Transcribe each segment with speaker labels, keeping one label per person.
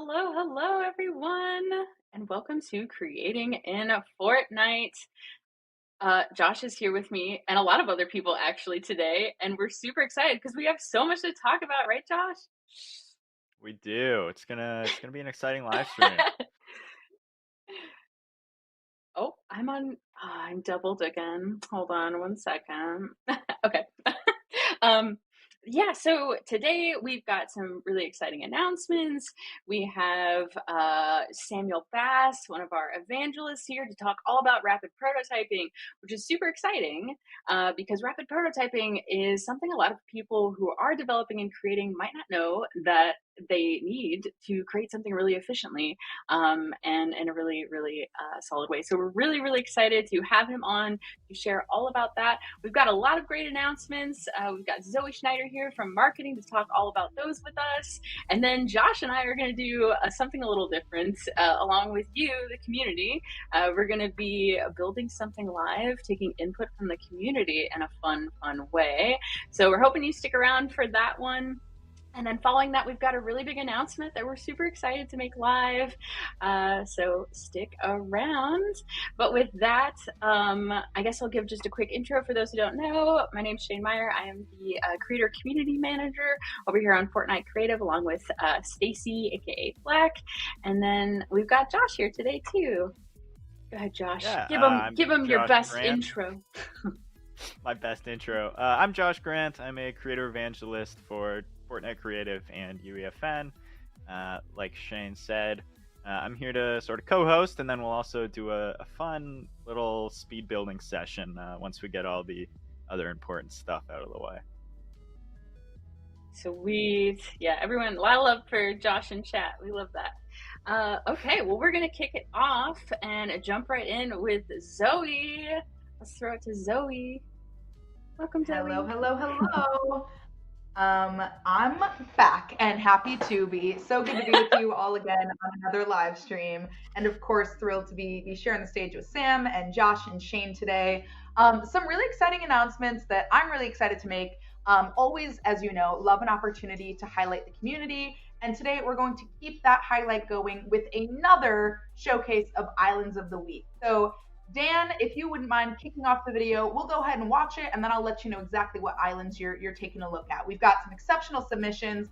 Speaker 1: Hello, everyone, and welcome to Creating in Fortnite. Josh is here with me and a lot of other people actually today, and we're super excited because we have so much to talk about, right, Josh?
Speaker 2: We do. It's gonna be an exciting live stream.
Speaker 1: Oh, I'm doubled again. Hold on one second. Okay. um, yeah, so today we've got some really exciting announcements. We have Samuel Bass, one of our evangelists, here to talk all about rapid prototyping, which is super exciting because rapid prototyping is something a lot of people who are developing and creating might not know that they need to create something really efficiently and in a really solid way. So we're really excited to have him on to share all about that. We've got a lot of great announcements. We've got Zoe Schneider here from marketing to talk all about those with us. And then Josh and I are going to do something a little different along with you, the community. We're going to be building something live, taking input from the community in a fun way. So we're hoping you stick around for that one. And then following that, we've got a really big announcement that we're super excited to make live. So stick around. But with that, I guess I'll give just a quick intro for those who don't know. My name's Shane Meyer. I am the Creator Community Manager over here on Fortnite Creative, along with Stacy, aka Black. And then we've got Josh here today too. Go ahead, Josh.
Speaker 2: Yeah,
Speaker 1: Give
Speaker 2: I'm
Speaker 1: him your
Speaker 2: Josh
Speaker 1: best
Speaker 2: Grant.
Speaker 1: intro.
Speaker 2: My best intro. I'm Josh Grant. I'm a creator evangelist for Fortnite Creative and UEFN. Like Shane said, I'm here to sort of co-host, and then we'll also do a fun little speed building session once we get all the other important stuff out of the way.
Speaker 1: Sweet. Yeah, everyone, a lot of love for Josh in chat. We love that. Okay, well, we're going to kick it off and jump right in with Zoe. Let's throw it to Zoe. Welcome, Zoe.
Speaker 3: Hello. I'm back and happy to be. So good to be with you all again on another live stream. And of course, thrilled to be sharing the stage with Sam and Josh and Shane today. Some really exciting announcements that I'm really excited to make. Always, as you know, love an opportunity to highlight the community. And today we're going to keep that highlight going with another showcase of Islands of the Week. So Dan, if you wouldn't mind kicking off the video, we'll go ahead and watch it, and then I'll let you know exactly what islands you're taking a look at. We've got some exceptional submissions,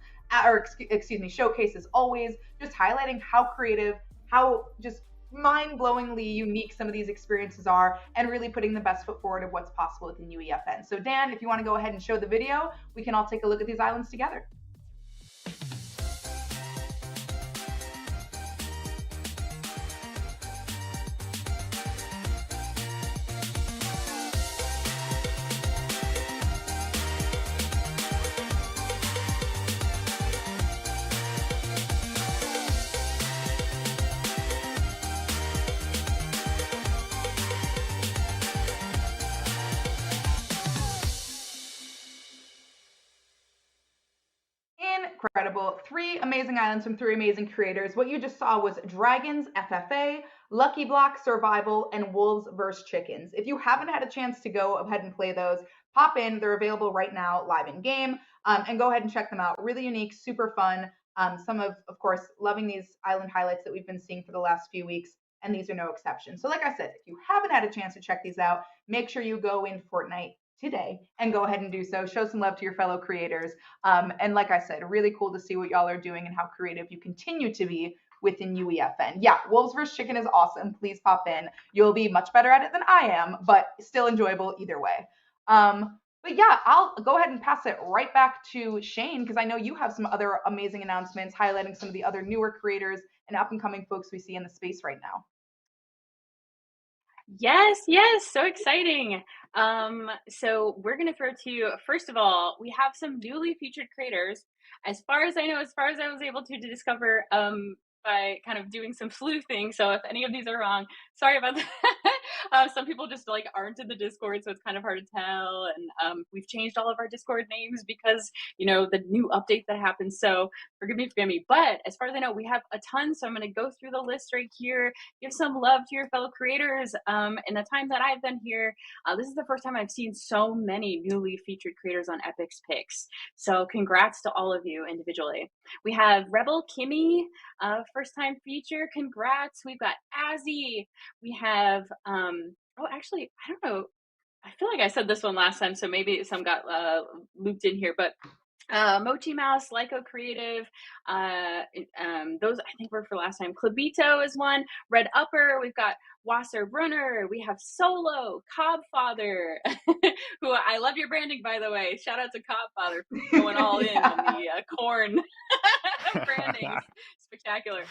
Speaker 3: showcases always, just highlighting how creative, how just mind-blowingly unique some of these experiences are, and really putting the best foot forward of what's possible within UEFN. So Dan, if you want to go ahead and show the video, we can all take a look at these islands together. Incredible. 3 amazing islands from 3 amazing creators. What you just saw was Dragons FFA, Lucky Block Survival, and Wolves vs. Chickens. If you haven't had a chance to go ahead and play those, pop in. They're available right now live in game, and go ahead and check them out. Really unique, super fun. Some of course, loving these island highlights that we've been seeing for the last few weeks, and these are no exception. So like I said, if you haven't had a chance to check these out, make sure you go in Fortnite today and go ahead and do so. Show some love to your fellow creators. And like I said, really cool to see what y'all are doing and how creative you continue to be within UEFN. Yeah, Wolves vs. Chicken is awesome. Please pop in. You'll be much better at it than I am, but still enjoyable either way. But yeah, I'll go ahead and pass it right back to Shane because I know you have some other amazing announcements highlighting some of the other newer creators and up and coming folks we see in the space right now.
Speaker 1: Yes, so exciting. So we're gonna throw to you, first of all, we have some newly featured creators. As far as I know, as far as I was able to discover by kind of doing some sleuthing, so if any of these are wrong, sorry about that. Some people just like aren't in the Discord, so it's kind of hard to tell. And we've changed all of our Discord names because the new update that happened. So forgive me. But as far as I know, we have a ton. So I'm going to go through the list right here. Give some love to your fellow creators. In the time that I've been here, this is the first time I've seen so many newly featured creators on Epic's Picks. So congrats to all of you individually. We have Rebel Kimmy, first time feature. Congrats. We've got Azzy. We have, actually, I don't know. I feel like I said this one last time, so maybe some got looped in here, but Mochi Mouse, Lyco Creative, those I think were for last time. Klabito is one. Red Upper, we've got Wasser Brunner, we have Solo, Cobfather, who I love your branding, by the way. Shout out to Cobfather for going all in on the corn branding. Spectacular.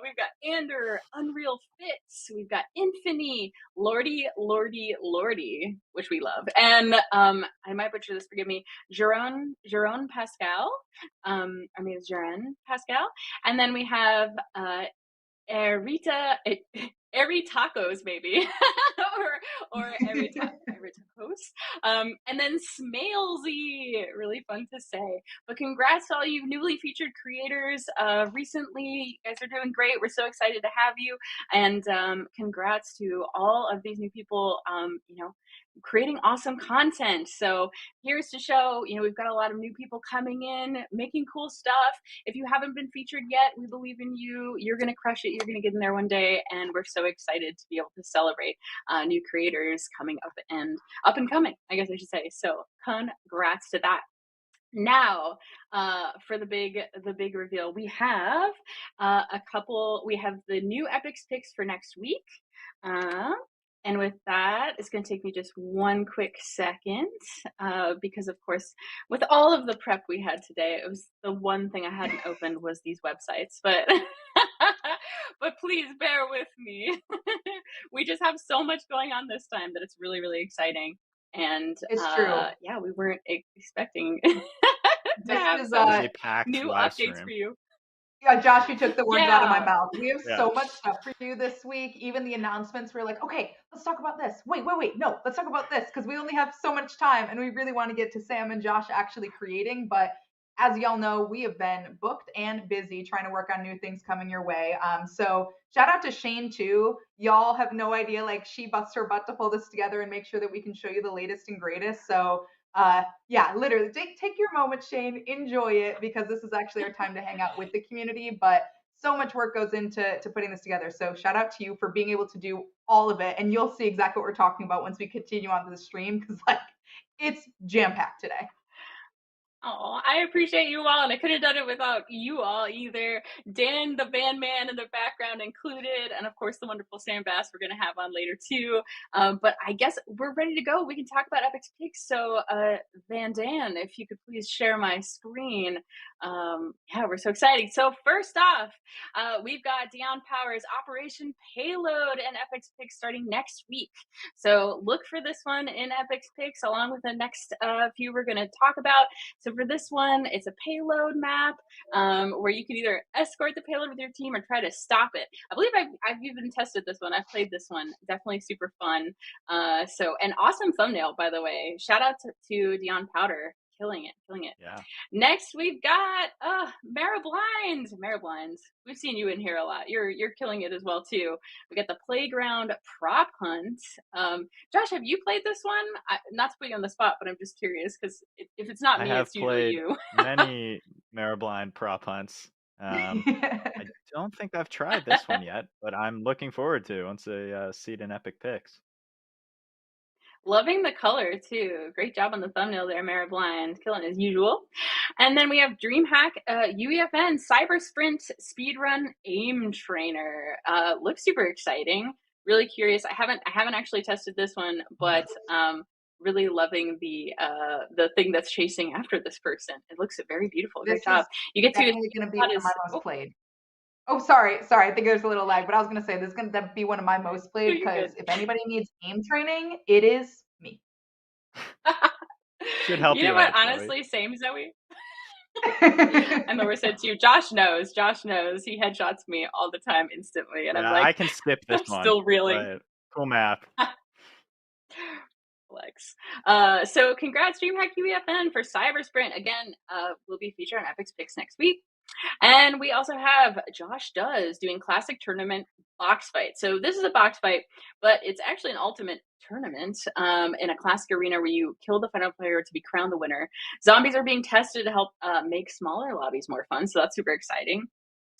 Speaker 1: We've got Ander, Unreal Fits, we've got Infini, Lordy, which we love. And I might butcher this, forgive me, Jeron Pascal. Our name is Jeron Pascal. And then we have Eri Tacos, maybe, or Eri Tacos. And then Smailsy, really fun to say. But congrats to all you newly featured creators. Recently, you guys are doing great. We're so excited to have you. And congrats to all of these new people, creating awesome content. So here's to show, we've got a lot of new people coming in, making cool stuff. If you haven't been featured yet, we believe in you. You're going to crush it. You're going to get in there one day. And we're so excited to be able to celebrate new creators coming up and coming, I guess I should say. So congrats to that. Now, for the big reveal, we have we have the new Epic's Picks for next week. And with that, it's going to take me just one quick second because, of course, with all of the prep we had today, it was the one thing I hadn't opened was these websites. But but please bear with me. We just have so much going on this time that it's really, really exciting. And
Speaker 3: it's true.
Speaker 1: Yeah, we weren't expecting to have so many new updates for you.
Speaker 3: Yeah, Josh, you took the words out of my mouth. We have so much stuff for you this week. Even the announcements, we're like, okay, let's talk about this. Wait, no, let's talk about this because we only have so much time and we really want to get to Sam and Josh actually creating. But as y'all know, we have been booked and busy trying to work on new things coming your way. So shout out to Shane too. Y'all have no idea, like she busts her butt to pull this together and make sure that we can show you the latest and greatest. So literally take your moment, Shane, enjoy it because this is actually our time to hang out with the community, but so much work goes into putting this together. So shout out to you for being able to do all of it. And you'll see exactly what we're talking about once we continue on to the stream because it's jam-packed today.
Speaker 1: Oh, I appreciate you all, and I couldn't have done it without you all either. Dan, the band man in the background included, and of course the wonderful Sam Bass we're going to have on later too. But I guess we're ready to go. We can talk about Epic's Picks. So Van Dan, if you could please share my screen. We're so excited. So first off, we've got Dion Powers' Operation Payload and Epic's Picks starting next week. So look for this one in Epic's Picks along with the next few we're going to talk about. So for this one, it's a payload map where you can either escort the payload with your team or try to stop it. I believe I've even tested this one. I've played this one. Definitely super fun. So an awesome thumbnail, by the way. Shout out to Dion Powder. Killing it.
Speaker 2: Yeah.
Speaker 1: Next, we've got Mara Blinds. We've seen you in here a lot. You're killing it as well too. We got the Playground Prop Hunt. Josh, have you played this one? Not to put you on the spot, but I'm just curious because if it's not me, it's usually you.
Speaker 2: Many Mara Blind prop hunts. I don't think I've tried this one yet, but I'm looking forward to once they see it in Epic Picks.
Speaker 1: Loving the color too. Great job on the thumbnail there, Mara Blind. Killing as usual. And then we have DreamHack UEFN Cyber Sprint Speedrun Aim Trainer. Looks super exciting. Really curious. I haven't actually tested this one, but really loving the thing that's chasing after this person. It looks very beautiful. Great job. You get to
Speaker 3: going to be one of my most played. Oh, sorry. I think there's a little lag, but I was going to say this is going to be one of my most played because if anybody needs aim training, it is me.
Speaker 2: Should help you.
Speaker 1: You know what? Honestly, same Zoe. And the worst said to you, Josh knows. He headshots me all the time instantly, and I'm like,
Speaker 2: I can skip this one.
Speaker 1: Still reeling.
Speaker 2: Cool math.
Speaker 1: Flex. So congrats, DreamHack UEFN for Cyber Sprint. Again, we'll be featured on Epic's Picks next week. And we also have Josh Does doing Classic Tournament Box Fight. So this is a box fight, but it's actually an ultimate tournament in a classic arena where you kill the final player to be crowned the winner. Zombies are being tested to help make smaller lobbies more fun, so that's super exciting.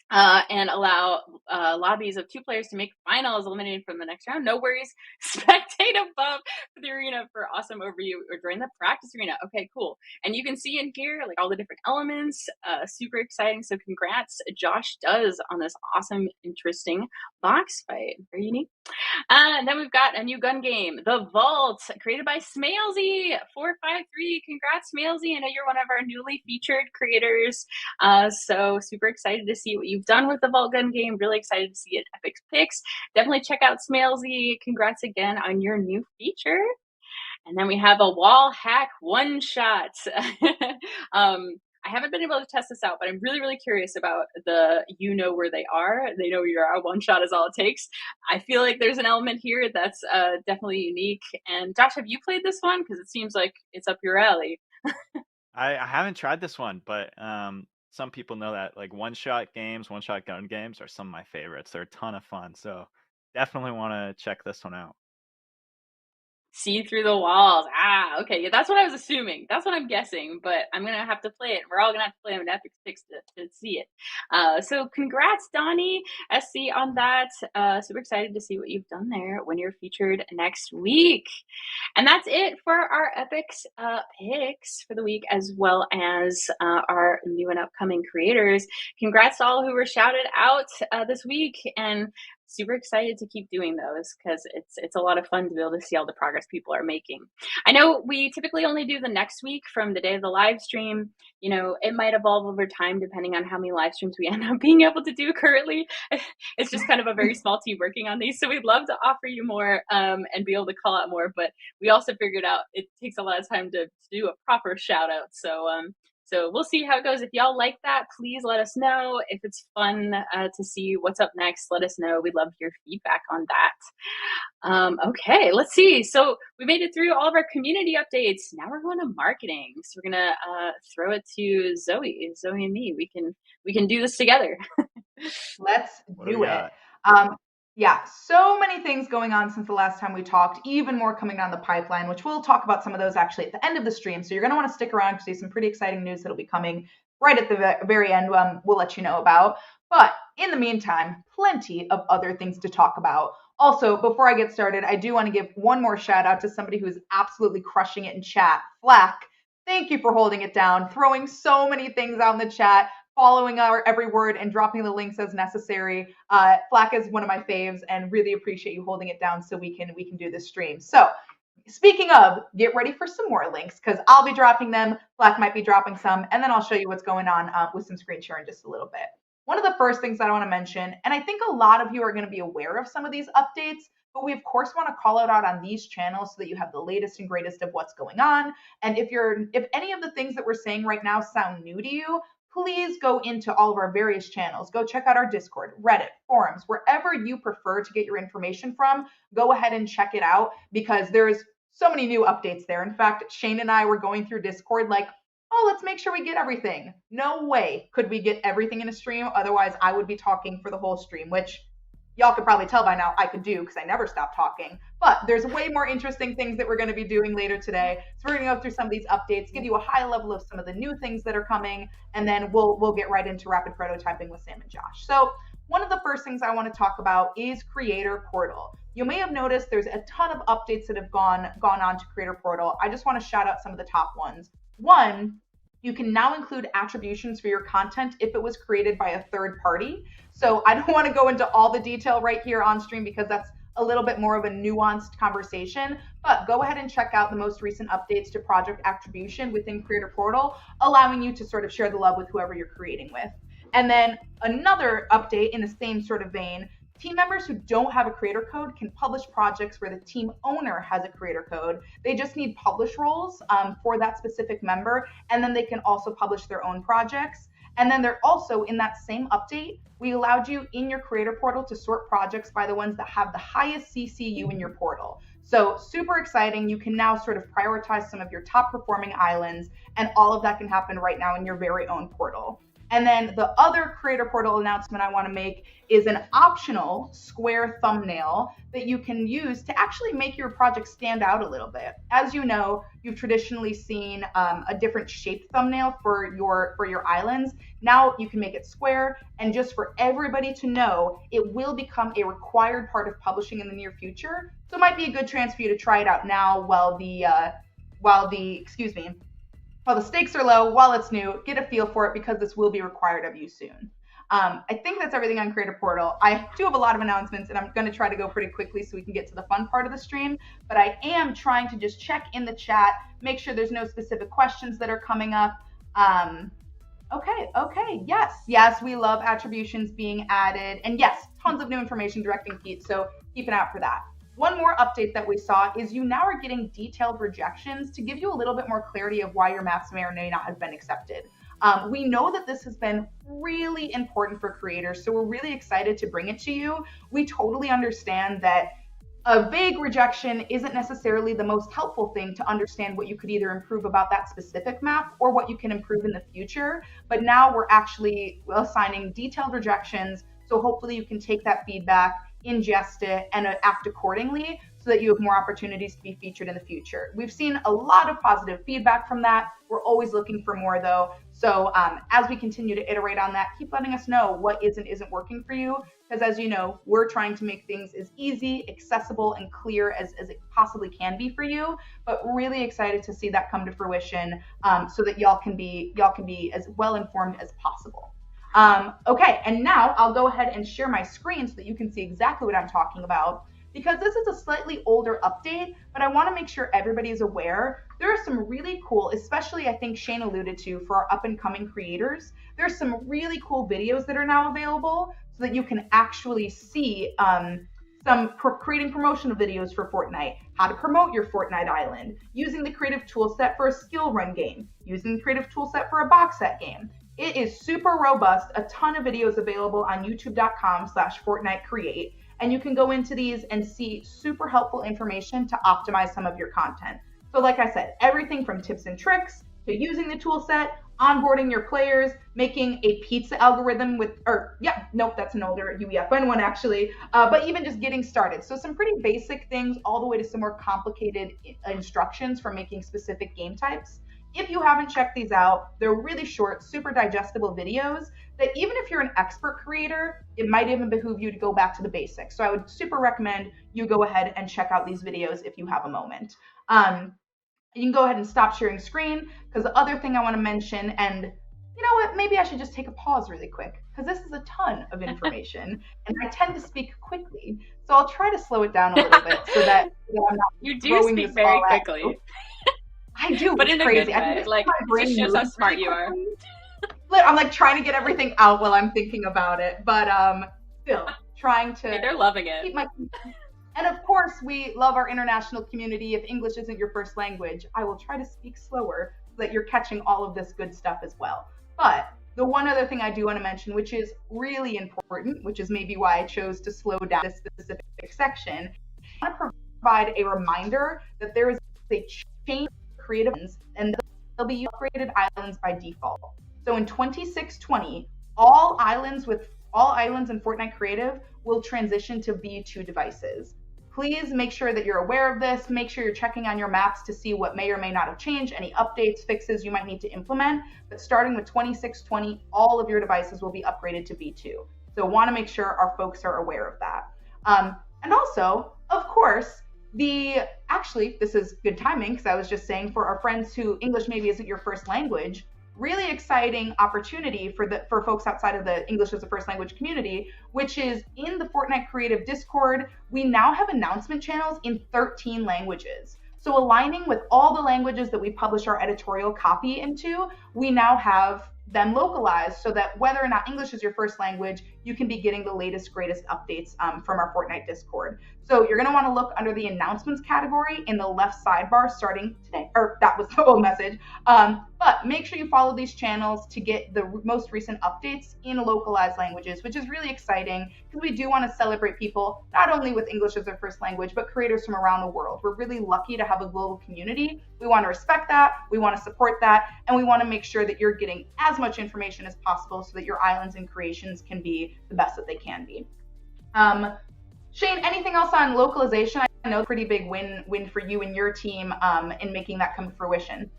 Speaker 1: And allow lobbies of 2 players to make finals eliminated from the next round. No worries. Spectate above the arena for awesome overview or during the practice arena. Okay, cool. And you can see in here like all the different elements. Super exciting. So congrats, Josh Does, on this awesome, interesting box fight. Very unique. And then we've got a new gun game, The Vault, created by Smalesy453. Congrats, Smalesy. I know you're one of our newly featured creators. So super excited to see what you've done with the Vault gun game. Really excited to see it at Epic's Picks. Definitely check out Smalesy. Congrats again on your new feature. And then we have a wall hack one shot. I haven't been able to test this out, but I'm really, really curious about the you know where they are. They know where you are. One shot is all it takes. I feel like there's an element here that's definitely unique. And Josh, have you played this one? Because it seems like it's up your alley.
Speaker 2: I haven't tried this one, but some people know that like one-shot games, one-shot gun games are some of my favorites. They're a ton of fun, so definitely want to check this one out.
Speaker 1: See through the walls. Okay. Yeah, that's what I was assuming. That's what I'm guessing, but I'm going to have to play it. We're all going to have to play them in Epic's Picks to see it. So congrats, Donnie SC, on that. Super excited to see what you've done there when you're featured next week. And that's it for our Epic's Picks for the week, as well as our new and upcoming creators. Congrats to all who were shouted out this week, and super excited to keep doing those because it's a lot of fun to be able to see all the progress people are making. I know we typically only do the next week from the day of the live stream. You know, it might evolve over time depending on how many live streams we end up being able to do currently. It's just kind of a very small team working on these. So we'd love to offer you more and be able to call out more. But we also figured out it takes a lot of time to do a proper shout out. So we'll see how it goes. If y'all like that, please let us know. If it's fun to see what's up next, let us know. We'd love your feedback on that. Okay, let's see. So we made it through all of our community updates. Now we're going to marketing. So we're gonna throw it to Zoe and me. We can do this together.
Speaker 3: Let's do it. Yeah, so many things going on since the last time we talked, even more coming down the pipeline, which we'll talk about some of those actually at the end of the stream. So you're going to want to stick around because there's some pretty exciting news that'll be coming right at the very end. We'll let you know about. But in the meantime, plenty of other things to talk about. Also, before I get started, I do want to give one more shout out to somebody who's absolutely crushing it in chat. Flack, thank you for holding it down, throwing so many things out in the chat, following our every word and dropping the links as necessary. Flack is one of my faves and really appreciate you holding it down so we can do this stream. So speaking of, get ready for some more links because I'll be dropping them. Flack might be dropping some, and then I'll show you what's going on with some screen share in just a little bit. One of the first things that I want to mention, and I think a lot of you are going to be aware of some of these updates, but we of course want to call it out on these channels so that you have the latest and greatest of what's going on. And if any of the things that we're saying right now sound new to you, please go into all of our various channels. Go check out our Discord, Reddit, forums, wherever you prefer to get your information from. Go ahead and check it out because there's so many new updates there. In fact, Shane and I were going through Discord like, oh, let's make sure we get everything. No way could we get everything in a stream. Otherwise, I would be talking for the whole stream, which y'all could probably tell by now I could do because I never stop talking. But there's way more interesting things that we're going to be doing later today. So we're going to go through some of these updates, give you a high level of some of the new things that are coming, and then we'll get right into rapid prototyping with Sam and Josh. So one of the first things I want to talk about is Creator Portal. You may have noticed there's a ton of updates that have gone on to Creator Portal. I just want to shout out some of the top ones. One, you can now include attributions for your content if it was created by a third party. So I don't want to go into all the detail right here on stream because that's a little bit more of a nuanced conversation, but go ahead and check out the most recent updates to project attribution within Creator Portal, allowing you to sort of share the love with whoever you're creating with. And then another update in the same sort of vein, team members who don't have a creator code can publish projects where the team owner has a creator code. They just need publish roles for that specific member, and then they can also publish their own projects. And then they're also, in that same update, we allowed you in your creator portal to sort projects by the ones that have the highest CCU in your portal. So super exciting. You can now sort of prioritize some of your top performing islands, and all of that can happen right now in your very own portal. And then the other creator portal announcement I want to make is an optional square thumbnail that you can use to actually make your project stand out a little bit. As you know, you've traditionally seen a different shaped thumbnail for your islands. Now you can make it square, and just for everybody to know, it will become a required part of publishing in the near future. So it might be a good chance for you to try it out now while the stakes are low, while it's new. Get a feel for it, because this will be required of you soon. I think that's everything on Creator Portal. I do have a lot of announcements, and I'm going to try to go pretty quickly so we can get to the fun part of the stream. But I am trying to just check in the chat, make sure there's no specific questions that are coming up. Okay, yes, we love attributions being added. And yes, tons of new information directing Pete, so keep an eye out for that. One more update that we saw is you now are getting detailed rejections to give you a little bit more clarity of why your maps may or may not have been accepted. We know that this has been really important for creators, so we're really excited to bring it to you. We totally understand that a vague rejection isn't necessarily the most helpful thing to understand what you could either improve about that specific map or what you can improve in the future. But now we're actually assigning detailed rejections, so hopefully you can take that feedback, ingest it, and act accordingly so that you have more opportunities to be featured in the future. We've seen a lot of positive feedback from that. We're always looking for more though. So as we continue to iterate on that, keep letting us know what isn't working for you. Because as you know, we're trying to make things as easy, accessible, and clear as it possibly can be for you. But really excited to see that come to fruition, so that y'all can be as well informed as possible. Okay, and now I'll go ahead and share my screen so that you can see exactly what I'm talking about. Because this is a slightly older update, but I want to make sure everybody is aware. There are some really cool, especially I think Shane alluded to, for our up and coming creators. There's some really cool videos that are now available so that you can actually see creating promotional videos for Fortnite, how to promote your Fortnite island, using the creative toolset for a skill run game, using the creative toolset for a box set game. It is super robust, a ton of videos available on youtube.com/FortniteCreate. And you can go into these and see super helpful information to optimize some of your content. So like I said, everything from tips and tricks to using the tool set, onboarding your players, making a pizza algorithm that's an older UEFN one actually, but even just getting started. So some pretty basic things all the way to some more complicated instructions for making specific game types. If you haven't checked these out, they're really short, super digestible videos that even if you're an expert creator, it might even behoove you to go back to the basics. So I would super recommend you go ahead and check out these videos if you have a moment. You can go ahead and stop sharing screen, because the other thing I want to mention, and you know what, maybe I should just take a pause really quick, because this is a ton of information and I tend to speak quickly. So I'll try to slow it down a little bit so that I'm not
Speaker 1: You do speak very quickly.
Speaker 3: I do,
Speaker 1: but in a
Speaker 3: crazy.
Speaker 1: good way. Like, it just shows how smart you are.
Speaker 3: I'm like trying to get everything out while I'm thinking about it, but still trying to.
Speaker 1: Hey, they're loving it.
Speaker 3: Keep my. And of course, we love our international community. If English isn't your first language, I will try to speak slower so that you're catching all of this good stuff as well. But the one other thing I do want to mention, which is really important, which is maybe why I chose to slow down this specific section, I want to provide a reminder that there is a change creative and they'll be upgraded islands by default. So in 2620, all islands in Fortnite Creative will transition to V2 devices. Please make sure that you're aware of this. Make sure you're checking on your maps to see what may or may not have changed, any updates, fixes you might need to implement. But starting with 2620, all of your devices will be upgraded to V2. So want to make sure our folks are aware of that. And also, of course, this is good timing, because I was just saying, for our friends who English maybe isn't your first language, really exciting opportunity for folks outside of the English as a first language community, which is in the Fortnite Creative Discord, we now have announcement channels in 13 languages. So aligning with all the languages that we publish our editorial copy into, we now have them localized so that whether or not English is your first language, you can be getting the latest, greatest updates from our Fortnite Discord. So you're going to want to look under the announcements category in the left sidebar starting today, or that was the old message. But make sure you follow these channels to get the most recent updates in localized languages, which is really exciting because we do want to celebrate people not only with English as their first language, but creators from around the world. We're really lucky to have a global community. We want to respect that, we want to support that, and we want to make sure that you're getting as much information as possible so that your islands and creations can be the best that they can be. Shane, anything else on localization? I know pretty big win for you and your team in making that come to fruition.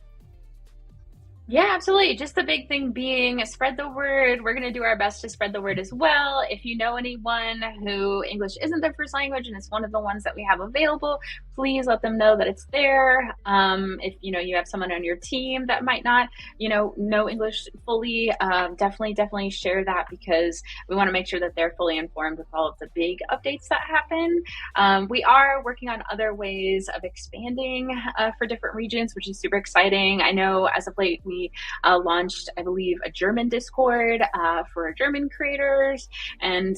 Speaker 1: Yeah, absolutely. Just the big thing being spread the word. We're going to do our best to spread the word as well. If you know anyone who English isn't their first language and it's one of the ones that we have available, please let them know that it's there. If you have someone on your team that might not know English fully, definitely share that, because we want to make sure that they're fully informed with all of the big updates that happen. We are working on other ways of expanding for different regions, which is super exciting. I know as of late we launched, I believe, a German Discord for German creators, and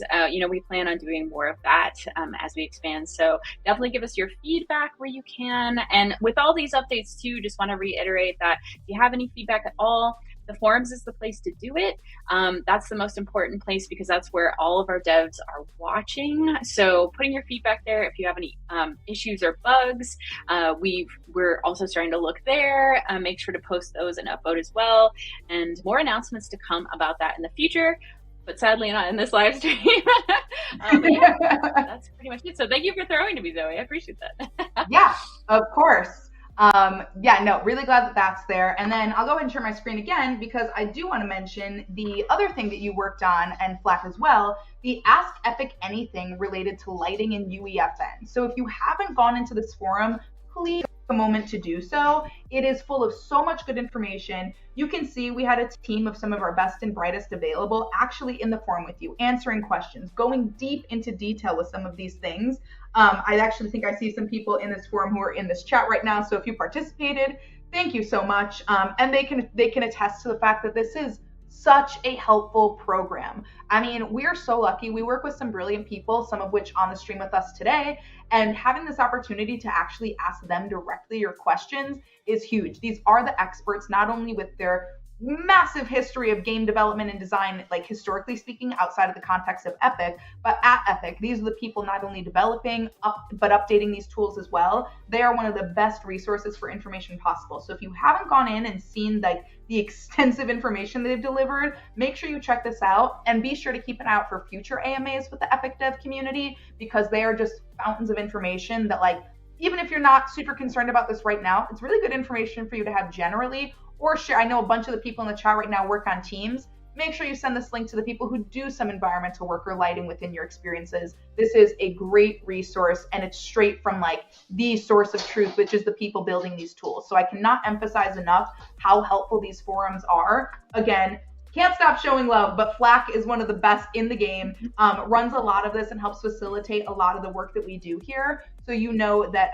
Speaker 1: we plan on doing more of that as we expand. So definitely give us your feedback where you can. And with all these updates too, just want to reiterate that if you have any feedback at all, the forums is the place to do it. That's the most important place because that's where all of our devs are watching. So putting your feedback there. If you have any issues or bugs, we're also starting to look there. Make sure to post those and upvote as well. And more announcements to come about that in the future, but sadly not in this live stream. That's pretty much it. So thank you for throwing to me, Zoe. I appreciate that.
Speaker 3: Yeah, of course. Really glad that that's there. And then I'll go ahead and share my screen again because I do want to mention the other thing that you worked on, and Flack as well, the Ask Epic Anything related to lighting in UEFN. So if you haven't gone into this forum, please take a moment to do so. It is full of so much good information. You can see we had a team of some of our best and brightest available actually in the forum with you, answering questions, going deep into detail with some of these things. I actually think I see some people in this forum who are in this chat right now. So if you participated, thank you so much. And they can attest to the fact that this is such a helpful program. I mean, we're so lucky. We work with some brilliant people, some of which on the stream with us today, and having this opportunity to actually ask them directly your questions is huge. These are the experts, not only with their massive history of game development and design, like historically speaking, outside of the context of Epic, but at Epic, these are the people not only developing but updating these tools as well. They are one of the best resources for information possible. So if you haven't gone in and seen like the extensive information they've delivered, make sure you check this out, and be sure to keep an eye out for future AMAs with the Epic Dev community, because they are just fountains of information that, like, even if you're not super concerned about this right now, it's really good information for you to have generally, or share. I know a bunch of the people in the chat right now work on teams. Make sure you send this link to the people who do some environmental work or lighting within your experiences. This is a great resource, and it's straight from like the source of truth, which is the people building these tools. So I cannot emphasize enough how helpful these forums are. Again, can't stop showing love, but Flack is one of the best in the game, runs a lot of this and helps facilitate a lot of the work that we do here. So you know that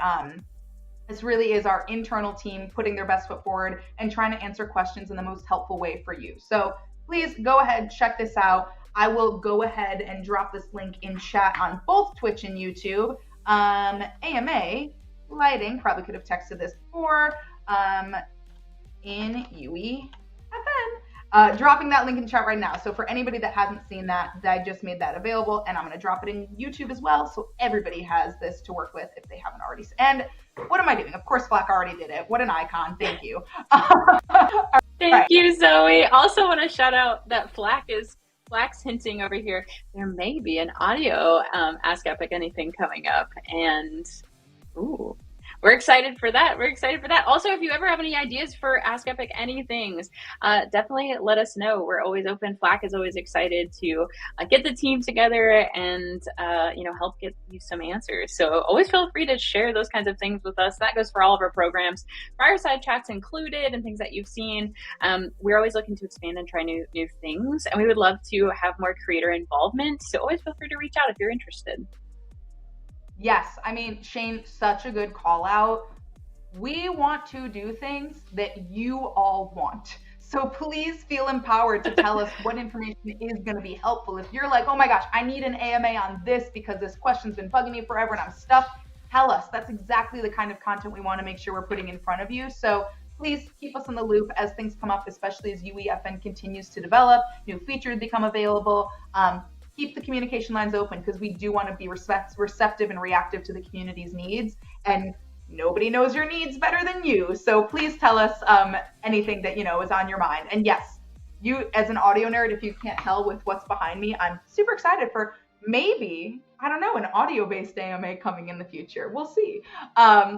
Speaker 3: this really is our internal team putting their best foot forward and trying to answer questions in the most helpful way for you. So please go ahead, check this out. I will go ahead and drop this link in chat on both Twitch and YouTube. AMA lighting, probably could have texted this before, in UEFN. Dropping that link in chat right now. So for anybody that hasn't seen that, I just made that available, and I'm going to drop it in YouTube as well, so everybody has this to work with if they haven't already. And what am I doing? Of course, Flack already did it. What an icon. Thank you.
Speaker 1: Thank you, Zoe. Also want to shout out that Flack's hinting over here, there may be an audio Ask Epic Anything coming up, and ooh, we're excited for that. Also, if you ever have any ideas for Ask Epic Anythings, definitely let us know. We're always open. Flack is always excited to get the team together and help get you some answers. So always feel free to share those kinds of things with us. That goes for all of our programs, Fireside chats included, and things that you've seen. We're always looking to expand and try new things, and we would love to have more creator involvement. So always feel free to reach out if you're interested.
Speaker 3: Yes, I mean, Shane, such a good call out. We want to do things that you all want. So please feel empowered to tell us what information is going to be helpful. If you're like, oh my gosh, I need an AMA on this because this question's been bugging me forever and I'm stuck, tell us. That's exactly the kind of content we want to make sure we're putting in front of you. So please keep us in the loop as things come up, especially as UEFN continues to develop, new features become available. Keep the communication lines open because we do want to be receptive and reactive to the community's needs. And nobody knows your needs better than you. So please tell us anything that, is on your mind. And yes, you as an audio nerd, if you can't tell with what's behind me, I'm super excited for maybe, I don't know, an audio-based AMA coming in the future. We'll see. But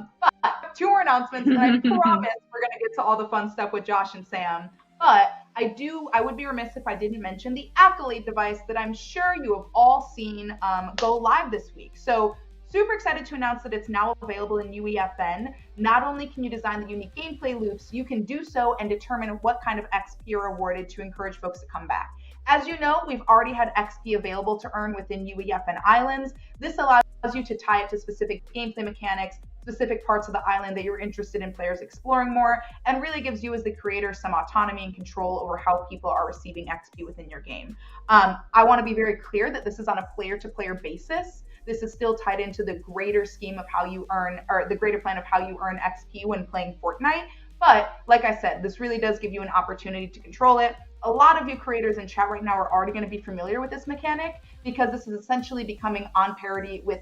Speaker 3: 2 more announcements, and I promise we're going to get to all the fun stuff with Josh and Sam. But I would be remiss if I didn't mention the Accolade device that I'm sure you have all seen go live this week. So super excited to announce that it's now available in UEFN. Not only can you design the unique gameplay loops, you can do so and determine what kind of XP are awarded to encourage folks to come back. As you know, we've already had XP available to earn within UEFN Islands. This allows you to tie it to specific gameplay mechanics, specific parts of the island that you're interested in players exploring more, and really gives you as the creator some autonomy and control over how people are receiving XP within your game. I want to be very clear that this is on a player-to-player basis. This is still tied into the greater scheme of how you earn, or the greater plan of how you earn XP when playing Fortnite. But like I said, this really does give you an opportunity to control it. A lot of you creators in chat right now are already going to be familiar with this mechanic because this is essentially becoming on parity with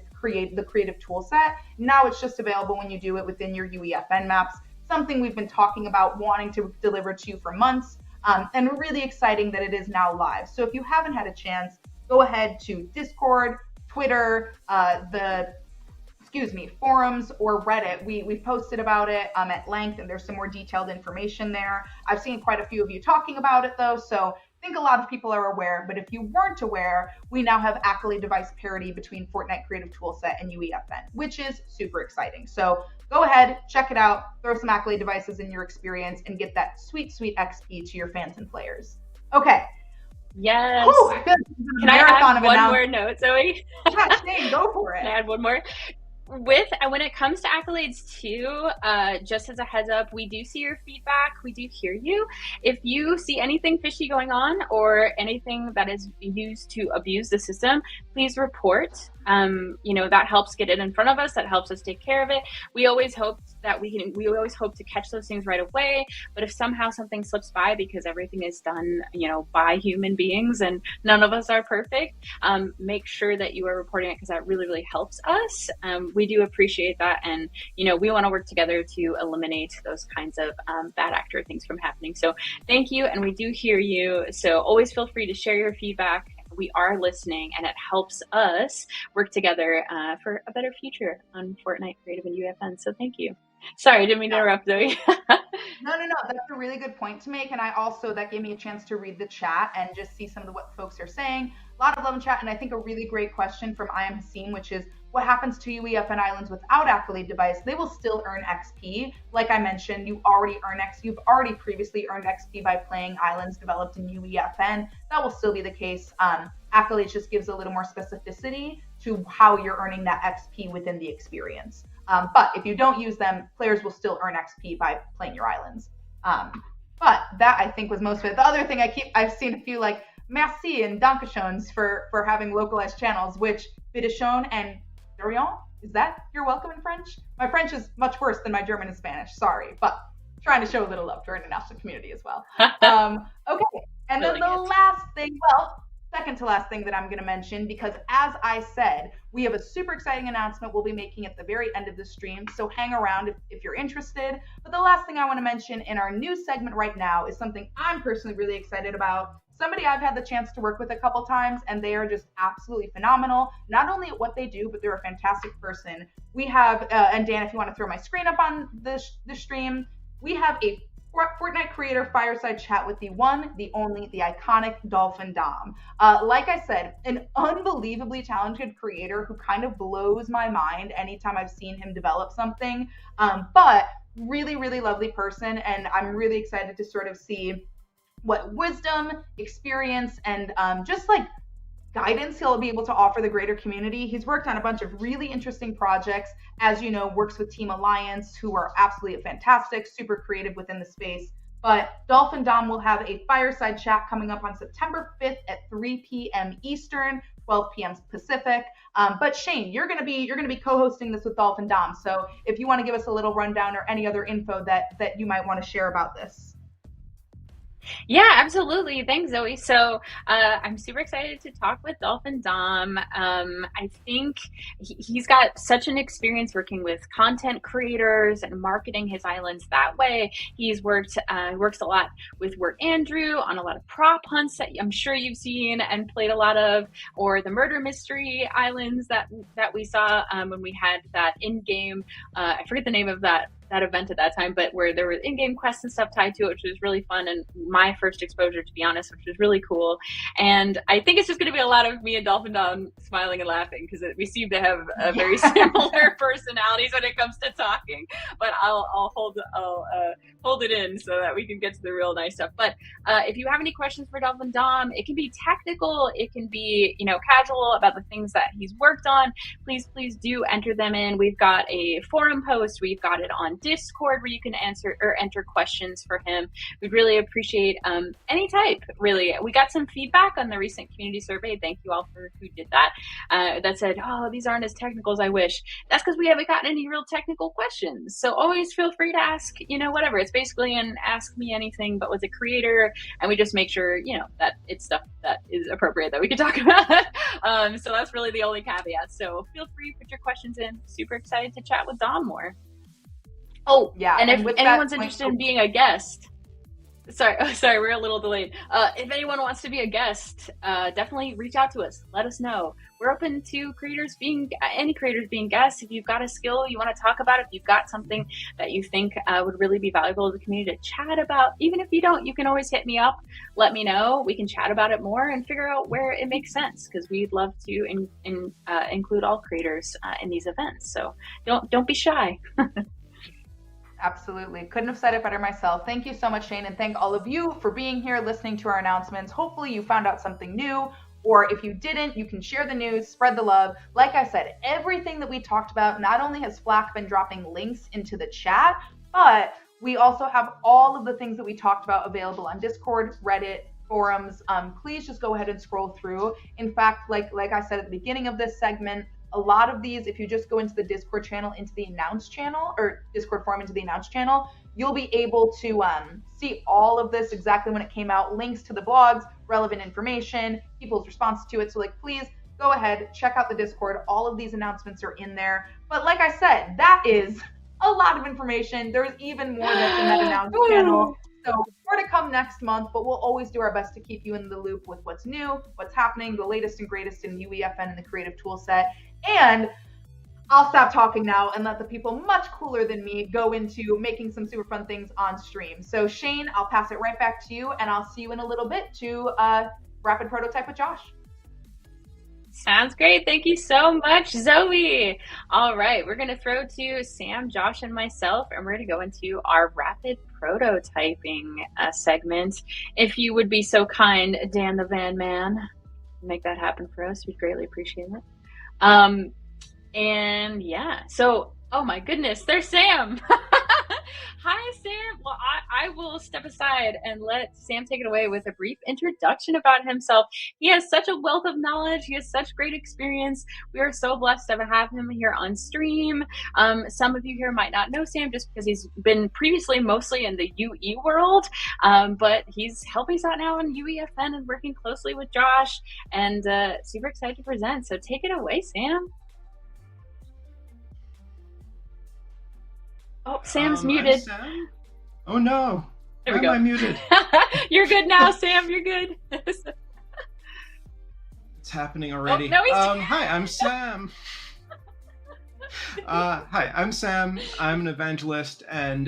Speaker 3: the creative toolset. Now it's just available when you do it within your UEFN maps, something we've been talking about wanting to deliver to you for months, and really exciting that it is now live. So if you haven't had a chance, go ahead to Discord, Twitter, forums, or Reddit. We've posted about it at length, and there's some more detailed information there. I've seen quite a few of you talking about it though, so I think a lot of people are aware, but if you weren't aware, we now have Accolade device parity between Fortnite Creative Toolset and UEFN, which is super exciting. So go ahead, check it out, throw some Accolade devices in your experience, and get that sweet, sweet XP to your fans and players. Okay.
Speaker 1: Yes.
Speaker 3: Whew,
Speaker 1: Can I add one more note, Zoe?
Speaker 3: Yeah, Shane, go for it.
Speaker 1: Can I add one more? When it comes to accolades too, just as a heads up, we do see your feedback, we do hear you. If you see anything fishy going on or anything that is used to abuse the system, please report. That helps get it in front of us, that helps us take care of it. We always hope to catch those things right away, but if somehow something slips by, because everything is done by human beings and none of us are perfect, make sure that you are reporting it, because that really, really helps us. We do appreciate that, and we want to work together to eliminate those kinds of bad actor things from happening. So thank you, and we do hear you, so always feel free to share your feedback. We are listening, and it helps us work together for a better future on Fortnite Creative and UEFN. So thank you. Sorry, I didn't mean to interrupt, Zoe.
Speaker 3: No. That's a really good point to make. And that gave me a chance to read the chat and just see some of what folks are saying. A lot of love in chat. And I think a really great question from I Am Hasim, which is, what happens to UEFN Islands without Accolade device? They will still earn XP. Like I mentioned, you've already previously earned XP by playing islands developed in UEFN. That will still be the case. Accolade just gives a little more specificity to how you're earning that XP within the experience. But if you don't use them, players will still earn XP by playing your islands. But that, I think, was most of it. The other thing I've seen a few like merci and dankeschons for having localized channels, which bitteschön and de rien, is that you're welcome in French? My French is much worse than my German and Spanish, sorry, but trying to show a little love to our international community as well. Okay, and then the second to last thing that I'm going to mention, because as I said, we have a super exciting announcement we'll be making at the very end of the stream, so hang around if you're interested. But the last thing I want to mention in our new segment right now is something I'm personally really excited about. Somebody I've had the chance to work with a couple times, and they are just absolutely phenomenal, not only at what they do, but they're a fantastic person. We have, and Dan, if you want to throw my screen up on the stream, we have a Fortnite creator fireside chat with the one, the only, the iconic Dolphin Dom. Like I said, an unbelievably talented creator who kind of blows my mind anytime I've seen him develop something, but really, really lovely person, and I'm really excited to sort of see what wisdom, experience, and just like guidance he'll be able to offer the greater community. He's worked on a bunch of really interesting projects, as you know, works with Team Alliance, who are absolutely fantastic, super creative within the space, But Dolphin Dom will have a fireside chat coming up on September 5th at 3 p.m. Eastern, 12 p.m. Pacific. But Shane, you're gonna be co-hosting this with Dolphin Dom. So if you want to give us a little rundown or any other info that you might want to share about this.
Speaker 1: Yeah, absolutely. Thanks, Zoe. So I'm super excited to talk with Dolphin Dom. I think he's got such an experience working with content creators and marketing his islands that way. He's works a lot with Word Andrew on a lot of prop hunts that I'm sure you've seen and played a lot of, or the murder mystery islands that we saw when we had that in-game. I forget the name of that event at that time, but where there were in-game quests and stuff tied to it, which was really fun and my first exposure, to be honest, which was really cool. And I think it's just going to be a lot of me and Dolphin Dom smiling and laughing because we seem to have very similar personalities when it comes to talking. But I'll hold it in so that we can get to the real nice stuff. But if you have any questions for Dolphin Dom, it can be technical, it can be casual about the things that he's worked on. Please do enter them in. We've got a forum post. We've got it on Discord where you can enter questions for him. We'd really appreciate any type, really. We got some feedback on the recent community survey. Thank you all for who did that. That said, oh, these aren't as technical as I wish. That's because we haven't gotten any real technical questions. So always feel free to ask, whatever. It's basically an ask me anything, but with a creator, and we just make sure, that it's stuff that is appropriate that we can talk about. So that's really the only caveat. So feel free to put your questions in. Super excited to chat with Dom more. Oh, yeah. And if anyone's interested in being a guest, sorry, we're a little delayed. If anyone wants to be a guest, definitely reach out to us. Let us know. We're open to any creators being guests. If you've got a skill you want to talk about, if you've got something that you think would really be valuable to the community to chat about, even if you don't, you can always hit me up. Let me know. We can chat about it more and figure out where it makes sense, because we'd love to include all creators in these events. So don't be shy.
Speaker 3: Absolutely. Couldn't have said it better myself. Thank you so much, Shane, and thank all of you for being here, listening to our announcements. Hopefully you found out something new, or if you didn't, you can share the news, spread the love. Like I said, everything that we talked about, not only has Flack been dropping links into the chat, but we also have all of the things that we talked about available on Discord, Reddit, forums. Please just go ahead and scroll through. In fact, like I said at the beginning of this segment, a lot of these, if you just go into the Discord channel, into the announce channel, or Discord forum into the announce channel, you'll be able to see all of this exactly when it came out, links to the blogs, relevant information, people's response to it. So please go ahead, check out the Discord. All of these announcements are in there. But like I said, that is a lot of information. There's even more that's in that announce channel. So more to come next month, but we'll always do our best to keep you in the loop with what's new, what's happening, the latest and greatest in UEFN and the creative toolset. And I'll stop talking now and let the people much cooler than me go into making some super fun things on stream. So Shane, I'll pass it right back to you, and I'll see you in a little bit to Rapid Prototype with Josh.
Speaker 1: Sounds great. Thank you so much, Zoe. All right, we're going to throw to Sam, Josh, and myself, and we're going to go into our rapid prototyping segment. If you would be so kind, Dan the Van Man, make that happen for us. We'd greatly appreciate it. And yeah, so, oh my goodness, there's Sam. Hi, Sam. Well, I will step aside and let Sam take it away with a brief introduction about himself. He has such a wealth of knowledge. He has such great experience. We are so blessed to have him here on stream. Some of you here might not know Sam just because he's been previously mostly in the UE world, but he's helping us out now in UEFN and working closely with Josh, and super excited to present. So take it away, Sam. Oh, Sam's muted.
Speaker 4: Sam? Oh no.
Speaker 1: There we
Speaker 4: Why
Speaker 1: go.
Speaker 4: am I muted?
Speaker 1: You're good now, Sam. You're good.
Speaker 4: It's happening already.
Speaker 1: Oh, no, he's...
Speaker 4: Hi, I'm Sam. Hi, I'm Sam. I'm an evangelist and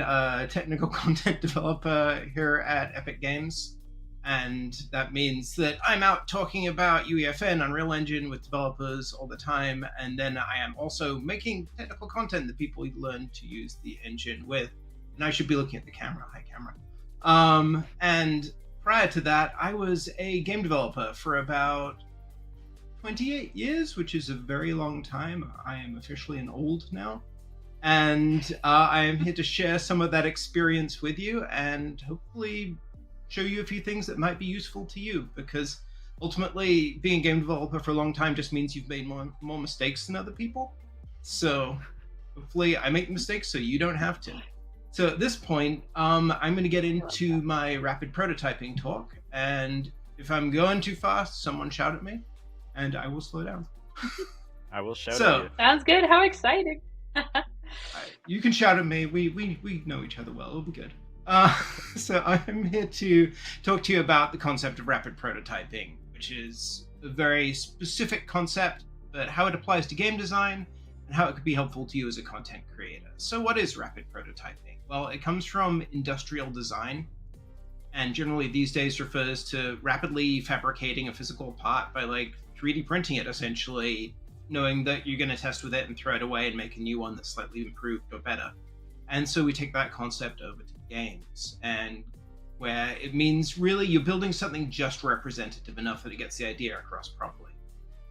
Speaker 4: technical content developer here at Epic Games. And that means that I'm out talking about UEFN, Unreal Engine with developers all the time. And then I am also making technical content that people learn to use the engine with. And I should be looking at the camera. Hi, camera. And prior to that, I was a game developer for about 28 years, which is a very long time. I am officially an old now. And I am here to share some of that experience with you and hopefully show you a few things that might be useful to you, because ultimately being a game developer for a long time just means you've made more mistakes than other people. So hopefully I make mistakes so you don't have to. So at this point, I'm going to get into my rapid prototyping talk, and if I'm going too fast, someone shout at me and I will slow down.
Speaker 2: I will shout
Speaker 4: So-
Speaker 2: at you.
Speaker 1: Sounds good. How exciting.
Speaker 4: You can shout at me. We know each other well. It'll be good. So I'm here to talk to you about the concept of rapid prototyping, which is a very specific concept, but how it applies to game design and how it could be helpful to you as a content creator. So what is rapid prototyping? Well, it comes from industrial design, and generally these days refers to rapidly fabricating a physical part by like 3D printing it, essentially, knowing that you're going to test with it and throw it away and make a new one that's slightly improved or better. And so we take that concept over to games, and where it means really you're building something just representative enough that it gets the idea across properly.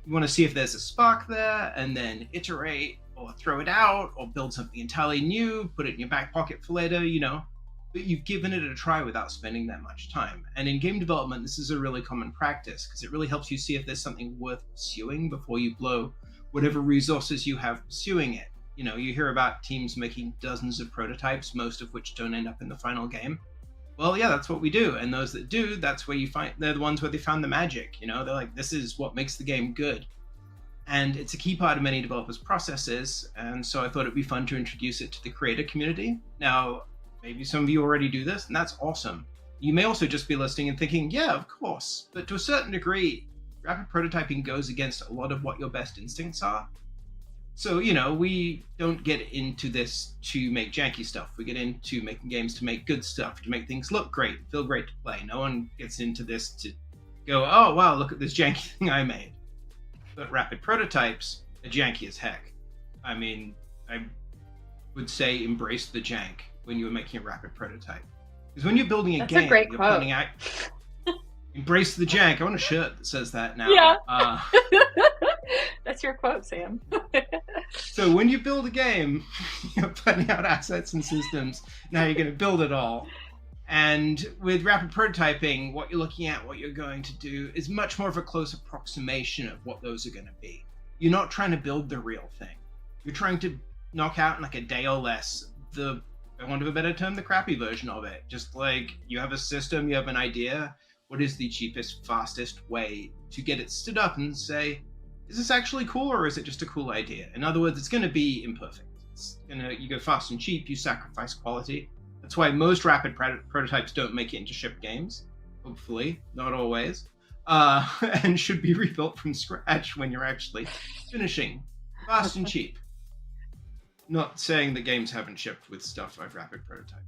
Speaker 4: You want to see if there's a spark there, and then iterate or throw it out or build something entirely new, put it in your back pocket for later, but you've given it a try without spending that much time. And in game development, this is a really common practice because it really helps you see if there's something worth pursuing before you blow whatever resources you have pursuing it. You hear about teams making dozens of prototypes, most of which don't end up in the final game. Well, yeah, that's what we do. And those that do, that's where they're the ones where they found the magic. They're like, this is what makes the game good. And it's a key part of many developers' processes. And so I thought it'd be fun to introduce it to the creator community. Now, maybe some of you already do this, and that's awesome. You may also just be listening and thinking, yeah, of course. But to a certain degree, rapid prototyping goes against a lot of what your best instincts are. So, we don't get into this to make janky stuff. We get into making games to make good stuff, to make things look great, feel great to play. No one gets into this to go, oh, wow, look at this janky thing I made. But rapid prototypes are janky as heck. I mean, I would say embrace the jank when you're making a rapid prototype. Because when you're building a
Speaker 1: That's
Speaker 4: game,
Speaker 1: a great
Speaker 4: you're
Speaker 1: quote.
Speaker 4: planning out... Embrace the jank. I want a shirt that says that now.
Speaker 1: Yeah. That's your quote, Sam.
Speaker 4: So when you build a game, you're planning out assets and systems. Now you're going to build it all. And with rapid prototyping, what you're looking at, what you're going to do is much more of a close approximation of what those are going to be. You're not trying to build the real thing. You're trying to knock out in like a day or less the, for want of a better term, the crappy version of it. Just like you have a system, you have an idea. What is the cheapest, fastest way to get it stood up and say, is this actually cool or is it just a cool idea? In other words, it's going to be imperfect. You go fast and cheap, you sacrifice quality. That's why most rapid prototypes don't make it into shipped games. Hopefully, not always. And should be rebuilt from scratch when you're actually finishing. Fast and cheap. Not saying that games haven't shipped with stuff I've rapid prototyped.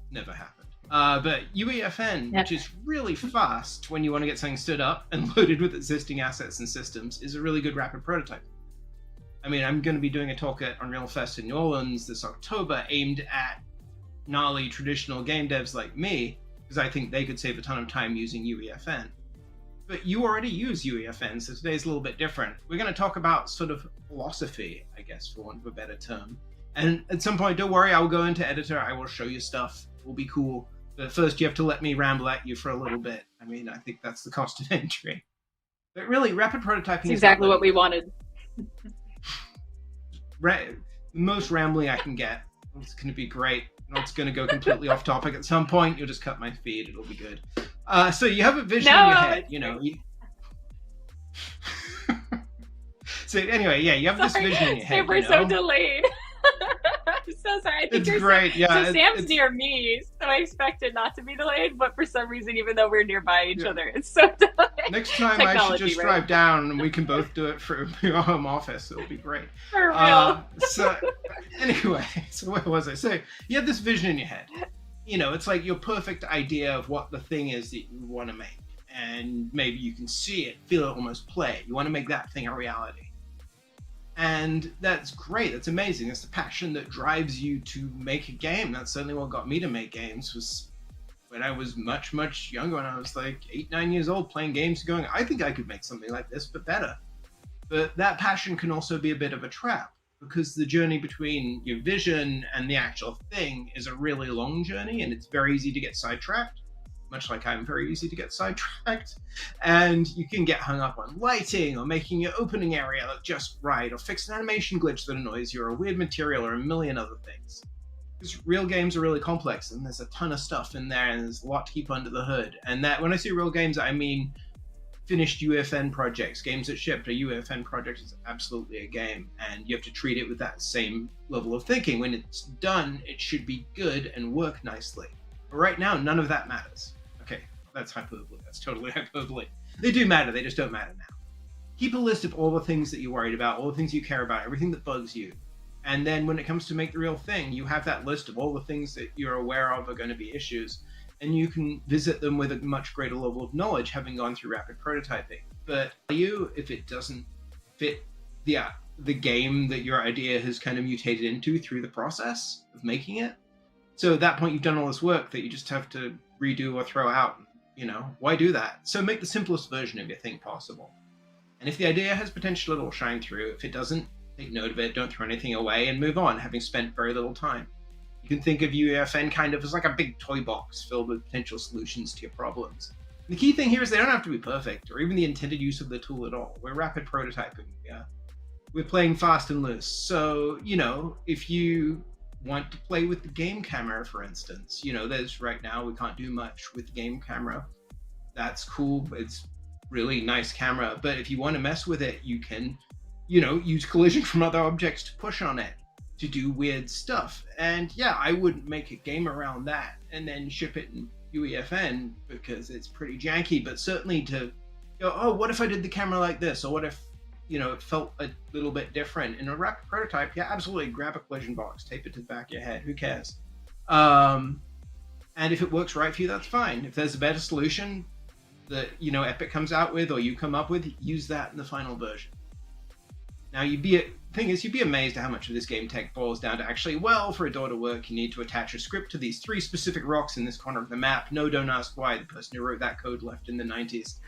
Speaker 4: Never happened. But UEFN, which is really fast when you want to get something stood up and loaded with existing assets and systems, is a really good rapid prototype. I mean, I'm going to be doing a talk at Unreal Fest in New Orleans this October aimed at gnarly traditional game devs like me, because I think they could save a ton of time using UEFN. But you already use UEFN, so today's a little bit different. We're going to talk about sort of philosophy, I guess, for want of a better term. And at some point, don't worry, I will go into editor, I will show you stuff, it will be cool. But first, you have to let me ramble at you for a little bit. I mean, I think that's the cost of entry. But really, rapid prototyping
Speaker 1: That's
Speaker 4: is
Speaker 1: exactly what we wanted.
Speaker 4: the most rambling I can get. It's going to be great. It's going to go completely off topic at some point. You'll just cut my feed. It'll be good. So you have a vision in your head. So anyway, yeah, you have this vision in your head.
Speaker 1: Sam, we're so delayed. I'm so sorry. I think
Speaker 4: It's great. Yeah.
Speaker 1: So Sam's near me, so I expected not to be delayed, but for some reason, even though we're nearby each other, it's so delayed.
Speaker 4: Next time I should just drive down and we can both do it from your home office. It'll be great.
Speaker 1: For real.
Speaker 4: So anyway, so where was I? So you have this vision in your head. It's like your perfect idea of what the thing is that you want to make. And maybe you can see it, feel it, almost play it. You want to make that thing a reality. And that's great. That's amazing. That's the passion that drives you to make a game. That's certainly what got me to make games, was when I was much, much younger, when I was like 8, 9 years old, playing games going, I think I could make something like this, but better. But that passion can also be a bit of a trap. because the journey between your vision and the actual thing is a really long journey, and it's very easy to get sidetracked, much like I'm very easy to get sidetracked. And you can get hung up on lighting, or making your opening area look just right, or fix an animation glitch that annoys you, or a weird material, or a million other things. Because real games are really complex, and there's a ton of stuff in there, and there's a lot to keep under the hood. And that, when I say real games, I mean finished UEFN projects. Games that shipped. A UEFN project is absolutely a game, and you have to treat it with that same level of thinking. When it's done, it should be good and work nicely. But right now, none of that matters. Okay, that's hyperbole. That's totally hyperbole. They do matter, they just don't matter now. Keep a list of all the things that you're worried about, all the things you care about, everything that bugs you. And then when it comes to make the real thing, you have that list of all the things that you're aware of are going to be issues, and you can visit them with a much greater level of knowledge, having gone through rapid prototyping. But if it doesn't fit the game that your idea has kind of mutated into through the process of making it, so at that point you've done all this work that you just have to redo or throw out. Why do that? So make the simplest version of your thing possible. And if the idea has potential, it'll shine through. If it doesn't, take note of it, don't throw anything away, and move on, having spent very little time. You can think of UEFN kind of as like a big toy box filled with potential solutions to your problems. And the key thing here is they don't have to be perfect, or even the intended use of the tool at all. We're rapid prototyping. We're playing fast and loose. So, if you want to play with the game camera, for instance, there's right now we can't do much with the game camera. That's cool. It's really nice camera. But if you want to mess with it, you can, use collision from other objects to push on it to do weird stuff. And yeah, I wouldn't make a game around that and then ship it in UEFN because it's pretty janky, but certainly to go, oh, what if I did the camera like this? Or what if, it felt a little bit different? In a rapid prototype, yeah, absolutely, grab a collision box, tape it to the back of your head, who cares? And if it works right for you, that's fine. If there's a better solution that, Epic comes out with or you come up with, use that in the final version. Now, you'd be amazed at how much of this game tech boils down to actually, well, for a door to work, you need to attach a script to these 3 specific rocks in this corner of the map. No, don't ask why. The person who wrote that code left in the 90s.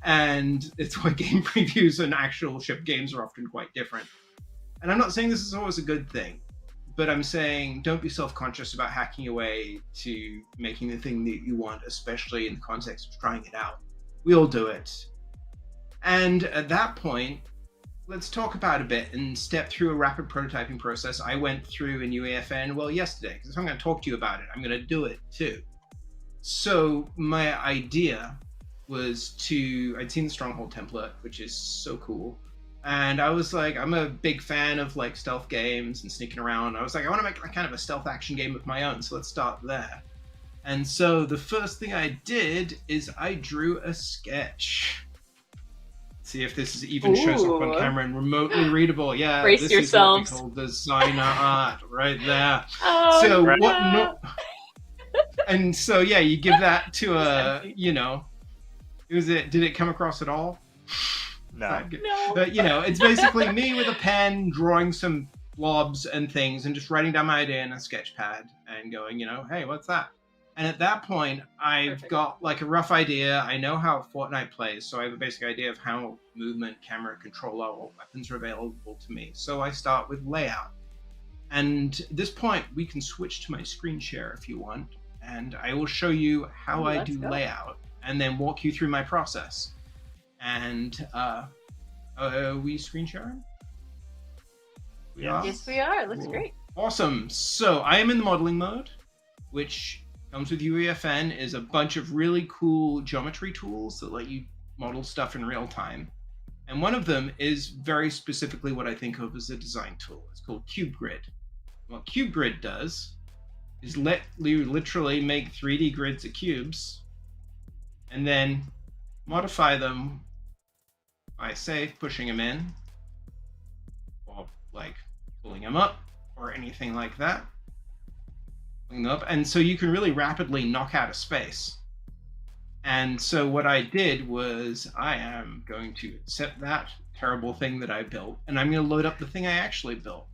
Speaker 4: And it's why game previews and actual ship games are often quite different. And I'm not saying this is always a good thing, but I'm saying don't be self-conscious about hacking your way to making the thing that you want, especially in the context of trying it out. We all do it. And at that point, let's talk about a bit and step through a rapid prototyping process I went through in UEFN, yesterday, because if I'm going to talk to you about it, I'm going to do it too. So my idea was I'd seen the Stronghold template, which is so cool. And I was like, I'm a big fan of like stealth games and sneaking around. I was like, I want to make kind of a stealth action game of my own, so let's start there. And so the first thing I did is I drew a sketch. See if this even shows up on camera and remotely readable. Yeah,
Speaker 1: brace
Speaker 4: this
Speaker 1: yourselves.
Speaker 4: Is what we call designer art right there.
Speaker 1: Oh,
Speaker 4: so
Speaker 1: no.
Speaker 4: what? No, and so yeah, you give that to a Did it come across at all?
Speaker 2: No.
Speaker 1: No.
Speaker 4: But it's basically me with a pen drawing some blobs and things and just writing down my idea in a sketch pad and going, hey, what's that? And at that point, I've got like a rough idea. I know how Fortnite plays, so I have a basic idea of how movement, camera, controller, what weapons are available to me. So I start with layout. And at this point, we can switch to my screen share if you want, and I will show you how I do layout and then walk you through my process. And are we screen sharing? We are?
Speaker 1: Yes, we are. It looks great.
Speaker 4: Awesome. So I am in the modeling mode, which comes with UEFN, is a bunch of really cool geometry tools that let you model stuff in real time. And one of them is very specifically what I think of as a design tool. It's called CubeGrid. What CubeGrid does is let you literally make 3D grids of cubes and then modify them by, say, pushing them in or like pulling them up or anything like that. Up, and so you can really rapidly knock out a space. And so what I did was I am going to accept that terrible thing that I built, and I'm going to load up the thing I actually built,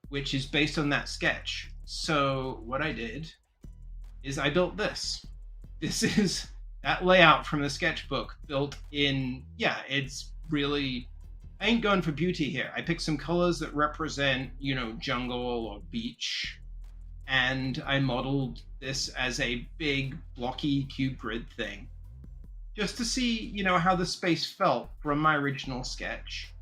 Speaker 4: which is based on that sketch. So what I did is I built this. This is that layout from the sketchbook built in, it's really I ain't going for beauty here. I picked some colors that represent, jungle or beach, and I modeled this as a big blocky cube grid thing, just to see, how the space felt from my original sketch.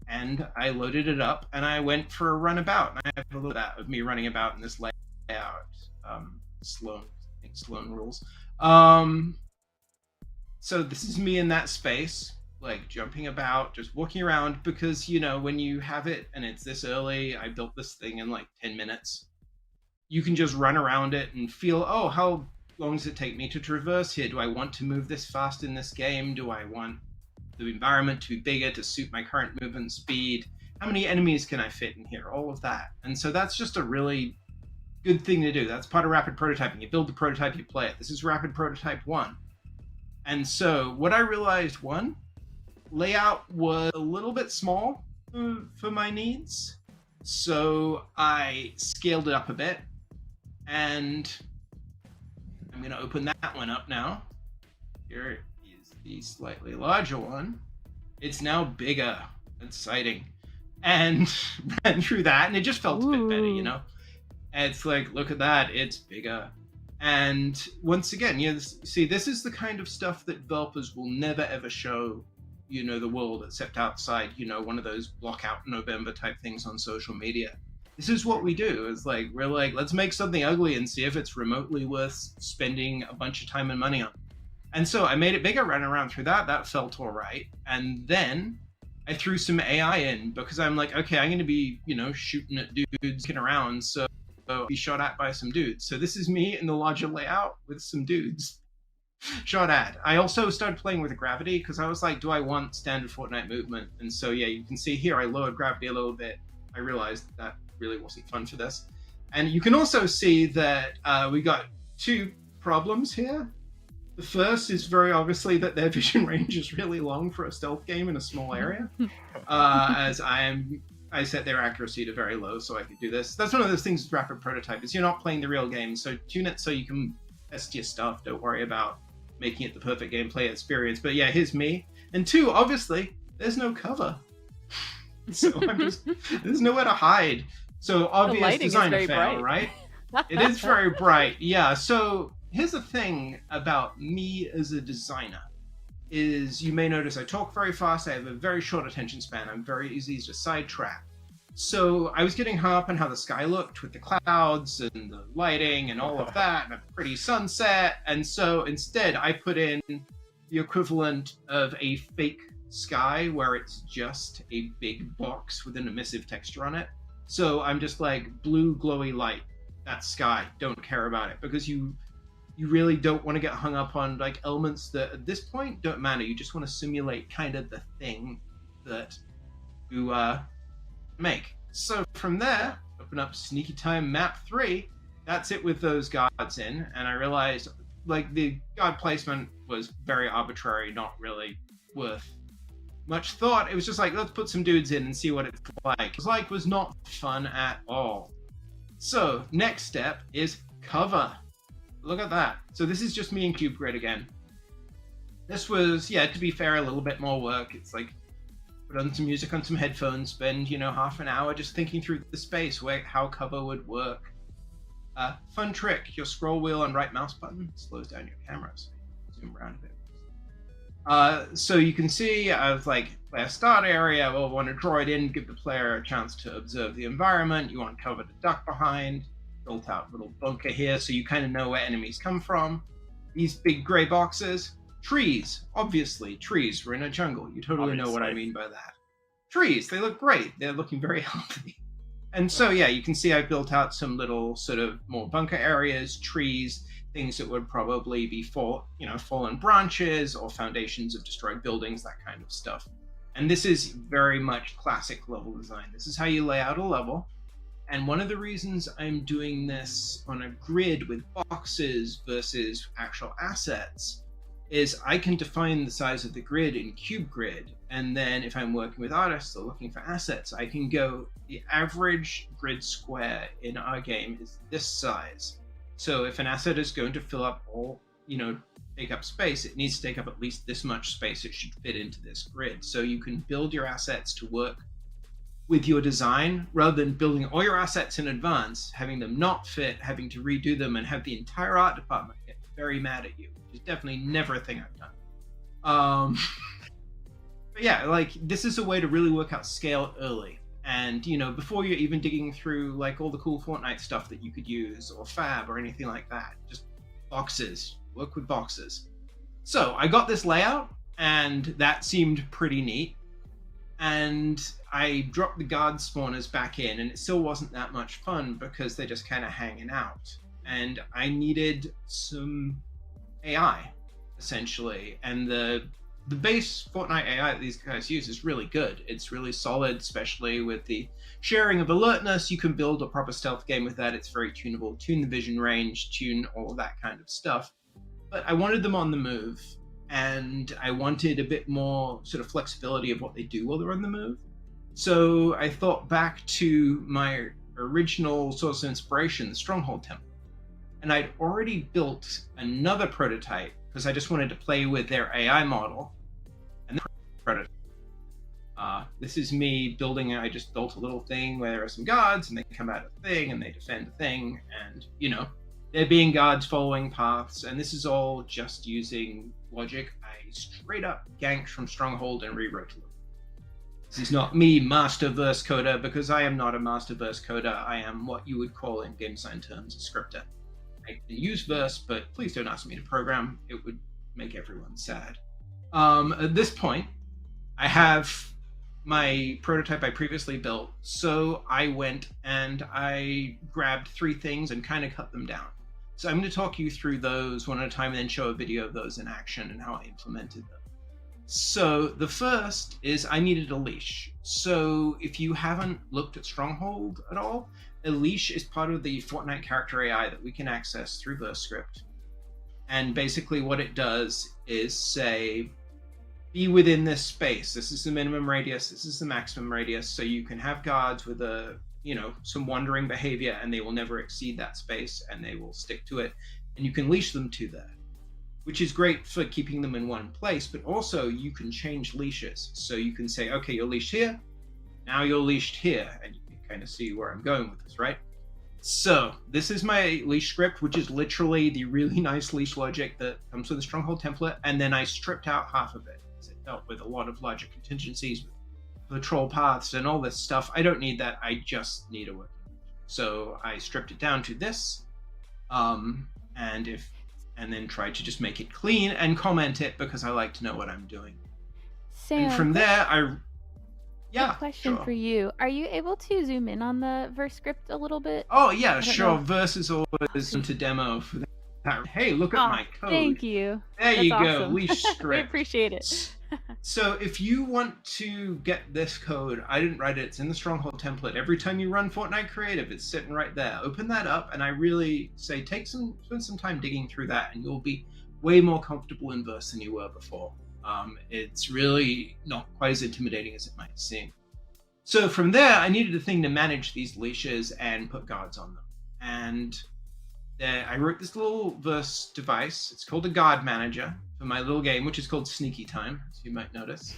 Speaker 4: And I loaded it up and I went for a runabout. And I have a little bit of me running about in this layout. Sloan, I think Sloan rules. So this is me in that space, like jumping about, just walking around, because, when you have it and it's this early, I built this thing in like 10 minutes. You can just run around it and feel, oh, how long does it take me to traverse here? Do I want to move this fast in this game? Do I want the environment to be bigger to suit my current movement speed? How many enemies can I fit in here? All of that. And so that's just a really good thing to do. That's part of rapid prototyping. You build the prototype, you play it. This is rapid prototype 1. And so what I realized, layout was a little bit small for my needs. So I scaled it up a bit, and I'm going to open that one up now. Here is the slightly larger one. It's now bigger, exciting, and ran through that, and it just felt a bit better, It's like, look at that, it's bigger. And once again, see, this is the kind of stuff that developers will never ever show, the world, except outside, one of those block out November type things on social media. This is what we do. It's like, we're like, let's make something ugly and see if it's remotely worth spending a bunch of time and money on. And so I made it bigger, ran around through that. That felt all right. And then I threw some AI in, because I'm like, okay, I'm going to be, shooting at dudes, looking around. So be shot at by some dudes. So this is me in the larger layout with some dudes shot at. I also started playing with gravity, because I was like, do I want standard Fortnite movement? And so, yeah, you can see here, I lowered gravity a little bit. I realized that really wasn't fun for this. And you can also see that we got 2 problems here. The first is very obviously that their vision range is really long for a stealth game in a small area, as I set their accuracy to very low so I could do this. That's one of those things with rapid prototype, is you're not playing the real game, so tune it so you can test your stuff. Don't worry about making it the perfect gameplay experience. But yeah, here's me. And 2, obviously, there's no cover. So there's nowhere to hide. So obvious design fail, right? It is very bright. Yeah, so here's the thing about me as a designer, is you may notice I talk very fast. I have a very short attention span. I'm very easy to sidetrack. So I was getting hung up on how the sky looked with the clouds and the lighting and all of that, and a pretty sunset. And so instead I put in the equivalent of a fake sky, where it's just a big box with an emissive texture on it. So I'm just like, blue glowy light, that's sky, don't care about it, because you really don't want to get hung up on like elements that at this point don't matter. You just want to simulate kind of the thing that you make. So from there, open up Sneaky Time Map 3. That's it with those guards in. And I realized like the guard placement was very arbitrary, not really worth much thought. It was just like, let's put some dudes in and see what it's like. It was not fun at all. So next step is cover. Look at that. So this is just me in Cube Grid again. This was, yeah, to be fair, a little bit more work. It's like, put on some music on some headphones, spend, half an hour just thinking through the space, how cover would work. Fun trick, your scroll wheel and right mouse button slows down your camera, so zoom around a bit. So you can see, I was like, player start area, we'll want to draw it in, give the player a chance to observe the environment. You want cover to duck behind. Built out little bunker here, so you kind of know where enemies come from. These big gray boxes. Trees, obviously, trees. We're in a jungle. You totally know what I mean by that. Trees, they look great. They're looking very healthy. And so, yeah, you can see I've built out some little sort of more bunker areas, trees, things that would probably be fallen branches or foundations of destroyed buildings, that kind of stuff. And this is very much classic level design. This is how you lay out a level. And one of the reasons I'm doing this on a grid with boxes versus actual assets is I can define the size of the grid in Cube Grid. And then if I'm working with artists or looking for assets, I can go, the average grid square in our game is this size. So if an asset is going to fill up all take up space. It needs to take up at least this much space. It should fit into this grid. So you can build your assets to work with your design rather than building all your assets in advance, having them not fit, having to redo them, and have the entire art department get very mad at you, which is definitely never a thing I've done. But yeah, like, this is a way to really work out scale early. And, before you're even digging through, like, all the cool Fortnite stuff that you could use, or Fab, or anything like that. Just boxes. Work with boxes. So, I got this layout, and that seemed pretty neat. And I dropped the guard spawners back in, and it still wasn't that much fun because they're just kind of hanging out. And I needed some AI, essentially. And the base Fortnite AI that these guys use is really good. It's really solid, especially with the sharing of alertness. You can build a proper stealth game with that. It's very tunable. Tune the vision range, tune all of that kind of stuff. But I wanted them on the move, and I wanted a bit more sort of flexibility of what they do while they're on the move. So I thought back to my original source of inspiration, the Stronghold template. And I'd already built another prototype because I just wanted to play with their AI model. And prototype. This is me building. I just built a little thing where there are some guards, and they come out of the thing, and they defend the thing, and they're being guards following paths. And this is all just using logic I straight up ganked from Stronghold and rewrote a little. This is not me, master verse coder, because I am not a master verse coder. I am what you would call in game design terms a scripter. I can use verse, but please don't ask me to program. It would make everyone sad. At this point, I have my prototype I previously built, so I went and I grabbed 3 things and kind of cut them down. So I'm going to talk you through those one at a time and then show a video of those in action and how I implemented them. So the first is I needed a leash. So if you haven't looked at Stronghold at all, a leash is part of the Fortnite character AI that we can access through VerseScript. And basically what it does is say, be within this space. This is the minimum radius. This is the maximum radius. So you can have guards with some wandering behavior, and they will never exceed that space, and they will stick to it. And you can leash them to that, which is great for keeping them in one place, but also you can change leashes. So you can say, okay, you're leashed here. Now you're leashed here. And you can kind of see where I'm going with this, right? So this is my leash script, which is literally the really nice leash logic that comes with the Stronghold template. And then I stripped out half of it because it dealt with a lot of logic contingencies with patrol paths and all this stuff. I don't need that. I just need a working leash. So I stripped it down to this, and then tried to just make it clean and comment it because I like to know what I'm doing.
Speaker 5: Sam,
Speaker 4: and from there,
Speaker 5: question for you. Are you able to zoom in on the verse script a little bit?
Speaker 4: Oh yeah, sure. Verse is always to demo for that. Hey, look at my code.
Speaker 5: Thank you.
Speaker 4: There you go,
Speaker 5: awesome.
Speaker 4: leash script.
Speaker 5: We appreciate it.
Speaker 4: So if you want to get this code, I didn't write it, it's in the Stronghold template. Every time you run Fortnite Creative, it's sitting right there. Open that up, and I really say spend some time digging through that, and you'll be way more comfortable in verse than you were before. It's really not quite as intimidating as it might seem. So from there, I needed a thing to manage these leashes and put guards on them. And I wrote this little verse device. It's called a guard manager for my little game, which is called Sneaky Time, as you might notice.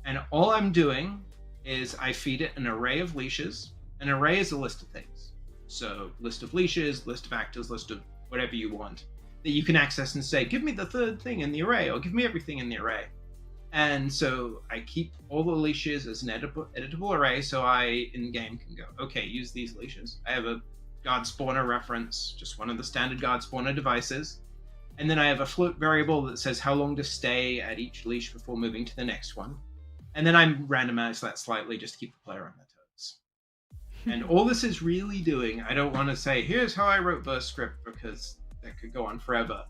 Speaker 4: And all I'm doing is I feed it an array of leashes. An array is a list of things. So list of leashes, list of actors, list of whatever you want that you can access and say, give me the third thing in the array, or give me everything in the array. And so I keep all the leashes as an editable array, so I, in-game, can go, okay, use these leashes. I have a guard spawner reference, just one of the standard guard spawner devices. And then I have a float variable that says how long to stay at each leash before moving to the next one. And then I randomize that slightly just to keep the player on their toes. And all this is really doing, I don't want to say, here's how I wrote VerseScript, because that could go on forever,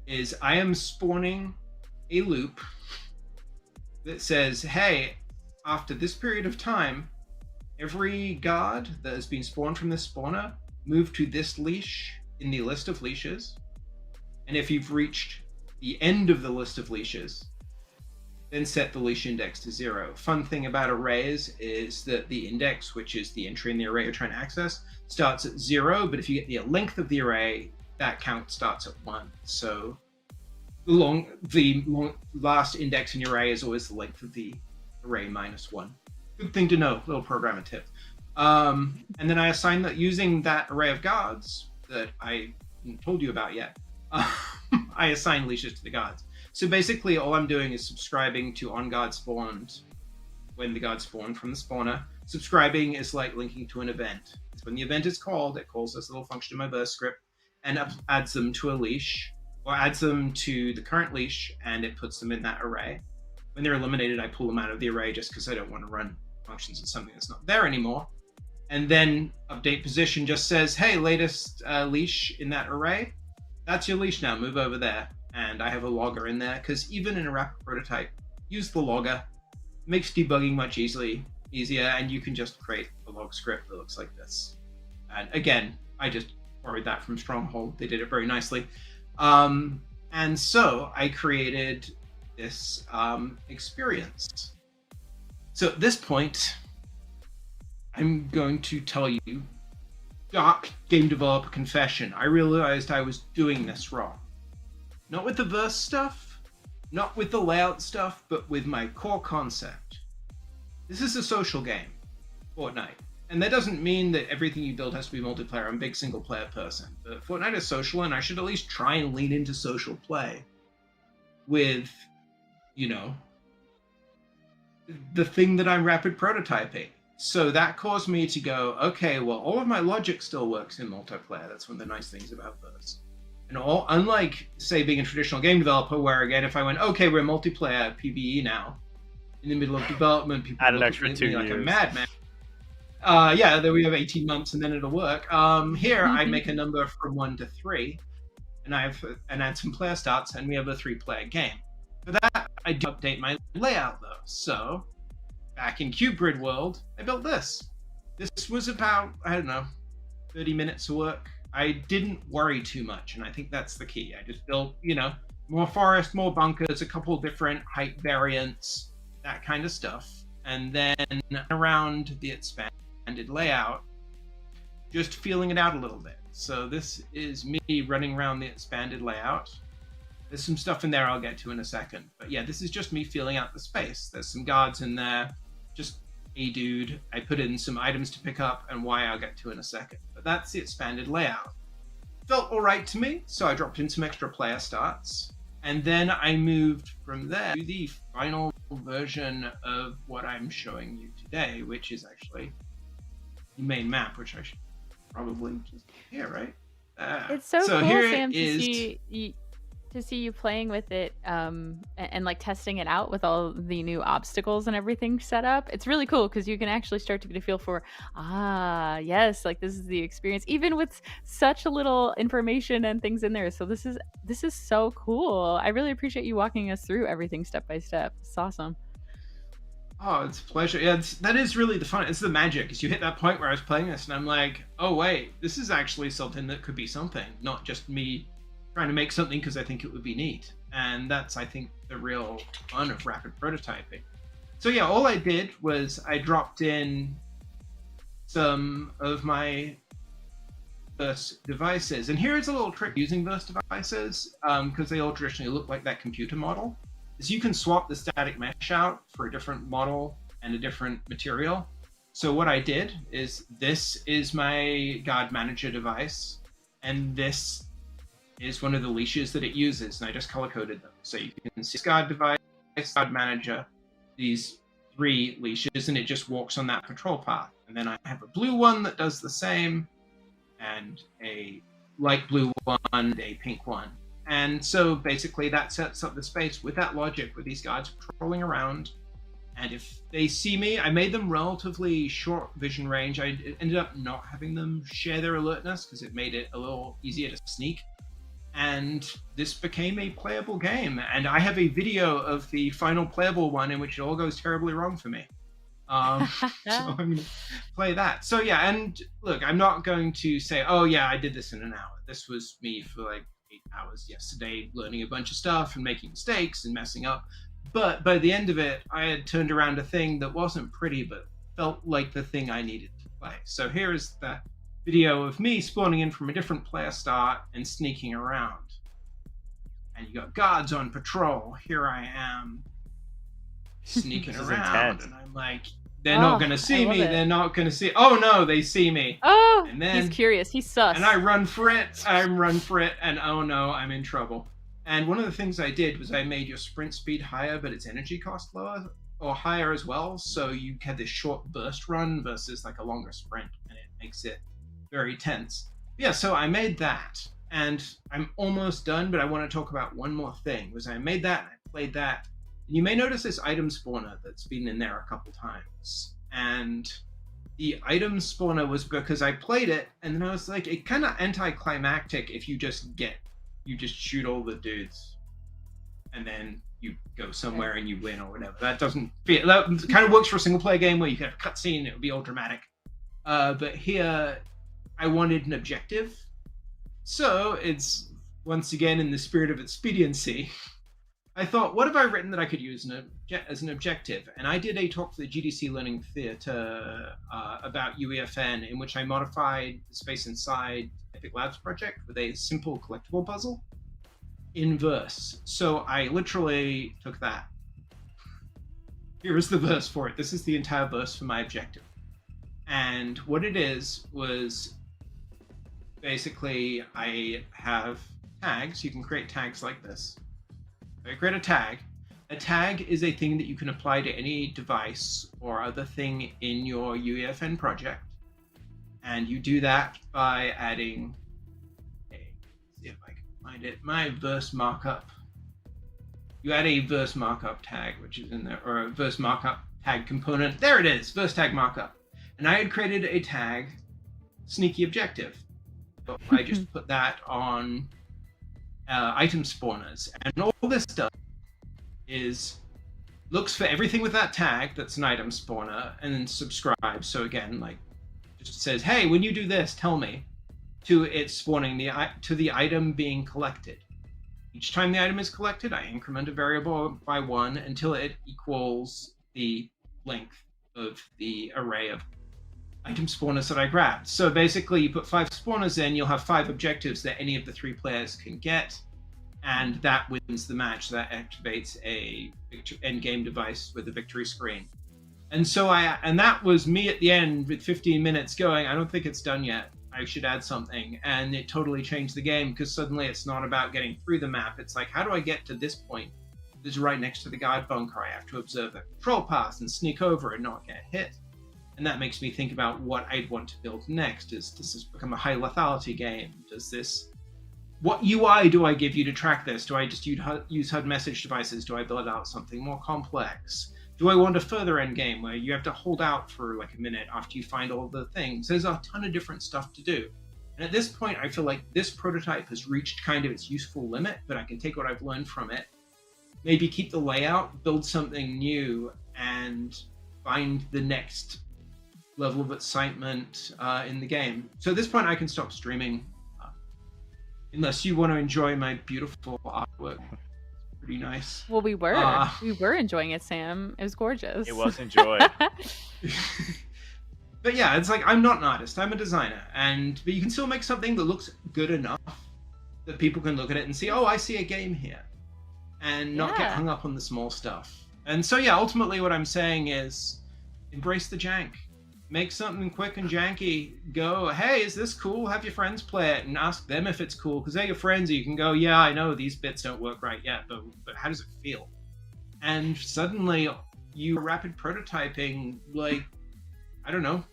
Speaker 4: is I am spawning a loop that says, hey, after this period of time, every guard that has been spawned from this spawner, move to this leash in the list of leashes. And if you've reached the end of the list of leashes, then set the leash index to 0. Fun thing about arrays is that the index, which is the entry in the array you're trying to access, starts at 0, but if you get the length of the array, that count starts at 1. So the last index in the array is always the length of the array minus 1. Good thing to know, little programmer tip. And then I assign that using that array of guards that I haven't told you about yet. I assign leashes to the guards. So basically all I'm doing is subscribing to on guard spawned when the guards spawn from the spawner. Subscribing is like linking to an event. It's when the event is called, it calls this little function in my burst script and adds them to a leash, or adds them to the current leash, and it puts them in that array. When they're eliminated, I pull them out of the array just because I don't want to run functions in something that's not there anymore. And then update position just says, hey, latest leash in that array, that's your leash now, move over there. And I have a logger in there, because even in a rapid prototype, use the logger. Makes debugging much easier, and you can just create a log script that looks like this. And again, I just borrowed that from Stronghold. They did it very nicely. And so I created this experience. So at this point, I'm going to tell you, dark game developer confession. I realized I was doing this wrong. Not with the verse stuff, not with the layout stuff, but with my core concept. This is a social game, Fortnite. And that doesn't mean that everything you build has to be multiplayer. I'm a big single player person. But Fortnite is social, and I should at least try and lean into social play with, you know, the thing that I'm rapid prototyping. So that caused me to go, okay, well, all of my logic still works in multiplayer. That's one of the nice things about Verse. And unlike, say, being a traditional game developer, where, again, if I went, okay, we're multiplayer PvE now, in the middle of development, people
Speaker 2: add an
Speaker 4: look
Speaker 2: extra
Speaker 4: at
Speaker 2: 2
Speaker 4: me like
Speaker 2: years.
Speaker 4: a madman. Yeah, then we have 18 months and then it'll work. Here, I make a number from 1 to 3, and add some player stats, and we have a 3-player game. For that, I do update my layout, though. So, back in CubeGrid world, I built this. This was about, I don't know, 30 minutes of work. I didn't worry too much, and I think that's the key. I just built, you know, more forest, more bunkers, a couple different height variants, that kind of stuff. And then around the expanded layout, just feeling it out a little bit. So this is me running around the expanded layout. There's some stuff in there I'll get to in a second. But yeah, this is just me feeling out the space. There's some guards in there, just a dude. I put in some items to pick up, and why I'll get to in a second. But that's the expanded layout. Felt all right to me, so I dropped in some extra player starts. And then I moved from there to the final version of what I'm showing you today, which is actually the main map, which I should probably just here, right?
Speaker 5: It's so cool,
Speaker 4: here
Speaker 5: Sam,
Speaker 4: is...
Speaker 5: to see you playing with it and like testing it out with all the new obstacles and everything set up. It's really cool because you can actually start to get a feel for, yes, like this is the experience, even with such a little information and things in there. So this is so cool. I really appreciate you walking us through everything step by step. It's awesome.
Speaker 4: Oh, it's a pleasure. Yeah, that is really the fun. It's the magic. Is you hit that point where I was playing this and I'm like, oh wait, this is actually something that could be something, not just me trying to make something because I think it would be neat. And that's, I think, the real fun of rapid prototyping. So yeah, all I did was I dropped in some of my Verse devices. And here's a little trick using Verse devices, because they all traditionally look like that computer model, is you can swap the static mesh out for a different model and a different material. So what I did is, this is my guard manager device, and this is one of the leashes that it uses, and I just color-coded them. So you can see guard device, guard manager, these 3 leashes, and it just walks on that patrol path. And then I have a blue one that does the same, and a light blue one, and a pink one. And so basically that sets up the space with that logic, with these guards patrolling around. And if they see me, I made them relatively short vision range. I ended up not having them share their alertness because it made it a little easier to sneak. And this became a playable game. And I have a video of the final playable one in which it all goes terribly wrong for me. So I'm going to play that. So yeah, and look, I'm not going to say, oh yeah, I did this in an hour. This was me for like 8 hours yesterday, learning a bunch of stuff and making mistakes and messing up. But by the end of it, I had turned around a thing that wasn't pretty, but felt like the thing I needed to play. So here is the video of me spawning in from a different player start and sneaking around. and you got guards on patrol. Here I am sneaking
Speaker 2: This is
Speaker 4: around,
Speaker 2: intense.
Speaker 4: and I'm like, they're not gonna
Speaker 5: I
Speaker 4: see
Speaker 5: love
Speaker 4: me.
Speaker 5: it.
Speaker 4: They're not gonna see. Oh no, they see me.
Speaker 5: Oh,
Speaker 4: And then
Speaker 5: he's curious. He's sus.
Speaker 4: and I run for it. And oh no, I'm in trouble. And one of the things I did was I made your sprint speed higher, but its energy cost lower or higher as well. So you had this short burst run versus like a longer sprint, and it makes it very tense. Yeah, so I made that, and I'm almost done, but I want to talk about one more thing. Was I made that and I played that. And you may notice this item spawner that's been in there a couple times. And the item spawner was because I played it, and then I was like, it kind of anticlimactic if you just shoot all the dudes, and then you go somewhere and you win or whatever. That doesn't feel, that kind of works for a single player game where you can have a cutscene, it would be all dramatic. But here, I wanted an objective, so it's once again in the spirit of expediency. I thought, what have I written that I could use as an objective? And I did a talk for the GDC Learning Theatre about UEFN, in which I modified the Space Inside Epic Labs project with a simple collectible puzzle in verse. So I literally took that. Here is the verse for it. This is the entire verse for my objective. And what it is was basically I have tags. You can create tags like this. I create a tag. A tag is a thing that you can apply to any device or other thing in your UEFN project. And you do that by adding let's see if I can find it, my verse markup. You add a verse markup tag, which is in there, or a verse markup tag component. There it is, verse tag markup. And I had created a tag, sneaky objective. So I just put that on item spawners, and all this does is looks for everything with that tag that's an item spawner, and then subscribes. So again, like, just says, hey, when you do this, tell me, to it spawning to the item being collected. Each time the item is collected, I increment a variable by 1 until it equals the length of the array of item spawners that I grabbed. So basically, you put 5 spawners in, you'll have 5 objectives that any of the 3 players can get, and that wins the match. That activates a end game device with a victory screen. And so and that was me at the end with 15 minutes going, I don't think it's done yet. I should add something. And it totally changed the game, because suddenly it's not about getting through the map. It's like, how do I get to this point? This is right next to the guard bunker. I have to observe the control path and sneak over and not get hit. And that makes me think about what I'd want to build next. Does this become a high lethality game? What UI do I give you to track this? Do I just use HUD message devices? Do I build out something more complex? Do I want a further end game where you have to hold out for like a minute after you find all the things? There's a ton of different stuff to do. And at this point, I feel like this prototype has reached kind of its useful limit, but I can take what I've learned from it, maybe keep the layout, build something new, and find the next level of excitement in the game. So at this point, I can stop streaming, unless you want to enjoy my beautiful artwork. Pretty nice.
Speaker 5: Well, we were enjoying it, Sam. It was gorgeous.
Speaker 2: It was enjoyed.
Speaker 4: But yeah, it's like, I'm not an artist, I'm a designer, but you can still make something that looks good enough that people can look at it and see, oh, I see a game here, and not get hung up on the small stuff. And so yeah, ultimately what I'm saying is, embrace the jank. Make something quick and janky. Go, hey, is this cool? Have your friends play it and ask them if it's cool, because they're your friends. You can go, yeah, I know these bits don't work right yet, but how does it feel? And suddenly you rapid prototyping, like, I don't know,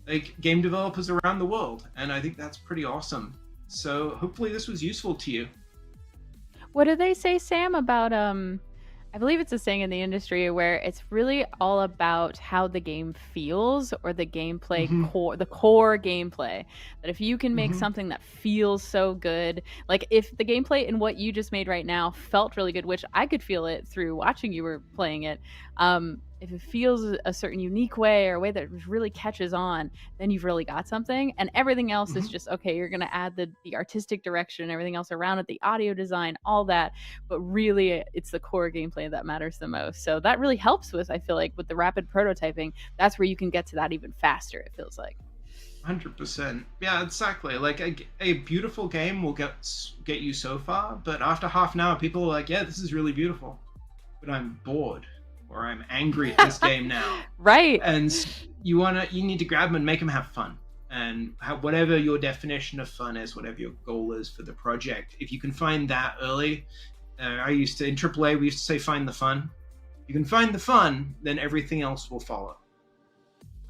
Speaker 4: like game developers around the world. And I think that's pretty awesome. So hopefully this was useful to you.
Speaker 5: What do they say, Sam, about I believe it's a saying in the industry where it's really all about how the game feels, or the gameplay the core gameplay. That if you can make something that feels so good, like if the gameplay in what you just made right now felt really good, which I could feel it through watching you were playing it, if it feels a certain unique way, or a way that really catches on, then you've really got something. And everything else is just, okay, you're going to add the artistic direction and everything else around it, the audio design, all that. But really, it's the core gameplay that matters the most. So that really helps with, I feel like, with the rapid prototyping, that's where you can get to that even faster, it feels like.
Speaker 4: 100%. Yeah, exactly. Like a beautiful game will get you so far, but after half an hour, people are like, "Yeah, this is really beautiful," but I'm bored or I'm angry at this game now.
Speaker 5: Right.
Speaker 4: And you need to grab them and make them have fun. And whatever your definition of fun is, whatever your goal is for the project, if you can find that early, in AAA we used to say find the fun. If you can find the fun, then everything else will follow.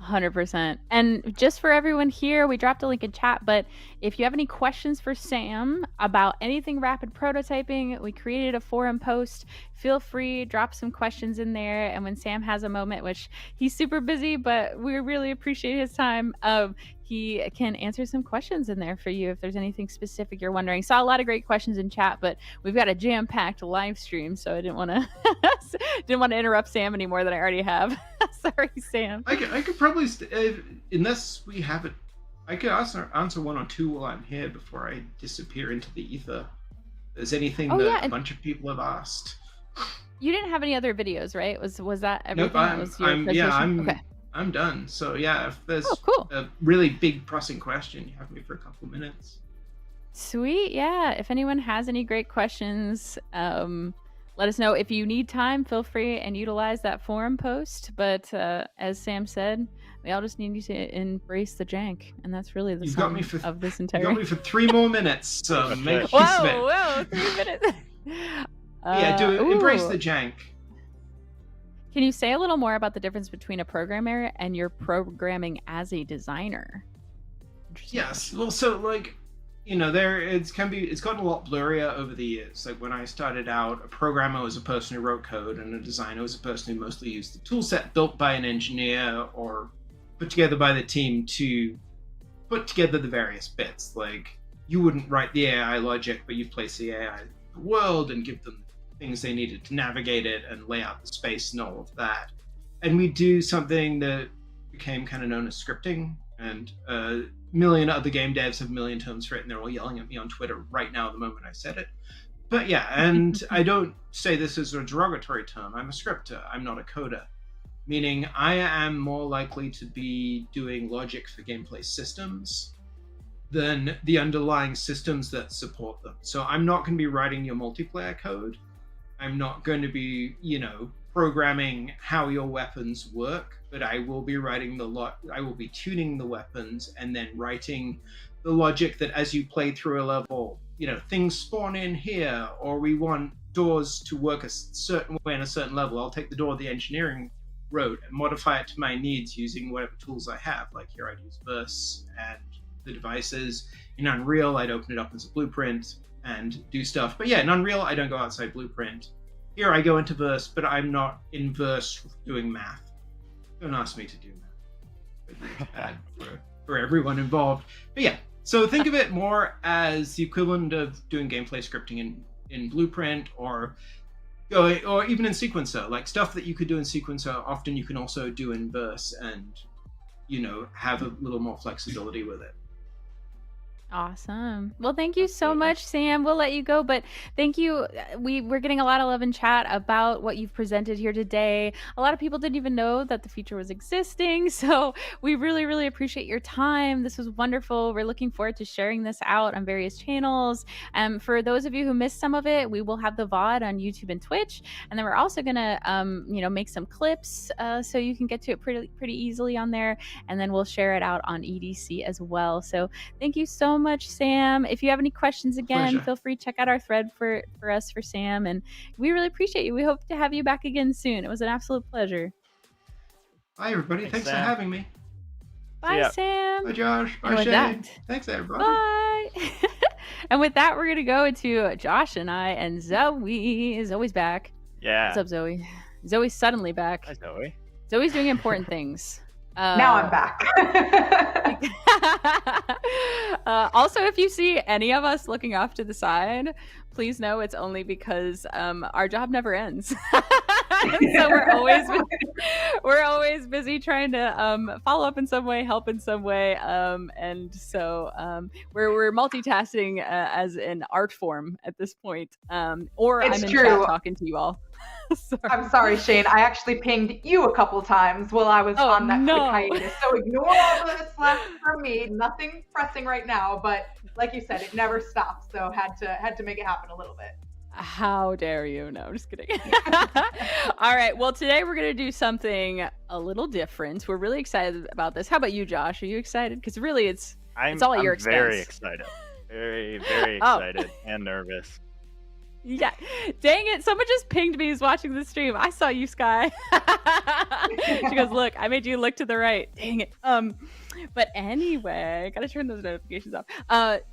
Speaker 5: 100%. And just for everyone here, we dropped a link in chat, but if you have any questions for Sam about anything rapid prototyping, we created a forum post. Feel free, drop some questions in there. And when Sam has a moment, which he's super busy, but we really appreciate his time, he can answer some questions in there for you if there's anything specific you're wondering. Saw a lot of great questions in chat, but we've got a jam-packed live stream, so I didn't want to interrupt Sam any more than I already have. Sorry, Sam.
Speaker 4: I could probably unless we have it, I could answer one or two while I'm here before I disappear into the ether. If there's anything that a bunch of people have asked.
Speaker 5: You didn't have any other videos, right? Was that everything?
Speaker 4: Nope, I'm done. So yeah, if there's a really big pressing question, you have me for a couple minutes.
Speaker 5: Sweet. Yeah. If anyone has any great questions, let us know. If you need time, feel free and utilize that forum post. But as Sam said, we all just need to embrace the jank, and that's really the sum of this entire.
Speaker 4: You got me for 3 more minutes. So make use of it.
Speaker 5: Whoa, 3 minutes.
Speaker 4: Embrace the jank.
Speaker 5: Can you say a little more about the difference between a programmer and your programming as a designer?
Speaker 4: Yes. Well, so like, it's gotten a lot blurrier over the years. Like when I started out, a programmer was a person who wrote code, and a designer was a person who mostly used the tool set built by an engineer or put together by the team to put together the various bits. Like you wouldn't write the AI logic, but you'd place the AI in the world and give them things they needed to navigate it and lay out the space and all of that. And we do something that became kind of known as scripting, and a million other game devs have a million terms for it, and they're all yelling at me on Twitter right now the moment I said it. But yeah, and I don't say this as a derogatory term. I'm a scripter, I'm not a coder. Meaning I am more likely to be doing logic for gameplay systems than the underlying systems that support them. So I'm not going to be writing your multiplayer code. I'm not going to be, programming how your weapons work, but I will be I will be tuning the weapons and then writing the logic that as you play through a level, things spawn in here, or we want doors to work a certain way in a certain level. I'll take the door the engineering wrote and modify it to my needs using whatever tools I have. Like here I'd use Verse and the devices. In Unreal, I'd open it up as a blueprint and do stuff. But yeah, in Unreal, I don't go outside blueprint. Here I go into Verse, but I'm not in Verse doing math. Don't ask me to do math. It's bad for everyone involved. But yeah, so think of it more as the equivalent of doing gameplay scripting in Blueprint or even in Sequencer. Like stuff that you could do in Sequencer, often you can also do in Verse and, have a little more flexibility with it.
Speaker 5: Awesome. Well, thank you so much, Sam. We'll let you go, but thank you. We're getting a lot of love in chat about what you've presented here today. A lot of people didn't even know that the feature was existing, so we really, really appreciate your time. This was wonderful. We're looking forward to sharing this out on various channels. For those of you who missed some of it, we will have the VOD on YouTube and Twitch, and then we're also gonna, make some clips so you can get to it pretty easily on there, and then we'll share it out on EDC as well. So thank you so much, Sam. If you have any questions again, feel free to check out our thread for Sam, and we really appreciate you. We hope to have you back again soon. It was an absolute pleasure.
Speaker 4: Bye everybody. Thanks for having me.
Speaker 5: Bye, Sam.
Speaker 4: Bye, Josh. Bye, Shane. Thanks everybody.
Speaker 5: Bye. And with that, we're gonna go into Josh and I and Zoe. Zoe's back.
Speaker 2: Yeah.
Speaker 5: What's up, Zoe? Zoe's suddenly back.
Speaker 2: Hi, Zoe.
Speaker 5: Zoe's doing important things.
Speaker 3: Now I'm back.
Speaker 5: Also, if you see any of us looking off to the side, please know it's only because our job never ends. So we're always busy trying to follow up in some way, help in some way, and so we're multitasking as an art form at this point. Or
Speaker 3: It's
Speaker 5: I'm in
Speaker 3: true.
Speaker 5: chat talking to you all. Sorry.
Speaker 3: I'm sorry, Shane. I actually pinged you a couple times while I was on that quick hiatus. So ignore all the slack from me. Nothing pressing right now, but like you said, it never stops. So had to make it happen a little bit.
Speaker 5: How dare you? No, I'm just kidding. All right. Well, today we're going to do something a little different. We're really excited about this. How about you, Josh? Are you excited? Because really, it's all at your expense.
Speaker 2: Very excited. Very, very excited and nervous.
Speaker 5: Yeah. Dang it. Someone just pinged me who's watching the stream. I saw you, Sky. She goes, look, I made you look to the right. Dang it. But anyway, gotta turn those notifications off.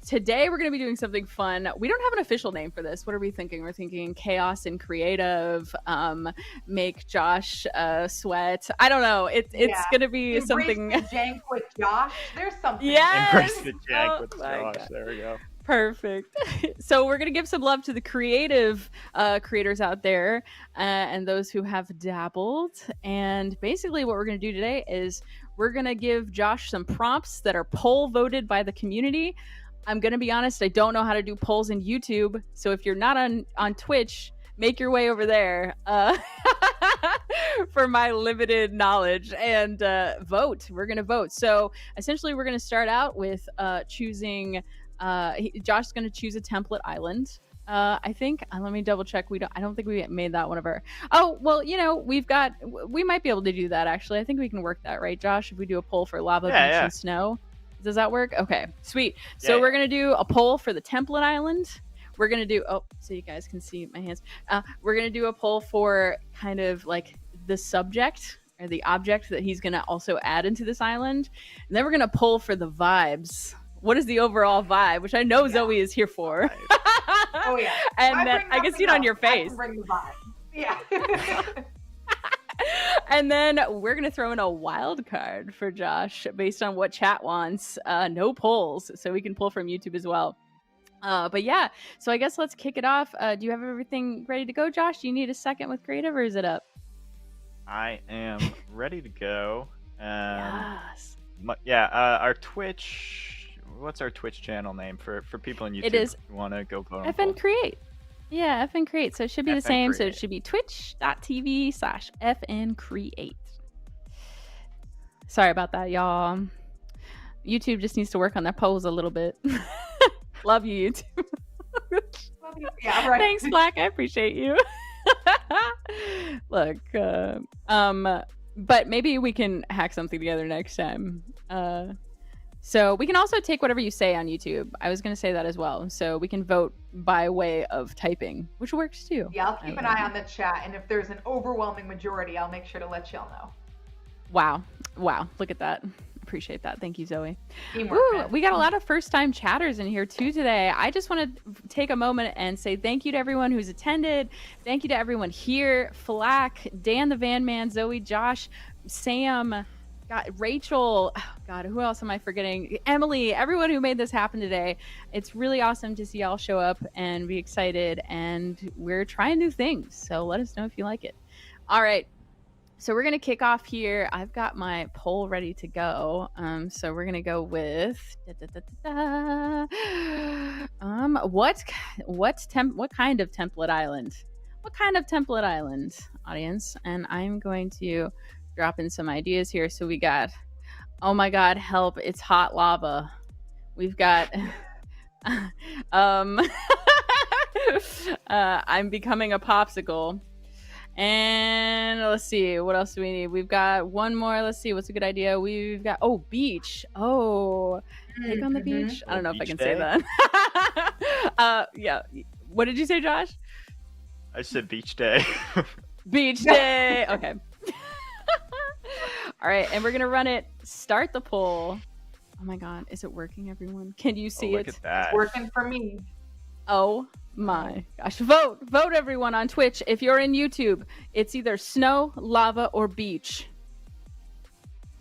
Speaker 5: Today we're gonna be doing something fun. We don't have an official name for this. What are we thinking? We're thinking chaos and creative, make Josh sweat. I don't know. It's gonna be
Speaker 3: Embrace
Speaker 5: something.
Speaker 3: the jank with Josh. There's something.
Speaker 5: Yes!
Speaker 2: Embrace the jank with Josh.
Speaker 5: God.
Speaker 2: There we go.
Speaker 5: Perfect. So we're going to give some love to the creative creators out there and those who have dabbled. And basically what we're going to do today is we're going to give Josh some prompts that are poll voted by the community. I'm going to be honest, I don't know how to do polls in YouTube. So if you're not on Twitch, make your way over there for my limited knowledge and vote. We're going to vote. So essentially we're going to start out with choosing... Josh's gonna choose a template island. I think. Let me double check. I don't think we made that one of our. Oh well, we might be able to do that actually. I think we can work that, right, Josh? If we do a poll for lava, beach, and snow, does that work? Okay, sweet. So we're gonna do a poll for the template island. We're gonna do. Oh, so you guys can see my hands. We're gonna do a poll for kind of like the subject or the object that he's gonna also add into this island, and then we're gonna poll for the vibes. What is the overall vibe, which I know Zoe is here for.
Speaker 3: Oh yeah.
Speaker 5: And then I can see it on your face.
Speaker 3: I can bring the vibe. Yeah.
Speaker 5: And then we're gonna throw in a wild card for Josh based on what chat wants. No polls, so we can pull from YouTube as well. But yeah, so I guess let's kick it off. Do you have everything ready to go, Josh? Do you need a second with creative, or is it up?
Speaker 2: I am ready to go.
Speaker 5: Yes.
Speaker 2: Our Twitch. What's our Twitch channel name for people in YouTube? It is who want to go vote.
Speaker 5: FN Create. Yeah, FN Create. So it should be the same. So it should be twitch.tv/FN Create. Sorry about that, y'all. YouTube just needs to work on their polls a little bit. Love you, YouTube.
Speaker 3: Love you. Yeah, right.
Speaker 5: Thanks, Black. I appreciate you. Look, but maybe we can hack something together next time. So we can also take whatever you say on YouTube. I was going to say that as well. So we can vote by way of typing, which works too.
Speaker 3: Yeah, I'll keep an eye on the chat. And if there's an overwhelming majority, I'll make sure to let y'all know.
Speaker 5: Wow. Look at that. Appreciate that. Thank you, Zoe.
Speaker 3: Teamwork,
Speaker 5: Ooh, we got a lot of first-time chatters in here too today. I just want to take a moment and say thank you to everyone who's attended. Thank you to everyone here. Flack, Dan the Van Man, Zoe, Josh, Sam... God, Rachel, oh God, who else am I forgetting? Emily, everyone who made this happen today. It's really awesome to see y'all show up and be excited, and we're trying new things. So let us know if you like it. All right. So we're going to kick off here. I've got my poll ready to go. So we're going to go with what kind of template island? What kind of template island, audience? And I'm going to drop in some ideas here. So we got, oh my God, help, it's hot lava. We've got, I'm becoming a popsicle. And let's see, what else do we need? We've got one more. Let's see, what's a good idea? We've got, beach. Take on the beach. I don't know if I can say that. Yeah. What did you say, Josh?
Speaker 2: I said beach day.
Speaker 5: Beach day. Okay. All right, and we're gonna run it. Start the poll. Oh my God, is it working, everyone? Can you see it?
Speaker 2: Look at that.
Speaker 3: It's working for me.
Speaker 5: Oh my gosh. Vote, everyone on Twitch. If you're in YouTube, it's either snow, lava, or beach.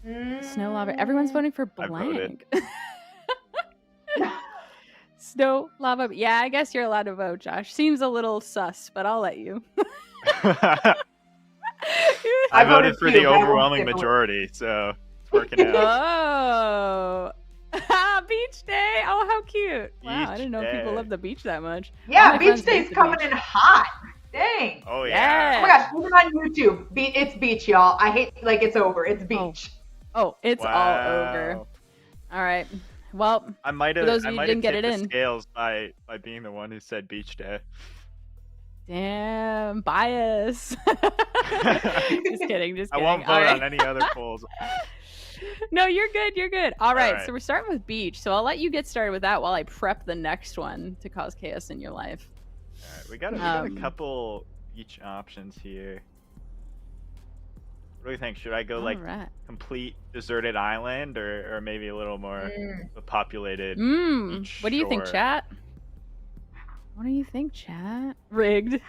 Speaker 5: Snow, lava. Everyone's voting for blank. Snow lava. Yeah, I guess you're allowed to vote, Josh. Seems a little sus, but I'll let you.
Speaker 2: I voted
Speaker 3: voted
Speaker 2: for
Speaker 3: too,
Speaker 2: the
Speaker 3: but I won't
Speaker 2: overwhelming
Speaker 3: give a-
Speaker 2: majority, so it's working out.
Speaker 5: Oh, beach day! Oh, how cute! Wow, I
Speaker 2: Beach
Speaker 5: didn't know people
Speaker 2: day.
Speaker 5: love the beach that much. All
Speaker 3: Yeah,
Speaker 5: my
Speaker 3: beach
Speaker 5: friends hate
Speaker 3: day's
Speaker 5: the
Speaker 3: coming
Speaker 5: beach.
Speaker 3: in hot. Dang.
Speaker 2: Oh
Speaker 5: Yeah.
Speaker 3: Oh my gosh, even on YouTube, it's beach, y'all. I hate like it's over. It's beach.
Speaker 5: Oh, it's all over.
Speaker 2: Wow.
Speaker 5: All right. Well,
Speaker 2: I might
Speaker 5: For
Speaker 2: have.
Speaker 5: those
Speaker 2: I
Speaker 5: of you who
Speaker 2: might
Speaker 5: didn't
Speaker 2: have
Speaker 5: get
Speaker 2: tipped
Speaker 5: it
Speaker 2: the
Speaker 5: in.
Speaker 2: scales by being the one who said beach day.
Speaker 5: damn bias. Just kidding. Just
Speaker 2: I
Speaker 5: kidding.
Speaker 2: won't
Speaker 5: All
Speaker 2: vote
Speaker 5: right.
Speaker 2: on any other polls.
Speaker 5: No, you're good. You're good. All right.
Speaker 2: right.
Speaker 5: So we're starting with beach. So I'll let you get started with that while I prep the next one to cause chaos in your life.
Speaker 2: All right, we got a
Speaker 5: Um,
Speaker 2: couple beach options here. What do you think? Should I go like
Speaker 5: All right.
Speaker 2: complete deserted island, or maybe a little more populated? beach
Speaker 5: What do you think,
Speaker 2: shore?
Speaker 5: chat? What do you think, chat? Rigged.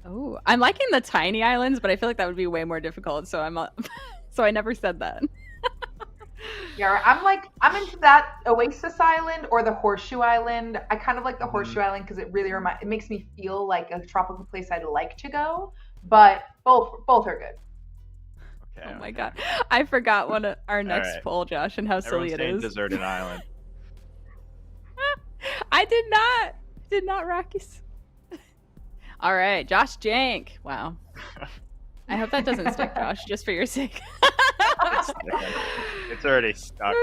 Speaker 5: Oh, I'm liking the tiny islands, but I feel like that would be way more difficult. So so I never said that.
Speaker 3: Yeah, I'm into that Oasis Island or the Horseshoe Island. I kind of like the Horseshoe Island because it really it makes me feel like a tropical place I'd like to go. But both are good.
Speaker 2: Okay.
Speaker 5: Oh my
Speaker 2: okay.
Speaker 5: god, I forgot one of our next
Speaker 2: right.
Speaker 5: poll, Josh, and how
Speaker 2: Everyone's
Speaker 5: silly it
Speaker 2: saying
Speaker 5: is.
Speaker 2: deserted island.
Speaker 5: I did not Rockies. All right, Josh Jank. Wow. I hope that doesn't stick, Josh, just for your sake.
Speaker 2: It's already stuck.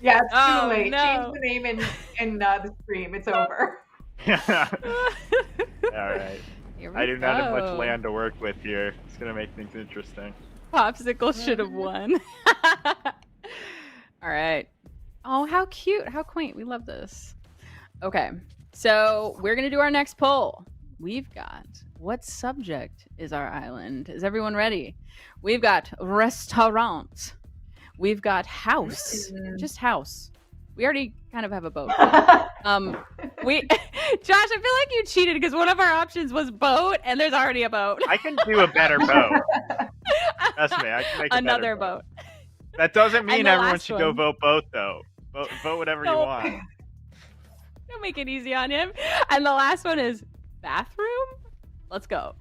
Speaker 3: Yeah, it's
Speaker 5: Oh,
Speaker 3: too late.
Speaker 5: no.
Speaker 3: Change the name in the stream. It's over.
Speaker 2: All right.
Speaker 5: Here we
Speaker 2: I do not have
Speaker 5: go.
Speaker 2: much land to work with here. It's gonna make things interesting.
Speaker 5: Popsicle should have won. All right. Oh, how cute. How quaint. We love this. Okay. So we're going to do our next poll. We've got what subject is our island? Is everyone ready? We've got restaurant. We've got house. Just house. We already kind of have a boat. We Josh, I feel like you cheated because one of our options was boat and there's already a boat.
Speaker 2: I can do a better boat. Trust me, I can make a
Speaker 5: Another
Speaker 2: better
Speaker 5: boat.
Speaker 2: That doesn't
Speaker 5: And
Speaker 2: mean
Speaker 5: the
Speaker 2: everyone
Speaker 5: last
Speaker 2: should go
Speaker 5: one.
Speaker 2: vote boat though. Vote whatever you
Speaker 5: Nope.
Speaker 2: want.
Speaker 5: Don't make it easy on him. And the last one is bathroom. Let's go.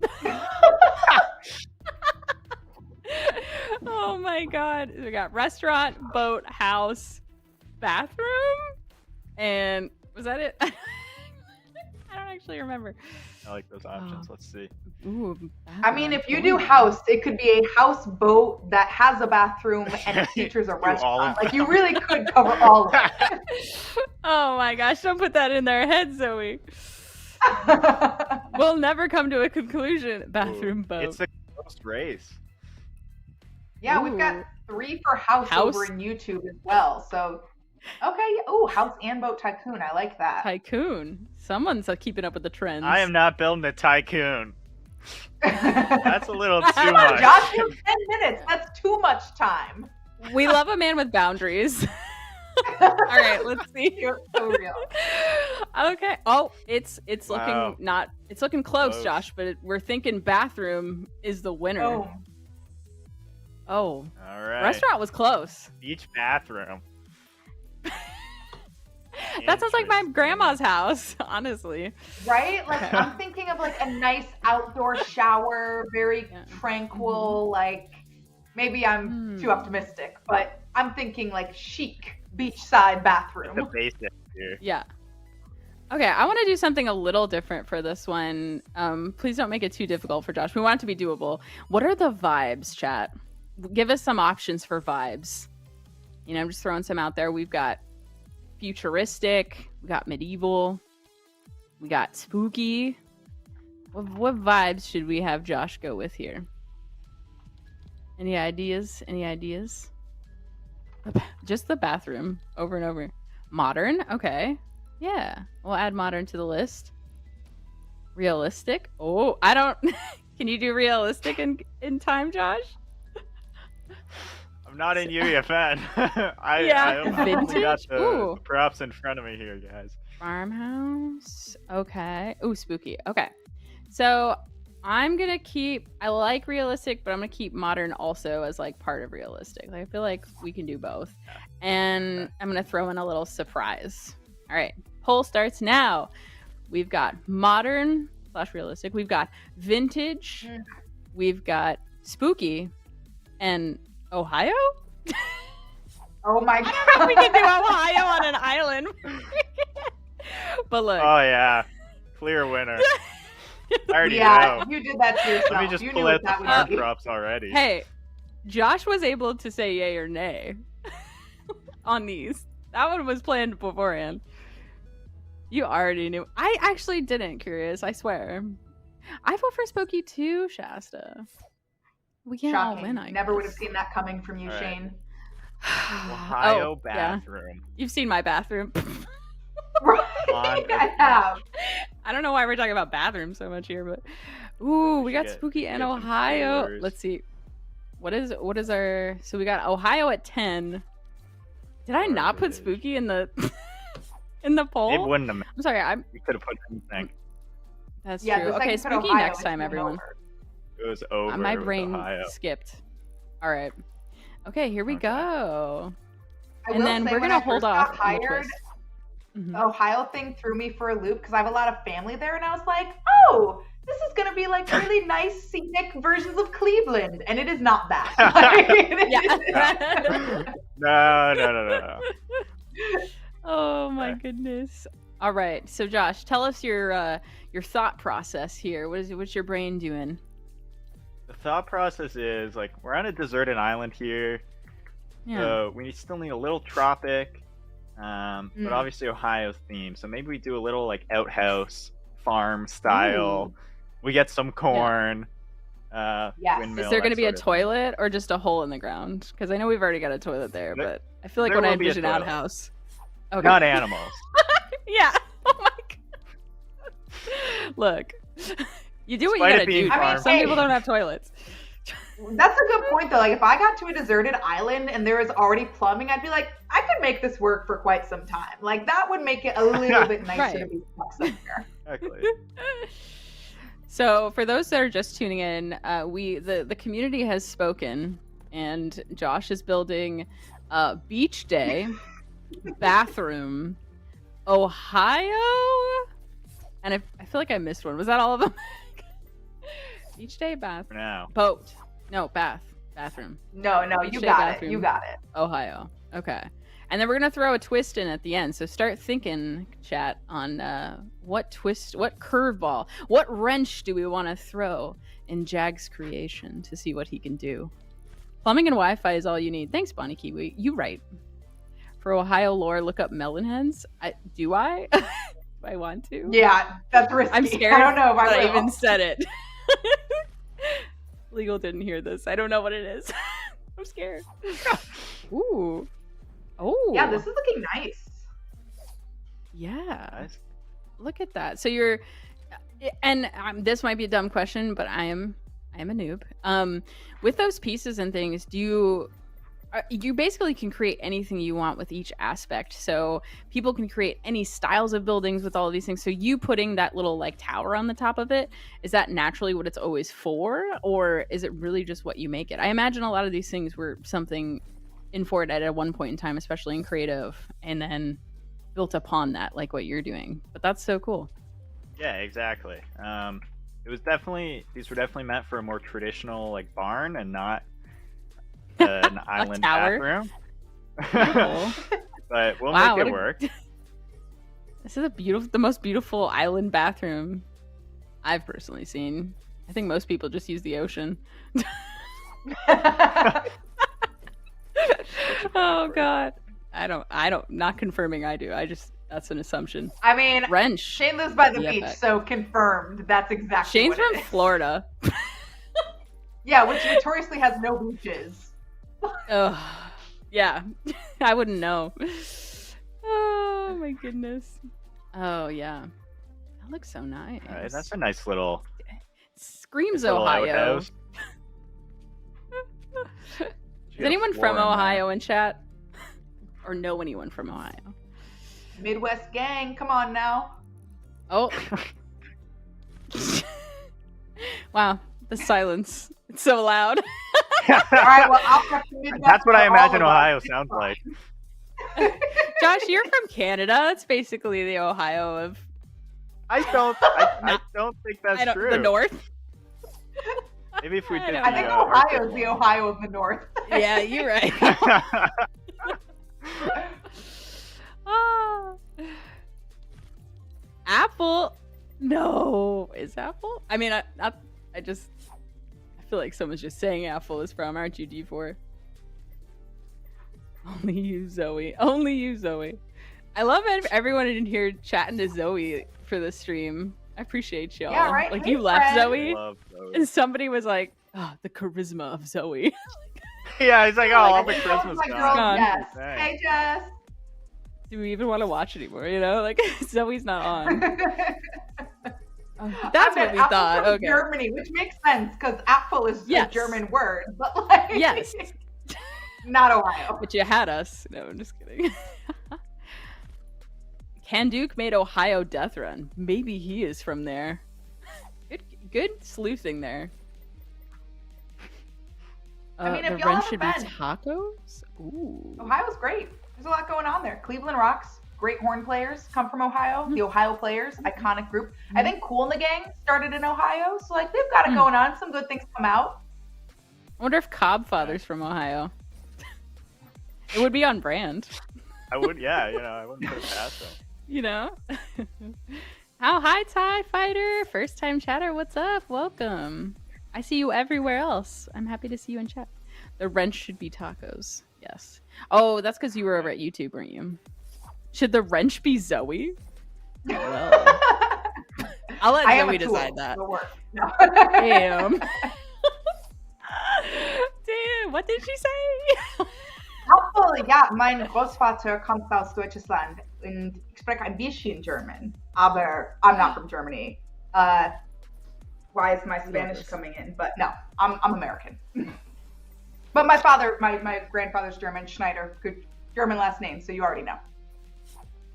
Speaker 5: Oh my god. We got restaurant, boat, house, bathroom, and was that it? I don't actually remember.
Speaker 2: I like those options. Let's see.
Speaker 5: Ooh,
Speaker 3: I mean, if you do house, it could be a house boat that has a bathroom and it features a
Speaker 2: Do all
Speaker 3: restaurant.
Speaker 2: of
Speaker 3: Like, you really could cover all of it.
Speaker 5: Oh my gosh, don't put that in their heads, Zoe. We'll never come to a conclusion. Bathroom boat.
Speaker 2: It's a close race.
Speaker 3: Yeah, we've got 3 for house over in YouTube as well. So, okay. Oh, house and boat tycoon. I like that.
Speaker 5: Tycoon. Someone's keeping up with the trends.
Speaker 2: I am not building a tycoon. That's a little too
Speaker 3: Come on,
Speaker 2: much.
Speaker 3: Josh, you have 10 minutes. That's too much time.
Speaker 5: We love a man with boundaries. All right, let's see.
Speaker 3: You're so real.
Speaker 5: Okay. Oh, it's
Speaker 2: Wow.
Speaker 5: looking not. It's looking close,
Speaker 2: Close.
Speaker 5: Josh. But we're thinking bathroom is the winner.
Speaker 3: Oh.
Speaker 5: Oh,
Speaker 2: All right.
Speaker 5: restaurant was close.
Speaker 2: Beach bathroom.
Speaker 5: That sounds like my
Speaker 2: Interesting.
Speaker 5: grandma's house, honestly.
Speaker 3: Right? Like, I'm thinking of like a nice outdoor shower, very
Speaker 5: Yeah.
Speaker 3: tranquil, like maybe I'm too
Speaker 5: Hmm.
Speaker 3: optimistic, but I'm thinking like chic beachside
Speaker 2: The
Speaker 3: bathroom.
Speaker 2: basic here.
Speaker 5: Yeah. Okay, I want to do something a little different for this one. Please don't make it too difficult for Josh. We want it to be doable. What are the vibes, chat? Give us some options for vibes. You know, I'm just throwing some out there. We've got futuristic, we got medieval, we got spooky. What vibes should we have Josh go with here? Any ideas? Any ideas? Just the bathroom over and over. Modern? Okay. Yeah. We'll add modern to the list. Realistic? Oh, I don't... Can you do realistic in time, Josh?
Speaker 2: I'm not in UEFN. I only got
Speaker 5: Vintage?
Speaker 2: the
Speaker 5: Ooh.
Speaker 2: props in front of me here, guys.
Speaker 5: Farmhouse. Okay. Ooh, spooky. Okay. So I'm gonna keep. I like realistic, but I'm gonna keep modern also as like part of realistic. Like I feel like we can do both, and I'm gonna throw in a little surprise. All right, poll starts now. We've got modern / realistic. We've got vintage. We've got spooky, and Ohio.
Speaker 3: Oh my
Speaker 5: I don't know if we can do Ohio on an island. But look.
Speaker 2: Oh yeah, clear winner. I already
Speaker 3: Yeah,
Speaker 2: know.
Speaker 3: you did that to yourself.
Speaker 2: Let me just
Speaker 3: you
Speaker 2: pull
Speaker 3: knew
Speaker 2: out
Speaker 3: what that
Speaker 2: the
Speaker 3: would
Speaker 2: star
Speaker 3: be.
Speaker 2: props already.
Speaker 5: Hey, Josh was able to say yay or nay on these. That one was planned beforehand. You already knew. I actually didn't, Curious. I swear. I vote for spooky too, Shasta. We can't all
Speaker 3: Shocking.
Speaker 5: win. I
Speaker 3: Never would have
Speaker 5: guess.
Speaker 3: seen that coming from you,
Speaker 2: All right.
Speaker 3: Shane.
Speaker 2: Ohio
Speaker 5: Oh, yeah.
Speaker 2: bathroom.
Speaker 5: You've seen my bathroom.
Speaker 3: Right,
Speaker 2: On
Speaker 3: I have.
Speaker 5: I don't know why we're talking about bathrooms so much here, but ooh, we got spooky and
Speaker 2: get some
Speaker 5: Ohio.
Speaker 2: spoilers.
Speaker 5: Let's see. What is our? So we got Ohio at 10. Did I not put
Speaker 2: Garbage.
Speaker 5: spooky in the in the poll?
Speaker 2: It wouldn't have.
Speaker 5: I'm sorry.
Speaker 2: You could have put anything.
Speaker 5: That's
Speaker 3: Yeah,
Speaker 5: true.
Speaker 3: the
Speaker 5: Okay,
Speaker 3: second put
Speaker 5: spooky
Speaker 3: Ohio,
Speaker 5: next
Speaker 3: it's
Speaker 5: time,
Speaker 3: went
Speaker 5: everyone.
Speaker 3: over.
Speaker 2: It was over.
Speaker 5: My
Speaker 2: with
Speaker 5: brain
Speaker 2: Ohio.
Speaker 5: skipped. All right. Okay, here we
Speaker 2: Okay.
Speaker 5: go.
Speaker 3: I
Speaker 5: And
Speaker 3: will
Speaker 5: then
Speaker 3: say
Speaker 5: we're
Speaker 3: when
Speaker 5: gonna
Speaker 3: I
Speaker 5: hold
Speaker 3: first got
Speaker 5: off on the
Speaker 3: hired,
Speaker 5: twist. Mhm.
Speaker 3: the Ohio thing threw me for a loop because I have a lot of family there, and I was like, oh, this is gonna be like really nice scenic versions of Cleveland, and it is not that.
Speaker 5: Yeah.
Speaker 2: No.
Speaker 5: Oh my
Speaker 2: Okay.
Speaker 5: goodness. All right. So Josh, tell us your thought process here. What's your brain doing?
Speaker 2: The thought process is like we're on a deserted island here,
Speaker 5: Yeah.
Speaker 2: so we still need a little tropic, but obviously Ohio's themed. So maybe we do a little like outhouse farm style. We get some corn.
Speaker 3: Yes.
Speaker 2: Windmill,
Speaker 5: Is there going
Speaker 2: that
Speaker 5: to be a
Speaker 2: sort of thing.
Speaker 5: toilet or just a hole in the ground? Because I know we've already got a toilet there,
Speaker 2: There-
Speaker 5: but I feel like
Speaker 2: there
Speaker 5: when I
Speaker 2: will be a
Speaker 5: envision
Speaker 2: toilet.
Speaker 5: outhouse. Okay.
Speaker 2: Not animals.
Speaker 5: Yeah. Oh my god. Look, you do what
Speaker 2: Despite
Speaker 5: you
Speaker 2: it
Speaker 5: gotta
Speaker 2: being
Speaker 5: do.
Speaker 3: farm
Speaker 5: Some people
Speaker 3: free.
Speaker 5: don't have toilets.
Speaker 3: That's a good point, though. Like, if I got to a deserted island and there was already plumbing, I'd be like, I could make this work for quite some time. Like, that would make it a little bit nicer
Speaker 5: Right.
Speaker 3: to be stuck somewhere.
Speaker 2: Exactly.
Speaker 5: So, for those that are just tuning in, the community has spoken, and Josh is building beach day, bathroom, Ohio, and I feel like I missed one. Was that all of them? Beach day, bath,
Speaker 2: For now.
Speaker 5: boat. No, bathroom.
Speaker 3: No,
Speaker 5: Beach
Speaker 3: you
Speaker 5: day
Speaker 3: got it.
Speaker 5: bathroom.
Speaker 3: You got it.
Speaker 5: Ohio. Okay. And then we're going to throw a twist in at the end. So start thinking, chat, on what twist, what curveball, what wrench do we want to throw in Jag's creation to see what he can do. Plumbing and Wi-Fi is all you need. Thanks, Bonnie Kiwi. You right. For Ohio lore, look up melon heads. Do I? Do I want to?
Speaker 3: Yeah, that's risky.
Speaker 5: I'm scared.
Speaker 3: I don't know if
Speaker 5: that
Speaker 3: I
Speaker 5: I
Speaker 3: will.
Speaker 5: even said it. Legal didn't hear this. I don't know what it is. I'm scared. Ooh. Oh.
Speaker 3: Yeah, this is looking nice.
Speaker 5: Yeah.
Speaker 2: Nice.
Speaker 5: Look at that. So you're, and this might be a dumb question, but I am a noob. With those pieces and things, you basically can create anything you want with each aspect. So people can create any styles of buildings with all of these things. So you putting that little like tower on the top of it, is that naturally what it's always for, or is it really just what you make it? I imagine a lot of these things were something in Fortnite at one point in time, especially in creative, and then built upon that, like what you're doing. But that's so cool.
Speaker 2: Yeah, exactly. These were definitely meant for a more traditional like barn and not an island
Speaker 5: tower.
Speaker 2: bathroom.
Speaker 5: Cool.
Speaker 2: But we'll
Speaker 5: Wow,
Speaker 2: make
Speaker 5: what
Speaker 2: it
Speaker 5: a-
Speaker 2: work.
Speaker 5: This is the most beautiful island bathroom I've personally seen. I think most people just use the ocean. Oh god. I don't, not confirming I do. That's an assumption.
Speaker 3: I mean,
Speaker 2: E
Speaker 5: Wrench.
Speaker 3: Shane lives by the
Speaker 5: UEFN.
Speaker 3: beach, so confirmed. That's exactly
Speaker 5: Shane's
Speaker 3: what
Speaker 5: from
Speaker 3: it is.
Speaker 5: Florida.
Speaker 3: Yeah, which notoriously has no beaches.
Speaker 5: Ugh. Yeah. I wouldn't know. Oh my goodness. Oh yeah. That looks so nice.
Speaker 2: All right, that's a nice little,
Speaker 5: Screams
Speaker 2: little
Speaker 5: Ohio.
Speaker 2: outhouse.
Speaker 5: Is anyone from Ohio in chat? Or know anyone from Ohio?
Speaker 3: Midwest gang, come on now.
Speaker 5: Oh. Wow, the silence. It's so loud.
Speaker 3: All right, well, I'll have to Midwest
Speaker 2: That's what
Speaker 3: for
Speaker 2: I
Speaker 3: all
Speaker 2: imagine
Speaker 3: of us.
Speaker 2: Ohio
Speaker 3: It's
Speaker 2: sounds
Speaker 3: fine.
Speaker 2: like.
Speaker 5: Josh, you're from Canada. That's basically the Ohio of
Speaker 2: I don't think that's true.
Speaker 5: the North.
Speaker 2: Maybe if we
Speaker 5: I
Speaker 2: did
Speaker 5: don't
Speaker 3: I
Speaker 2: the,
Speaker 3: think
Speaker 5: know.
Speaker 3: Ohio is
Speaker 2: Arctic
Speaker 3: the
Speaker 2: one.
Speaker 3: Ohio of the North.
Speaker 5: Yeah, you're right. Ah. Apple? No, is Apple? I mean, I feel like someone's just saying Apple is from. Aren't you, D4? Only you, Zoe. Only you, Zoe. I love everyone in here chatting to Zoe for the stream. I appreciate y'all.
Speaker 3: Yeah, right?
Speaker 5: Like
Speaker 3: Hey,
Speaker 5: you left
Speaker 3: friend.
Speaker 5: Zoe,
Speaker 2: Love those.
Speaker 5: and somebody was like, "Oh, the charisma of Zoe."
Speaker 2: Yeah, he's like, oh, all the
Speaker 3: That was
Speaker 2: Christmas
Speaker 3: my
Speaker 2: gone.
Speaker 3: girl
Speaker 5: gone.
Speaker 3: Jess.
Speaker 2: Thanks.
Speaker 3: Hey, Jess.
Speaker 5: Do we even want to watch anymore? You know, like Zoe's not on. Oh,
Speaker 3: I
Speaker 5: that's
Speaker 3: meant
Speaker 5: what we
Speaker 3: Apple
Speaker 5: thought.
Speaker 3: from
Speaker 5: Okay.
Speaker 3: Germany, which makes sense because apple is
Speaker 5: Yes.
Speaker 3: a German word, but like,
Speaker 5: Yes.
Speaker 3: not Ohio.
Speaker 5: But you had us. No, I'm just kidding. Can Duke made Ohio death run. Maybe he is from there. Good sleuthing there.
Speaker 3: I mean, if
Speaker 5: the
Speaker 3: y'all
Speaker 5: wrench
Speaker 3: haven't
Speaker 5: should be
Speaker 3: been.
Speaker 5: tacos. Ooh.
Speaker 3: Ohio's great. There's a lot going on there. Cleveland rocks. Great horn players come from Ohio. The Ohio Players, iconic group. I think Kool and the Gang started in Ohio, so like they've got it going on. Some good things come out.
Speaker 5: I wonder if Cobb Father's from Ohio. It would be on brand.
Speaker 2: I would, yeah, I wouldn't put it past him.
Speaker 5: You know? How hi, TIE Fighter! First time chatter, what's up? Welcome. I see you everywhere else. I'm happy to see you in chat. The wrench should be tacos. Yes. Oh, that's because you were over at YouTube, weren't you? Should the wrench be Zoe? Well, I'll let
Speaker 3: I am
Speaker 5: Zoe
Speaker 3: a tool.
Speaker 5: decide that.
Speaker 3: It'll work. No.
Speaker 5: Damn. Damn, what did she say?
Speaker 3: Apfel, ja, mein Großvater kommt aus Deutschland und ich spreche ein bisschen German, aber I'm not from Germany. Why is my Spanish
Speaker 5: this.
Speaker 3: coming in? But no, I'm American. But my father, my grandfather's German, Schneider, good German last name, so you already know.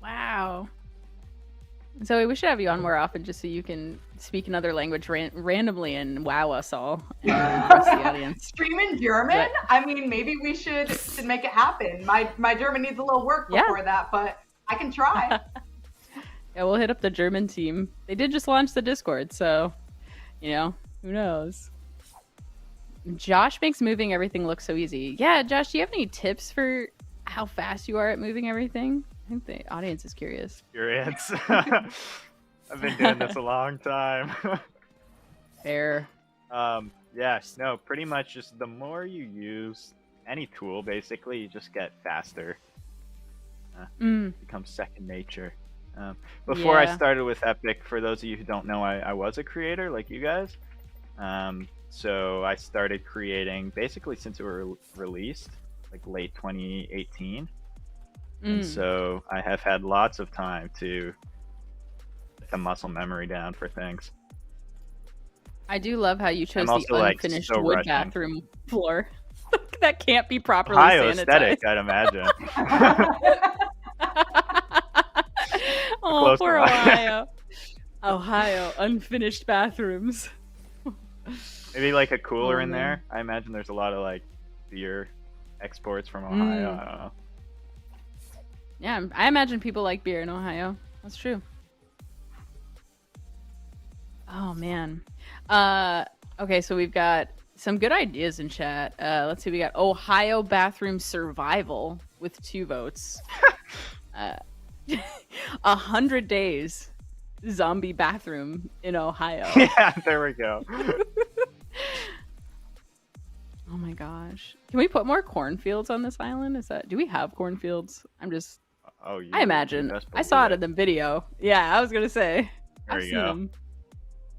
Speaker 5: Wow. Zoe, we should have you on more often just so you can speak another language randomly and wow us all and really impress the audience.
Speaker 3: Stream in German?
Speaker 5: But-
Speaker 3: I mean, maybe we should make it happen. My German needs a little work
Speaker 5: Yeah.
Speaker 3: before that, but I can try.
Speaker 5: Yeah, we'll hit up the German team. They did just launch the Discord, so, who knows? Josh makes moving everything look so easy. Yeah, Josh, do you have any tips for how fast you are at moving everything? I think the audience is curious.
Speaker 2: Experience. I've been doing this a long time.
Speaker 5: Fair.
Speaker 2: No, pretty much just the more you use any tool, basically, you just get faster. Becomes second nature. Before I
Speaker 5: Yeah.
Speaker 2: started with Epic, for those of you who don't know, I was a creator like you guys. So I started creating basically since it were released, like late 2018. And so I have had lots of time to get the muscle memory down for things.
Speaker 5: I do love how you chose
Speaker 2: I'm also,
Speaker 5: the
Speaker 2: like,
Speaker 5: unfinished
Speaker 2: so
Speaker 5: wood
Speaker 2: rushing.
Speaker 5: bathroom floor. That can't be properly
Speaker 2: Ohio
Speaker 5: sanitized.
Speaker 2: aesthetic, I'd imagine.
Speaker 5: Oh,
Speaker 2: Close
Speaker 5: poor
Speaker 2: enough.
Speaker 5: Ohio. Ohio, unfinished bathrooms.
Speaker 2: Maybe like a cooler
Speaker 5: Oh,
Speaker 2: in
Speaker 5: man.
Speaker 2: there. I imagine there's a lot of like beer exports from Ohio. I don't know.
Speaker 5: Yeah, I imagine people like beer in Ohio. That's true. Oh man. Okay, so we've got some good ideas in chat. Let's see, we got Ohio bathroom survival with 2 votes. 100 days zombie bathroom in Ohio.
Speaker 2: Yeah, there we go.
Speaker 5: Oh my gosh. Can we put more cornfields on this island? Do we have cornfields?
Speaker 2: Oh, you,
Speaker 5: I imagine.
Speaker 2: you best
Speaker 5: I saw it
Speaker 2: believe
Speaker 5: in the video. Yeah, I was gonna say.
Speaker 2: There
Speaker 5: I've
Speaker 2: you
Speaker 5: seen
Speaker 2: go.
Speaker 5: them.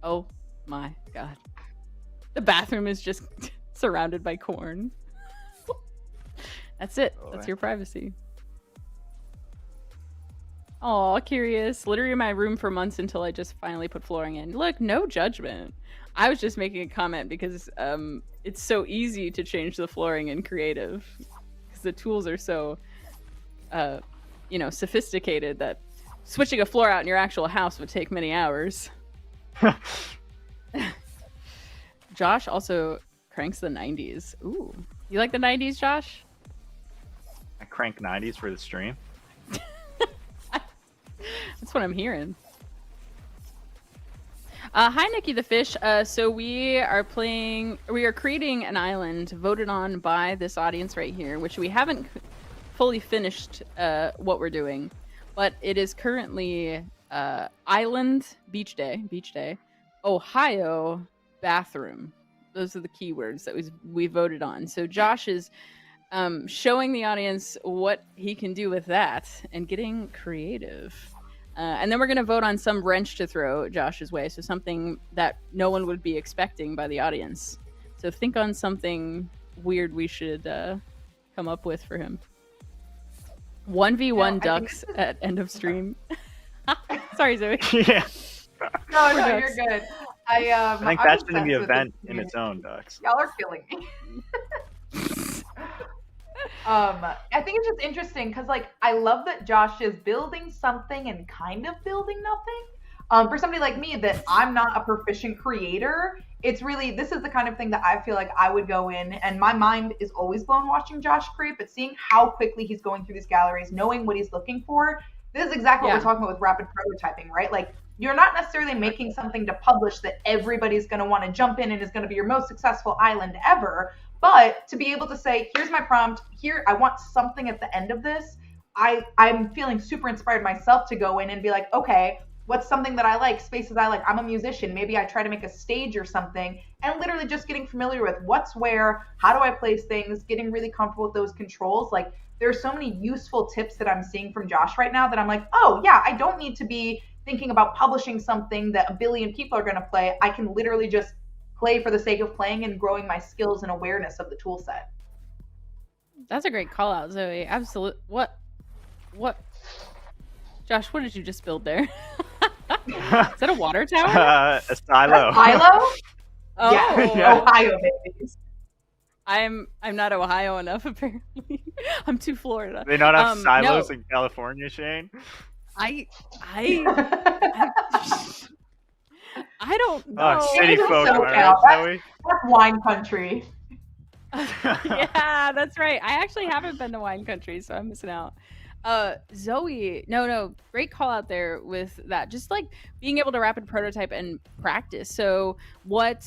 Speaker 5: Oh my god. The bathroom is just surrounded by corn. That's it. That's
Speaker 2: Boy.
Speaker 5: your privacy. Oh, curious. Literally in my room for months until I just finally put flooring in. Look, no judgment. I was just making a comment because it's so easy to change the flooring in creative because the tools are so sophisticated that switching a floor out in your actual house would take many hours. Josh also cranks the 90s. Ooh, you like the 90s, Josh?
Speaker 2: I crank 90s for the stream.
Speaker 5: That's what I'm hearing. Hi, Nikki the Fish. So we are creating an island voted on by this audience right here, which we haven't fully finished what we're doing, but it is currently island beach day, Ohio bathroom. Those are the keywords that we voted on. So Josh is showing the audience what he can do with that and getting creative. And then we're going to vote on some wrench to throw Josh's way. So something that no one would be expecting by the audience. So think on something weird we should come up with for him. 1v1 ducks at end of stream. Sorry, Zoe.
Speaker 2: Yeah.
Speaker 3: No, you're good.
Speaker 2: I think that's going to be an event in its own, Ducks.
Speaker 3: Y'all are killing me. I think it's just interesting because, like, I love that Josh is building something and kind of building nothing. For somebody like me, that I'm not a proficient creator, it's really, this is the kind of thing that I feel like I would go in, and my mind is always blown watching Josh create, but seeing how quickly he's going through these galleries, knowing what he's looking for, this is exactly what we're talking about with rapid prototyping, right? Like, you're not necessarily making something to publish that everybody's going to want to jump in and is going to be your most successful island ever. But to be able to say, here's my prompt, here, I want something at the end of this. I'm feeling super inspired myself to go in and be like, okay, what's something that I like, spaces I like? I'm a musician. Maybe I try to make a stage or something, and literally just getting familiar with what's where, how do I place things, getting really comfortable with those controls. Like, there's so many useful tips that I'm seeing from Josh right now that I'm like, oh yeah, I don't need to be thinking about publishing something that a billion people are going to play. I can literally just play for the sake of playing and growing my skills and awareness of the tool set.
Speaker 5: That's a great call out, Zoe. Absolute. What? Josh, what did you just build there? Is that a water tower?
Speaker 2: A silo.
Speaker 3: A silo?
Speaker 5: Oh,
Speaker 3: yeah. Ohio babies.
Speaker 5: I'm not Ohio enough, apparently. I'm too Florida.
Speaker 2: They not have silos in California, Shane?
Speaker 5: I don't know.
Speaker 2: Oh, city folk,
Speaker 3: so
Speaker 2: right, Zoe?
Speaker 3: That's wine country.
Speaker 5: Yeah, that's right. I actually haven't been to wine country, so I'm missing out. Zoe, no, great call out there with that. Just like being able to rapid prototype and practice. So what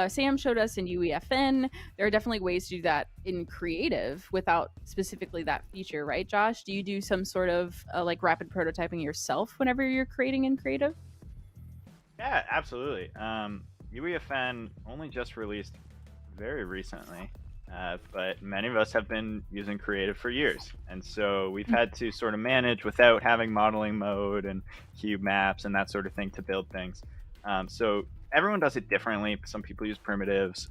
Speaker 5: Sam showed us in UEFN, there are definitely ways to do that in creative without specifically that feature, right, Josh? Do you do some sort of like rapid prototyping yourself whenever you're creating in creative?
Speaker 2: Yeah, absolutely. UEFN only just released very recently. But many of us have been using creative for years, and so we've had to sort of manage without having modeling mode and cube maps and that sort of thing to build things. So everyone does it differently. Some people use primitives.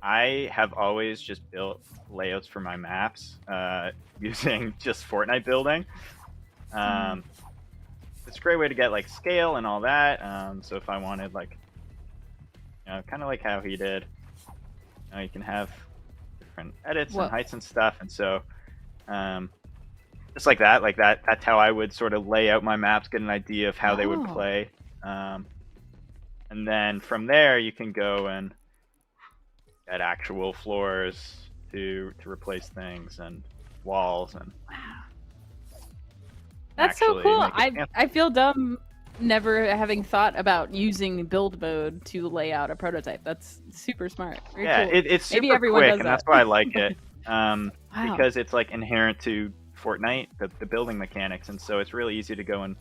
Speaker 2: I have always just built layouts for my maps using just Fortnite building. It's a great way to get like scale and all that. So if I wanted like, kind of like how he did, you can have different edits and heights and stuff, and so just like that's how I would sort of lay out my maps, get an idea of how they would play, and then from there you can go and get actual floors to replace things and walls and
Speaker 5: that's so cool. I feel dumb never having thought about using build mode to lay out a prototype. That's super smart. Very cool.
Speaker 2: It's super
Speaker 5: Maybe everyone
Speaker 2: quick,
Speaker 5: does
Speaker 2: and
Speaker 5: that.
Speaker 2: that's why I like it.
Speaker 5: Wow.
Speaker 2: Because it's like inherent to Fortnite, the building mechanics, and so it's really easy to go and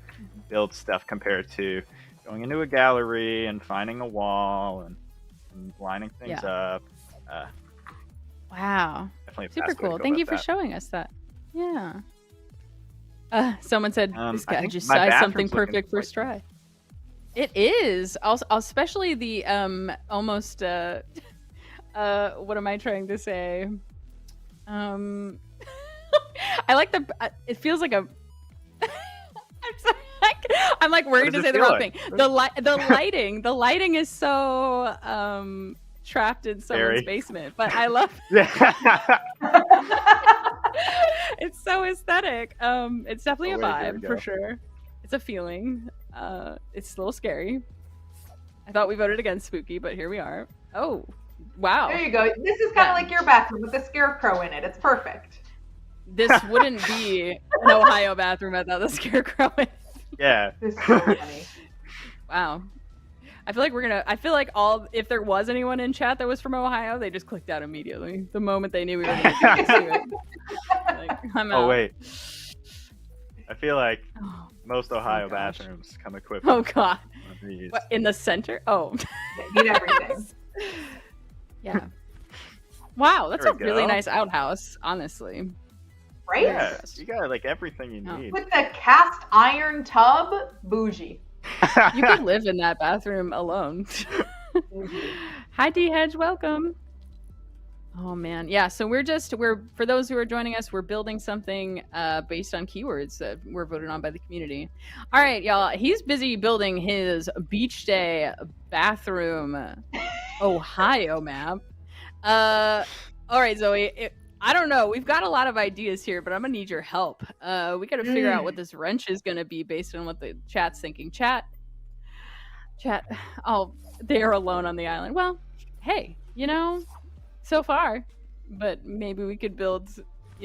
Speaker 2: build stuff compared to going into a gallery and finding a wall and lining things up.
Speaker 5: Wow.
Speaker 2: Definitely
Speaker 5: Super cool. Thank you for showing us that. Yeah. Someone said this guy just sized something perfect for Stry. It is, also, especially the almost what am I trying to say? I like the. It feels like a. I'm like worried to say the wrong thing. The lighting is so trapped in someone's basement, but I love. It's so aesthetic. It's definitely a vibe for sure. It's a feeling. It's a little scary. I thought we voted against spooky, but here we are. Oh, wow.
Speaker 3: There you go. This is kind
Speaker 5: Yeah.
Speaker 3: of like your bathroom with the scarecrow in it. It's perfect.
Speaker 5: This wouldn't be an Ohio bathroom without the scarecrow in it.
Speaker 2: Yeah.
Speaker 3: This is so funny.
Speaker 5: Wow. I feel like if there was anyone in chat that was from Ohio, they just clicked out immediately the moment they knew we were going to do it. Like, I'm out.
Speaker 2: Oh wait. I feel like
Speaker 5: Oh,
Speaker 2: most Ohio
Speaker 5: gosh.
Speaker 2: bathrooms come equipped
Speaker 5: oh
Speaker 2: with
Speaker 5: God.
Speaker 2: one of these.
Speaker 5: What, in the center? Oh.
Speaker 3: They need everything.
Speaker 5: Yeah. Wow, that's
Speaker 2: There
Speaker 5: a
Speaker 2: we
Speaker 5: really
Speaker 2: go.
Speaker 5: nice outhouse, honestly.
Speaker 3: Right?
Speaker 2: Yeah, you got like everything you
Speaker 5: Oh.
Speaker 2: need.
Speaker 3: With the cast iron tub, bougie.
Speaker 5: You could live in that bathroom alone. Hi, D Hedge, welcome. Oh man, yeah. So we're for those who are joining us, we're building something based on keywords that were voted on by the community. All right, y'all. He's busy building his beach day bathroom, Ohio map. All right, Zoe. I don't know. We've got a lot of ideas here, but I'm gonna need your help. We got to figure out what this wrench is gonna be based on what the chat's thinking. Chat. Oh, they're alone on the island. Well, hey, so far, but maybe we could build,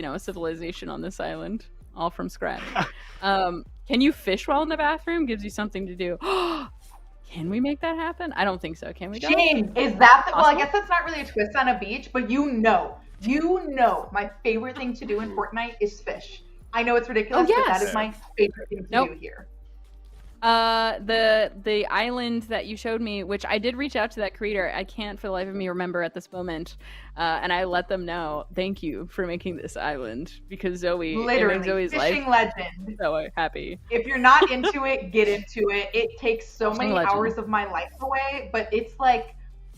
Speaker 5: a civilization on this island, all from scratch. Can you fish while in the bathroom? Gives you something to do. Can we make that happen? I don't think so. Can we?
Speaker 3: Shane, is that well, I guess that's not really a twist on a beach, but my favorite thing to do in Fortnite is fish. I know it's ridiculous, but that is my favorite thing to do here.
Speaker 5: The island that you showed me, which I did reach out to that creator. I can't for the life of me remember at this moment. And I let them know, thank you for making this island, because Zoe,
Speaker 3: literally,
Speaker 5: Zoe's
Speaker 3: fishing
Speaker 5: life,
Speaker 3: legend.
Speaker 5: so happy.
Speaker 3: If you're not into it, get into it. It takes so
Speaker 5: Fishing
Speaker 3: many
Speaker 5: legend.
Speaker 3: hours of my life away, but it's like,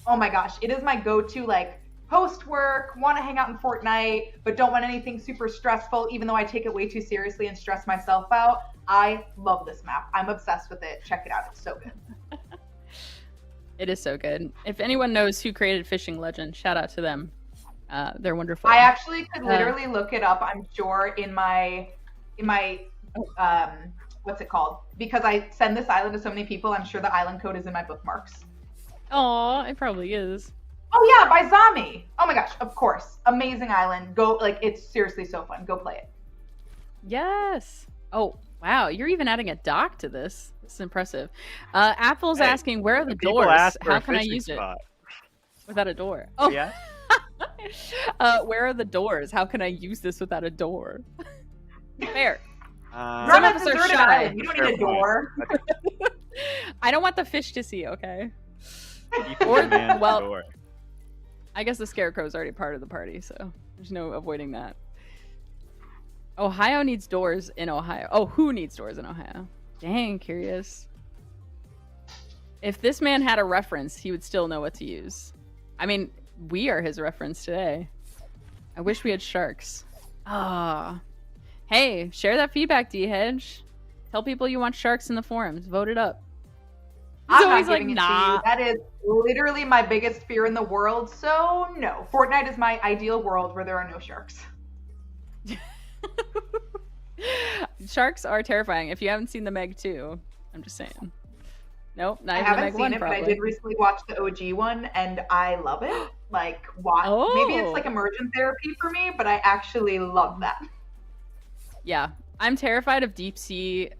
Speaker 3: oh my gosh, it is my go-to, like, post work, want to hang out in Fortnite, but don't want anything super stressful, even though I take it way too seriously and stress myself out. I love this map. I'm obsessed with it. Check it out. It's so good.
Speaker 5: It is so good. If anyone knows who created Fishing Legend, shout out to them. They're wonderful.
Speaker 3: I actually could literally look it up, I'm sure, in my what's it called? Because I send this island to so many people, I'm sure the island code is in my bookmarks.
Speaker 5: Aw, it probably is.
Speaker 3: Oh yeah, by Zami. Oh my gosh, of course. Amazing island. Go, like, it's seriously so fun. Go play it.
Speaker 5: Yes. Oh, wow. You're even adding a dock to this. This is impressive. Apple's asking, where are the
Speaker 2: People
Speaker 5: doors?
Speaker 2: ask for
Speaker 5: How
Speaker 2: a
Speaker 5: can I
Speaker 2: fishing
Speaker 5: use
Speaker 2: spot.
Speaker 5: it without a door? Oh,
Speaker 2: Yeah.
Speaker 5: Where are the doors? How can I use this without a door? Fair.
Speaker 3: You're on
Speaker 5: Some
Speaker 3: a
Speaker 5: of us are
Speaker 3: deserted
Speaker 5: shy.
Speaker 3: island. You don't need a door.
Speaker 5: I don't want the fish to see, okay?
Speaker 2: You can
Speaker 5: Or-
Speaker 2: demand
Speaker 5: well-
Speaker 2: the door.
Speaker 5: I guess the scarecrow's already part of the party, so there's no avoiding that. Ohio needs doors in Ohio. Oh, who needs doors in Ohio? Dang, curious. If this man had a reference, he would still know what to use. I mean, we are his reference today. I wish we had sharks. Ah. Hey, share that feedback, D-Hedge. Tell people you want sharks in the forums. Vote it up.
Speaker 3: I'm
Speaker 5: Zoe's
Speaker 3: not giving it to you. That is literally my biggest fear in the world. So no, Fortnite is my ideal world where there are no sharks.
Speaker 5: Sharks are terrifying. If you haven't seen the Meg 2, I'm just saying. Nope, not
Speaker 3: I
Speaker 5: even the
Speaker 3: haven't
Speaker 5: Meg
Speaker 3: seen
Speaker 5: 1
Speaker 3: it,
Speaker 5: probably.
Speaker 3: but I did recently watch the OG one, and I love it. Like, why? Maybe it's like immersion therapy for me, but I actually love that.
Speaker 5: Yeah, I'm terrified of deep sea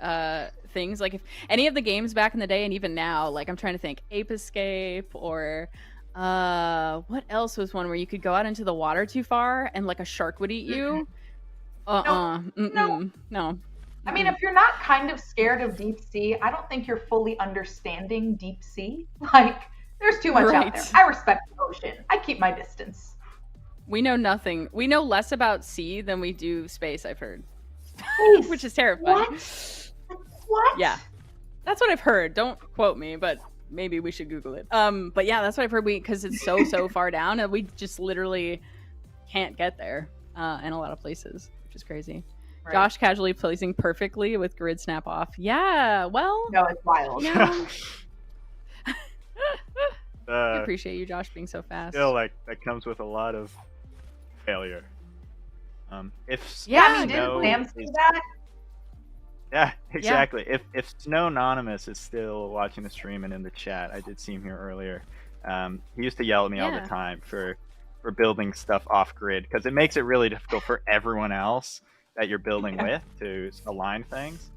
Speaker 5: things. Like if any of the games back in the day and even now, like I'm trying to think, Ape Escape or what else was one where you could go out into the water too far and like a shark would eat you? No.
Speaker 3: I mean, if you're not kind of scared of deep sea, I don't think you're fully understanding deep sea. Like, there's too much out there. I respect the ocean. I keep my distance.
Speaker 5: We know nothing. We know less about sea than we do space, I've heard.
Speaker 3: Space?
Speaker 5: Which is terrifying.
Speaker 3: What?
Speaker 5: Yeah. That's what I've heard. Don't quote me, but maybe we should Google it. But yeah, that's what I've heard. Because it's so far down, and we just literally can't get there in a lot of places, which is crazy. Right. Josh casually placing perfectly with grid snap off. Yeah, well.
Speaker 3: No, it's wild.
Speaker 5: Yeah. I appreciate you, Josh, being so fast.
Speaker 2: Still, like, that comes with a lot of failure. If
Speaker 3: I mean, didn't Sam see that?
Speaker 2: Yeah, exactly. Yeah. If Snow Anonymous is still watching the stream and in the chat, I did see him here earlier. He used to yell at me all the
Speaker 5: Yeah.
Speaker 2: time for building stuff off grid because it makes it really difficult for everyone else that you're building with to align things.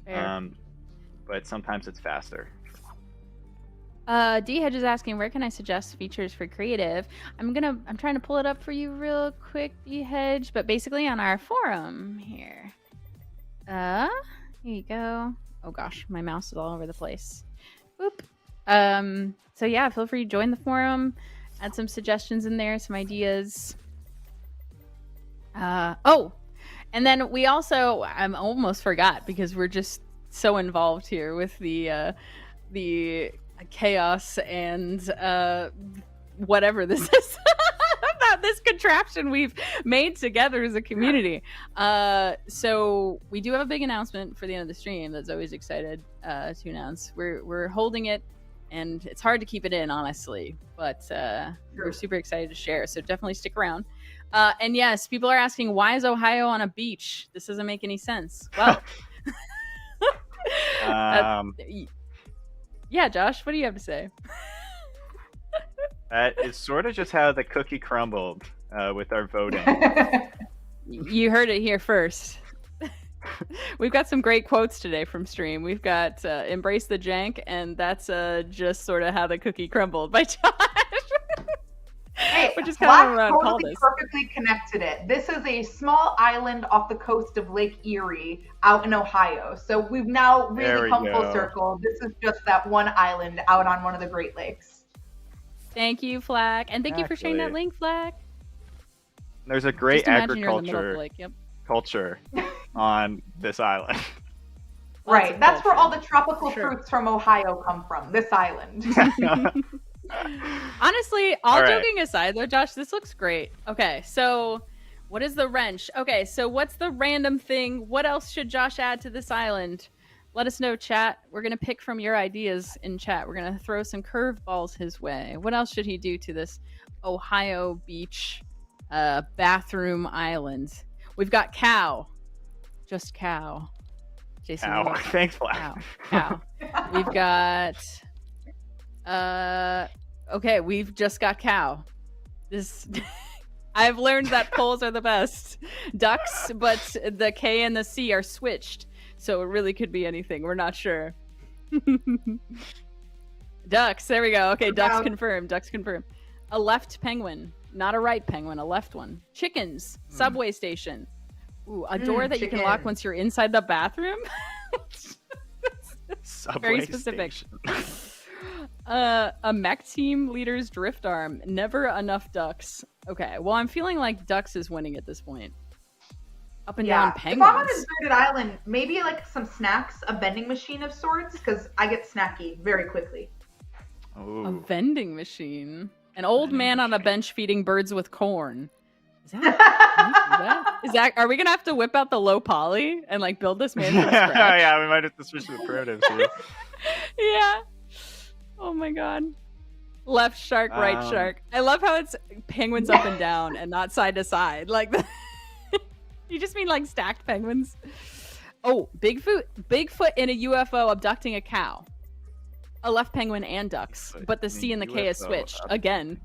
Speaker 5: Fair.
Speaker 2: But sometimes it's faster.
Speaker 5: D Hedge is asking, where can I suggest features for creative? I'm trying to pull it up for you real quick, D Hedge, but basically on our forum here. Here you go. Oh gosh, my mouse is all over the place. Boop. So yeah, feel free to join the forum, add some suggestions in there, some ideas. Oh, and then we also, I almost forgot because we're just so involved here with the chaos and whatever this is about this contraption we've made together as a community. So we do have a big announcement for the end of the stream that's always excited to announce. We're holding it, and it's hard to keep it in, honestly, but we're super excited to share, so definitely stick around. And yes, people are asking, why is Ohio on a beach? This doesn't make any sense. Well, yeah, Josh, what do you have to say?
Speaker 2: That is sort of just how the cookie crumbled with our voting.
Speaker 5: You heard it here first. We've got some great quotes today from stream. We've got embrace the jank, and that's just sort of how the cookie crumbled by Josh.
Speaker 3: Hey,
Speaker 5: which is kind of
Speaker 3: Black
Speaker 5: what
Speaker 3: totally perfectly connected it. This is a small island off the coast of Lake Erie out in Ohio. So we've now really come full circle. This is just that one island out on one of the Great Lakes.
Speaker 5: Thank you, Flack. And thank you for sharing that link, Flack.
Speaker 2: There's a great agriculture
Speaker 5: lake. Yep.
Speaker 2: culture on this island.
Speaker 3: Right. That's where all the tropical fruits from Ohio come from, this island.
Speaker 5: Honestly, all joking aside though, Josh, this looks great. Okay, so what is the wrench? Okay, so what's the random thing? What else should Josh add to this island? Let us know, chat. We're going to pick from your ideas in chat. We're going to throw some curveballs his way. What else should he do to this Ohio beach bathroom island? We've got cow. Just cow. Jason.
Speaker 2: Cow. Thanks, Flack.
Speaker 5: Cow. We've got... okay, we've just got cow. This I've learned that polls are the best. Ducks, but the K and the C are switched, so it really could be anything. We're not sure. Ducks, there we go. Okay, ducks confirmed. Ducks confirmed. A left penguin, not a right penguin, a left one. Chickens, subway station. Ooh, a door that you can lock once you're inside the bathroom.
Speaker 2: Subway
Speaker 5: very specific. A mech team leader's drift arm. Never enough ducks. Okay, well, I'm feeling like ducks is winning at this point. Up and down penguins.
Speaker 3: If I'm on a deserted island, maybe like some snacks, a vending machine of sorts, because I get snacky very quickly.
Speaker 2: Ooh.
Speaker 5: A vending machine. An old man on a bench feeding birds with corn. Is that? Is that? Are we gonna have to whip out the low poly and like build this man from scratch?
Speaker 2: Yeah, we might have to switch to the primitives here.
Speaker 5: Yeah. Oh my god. Left shark, right shark. I love how it's penguins up and down and not side to side. Like, you just mean like stacked penguins? Oh, Bigfoot in a UFO abducting a cow. A left penguin and ducks, but the C and the K is switched again.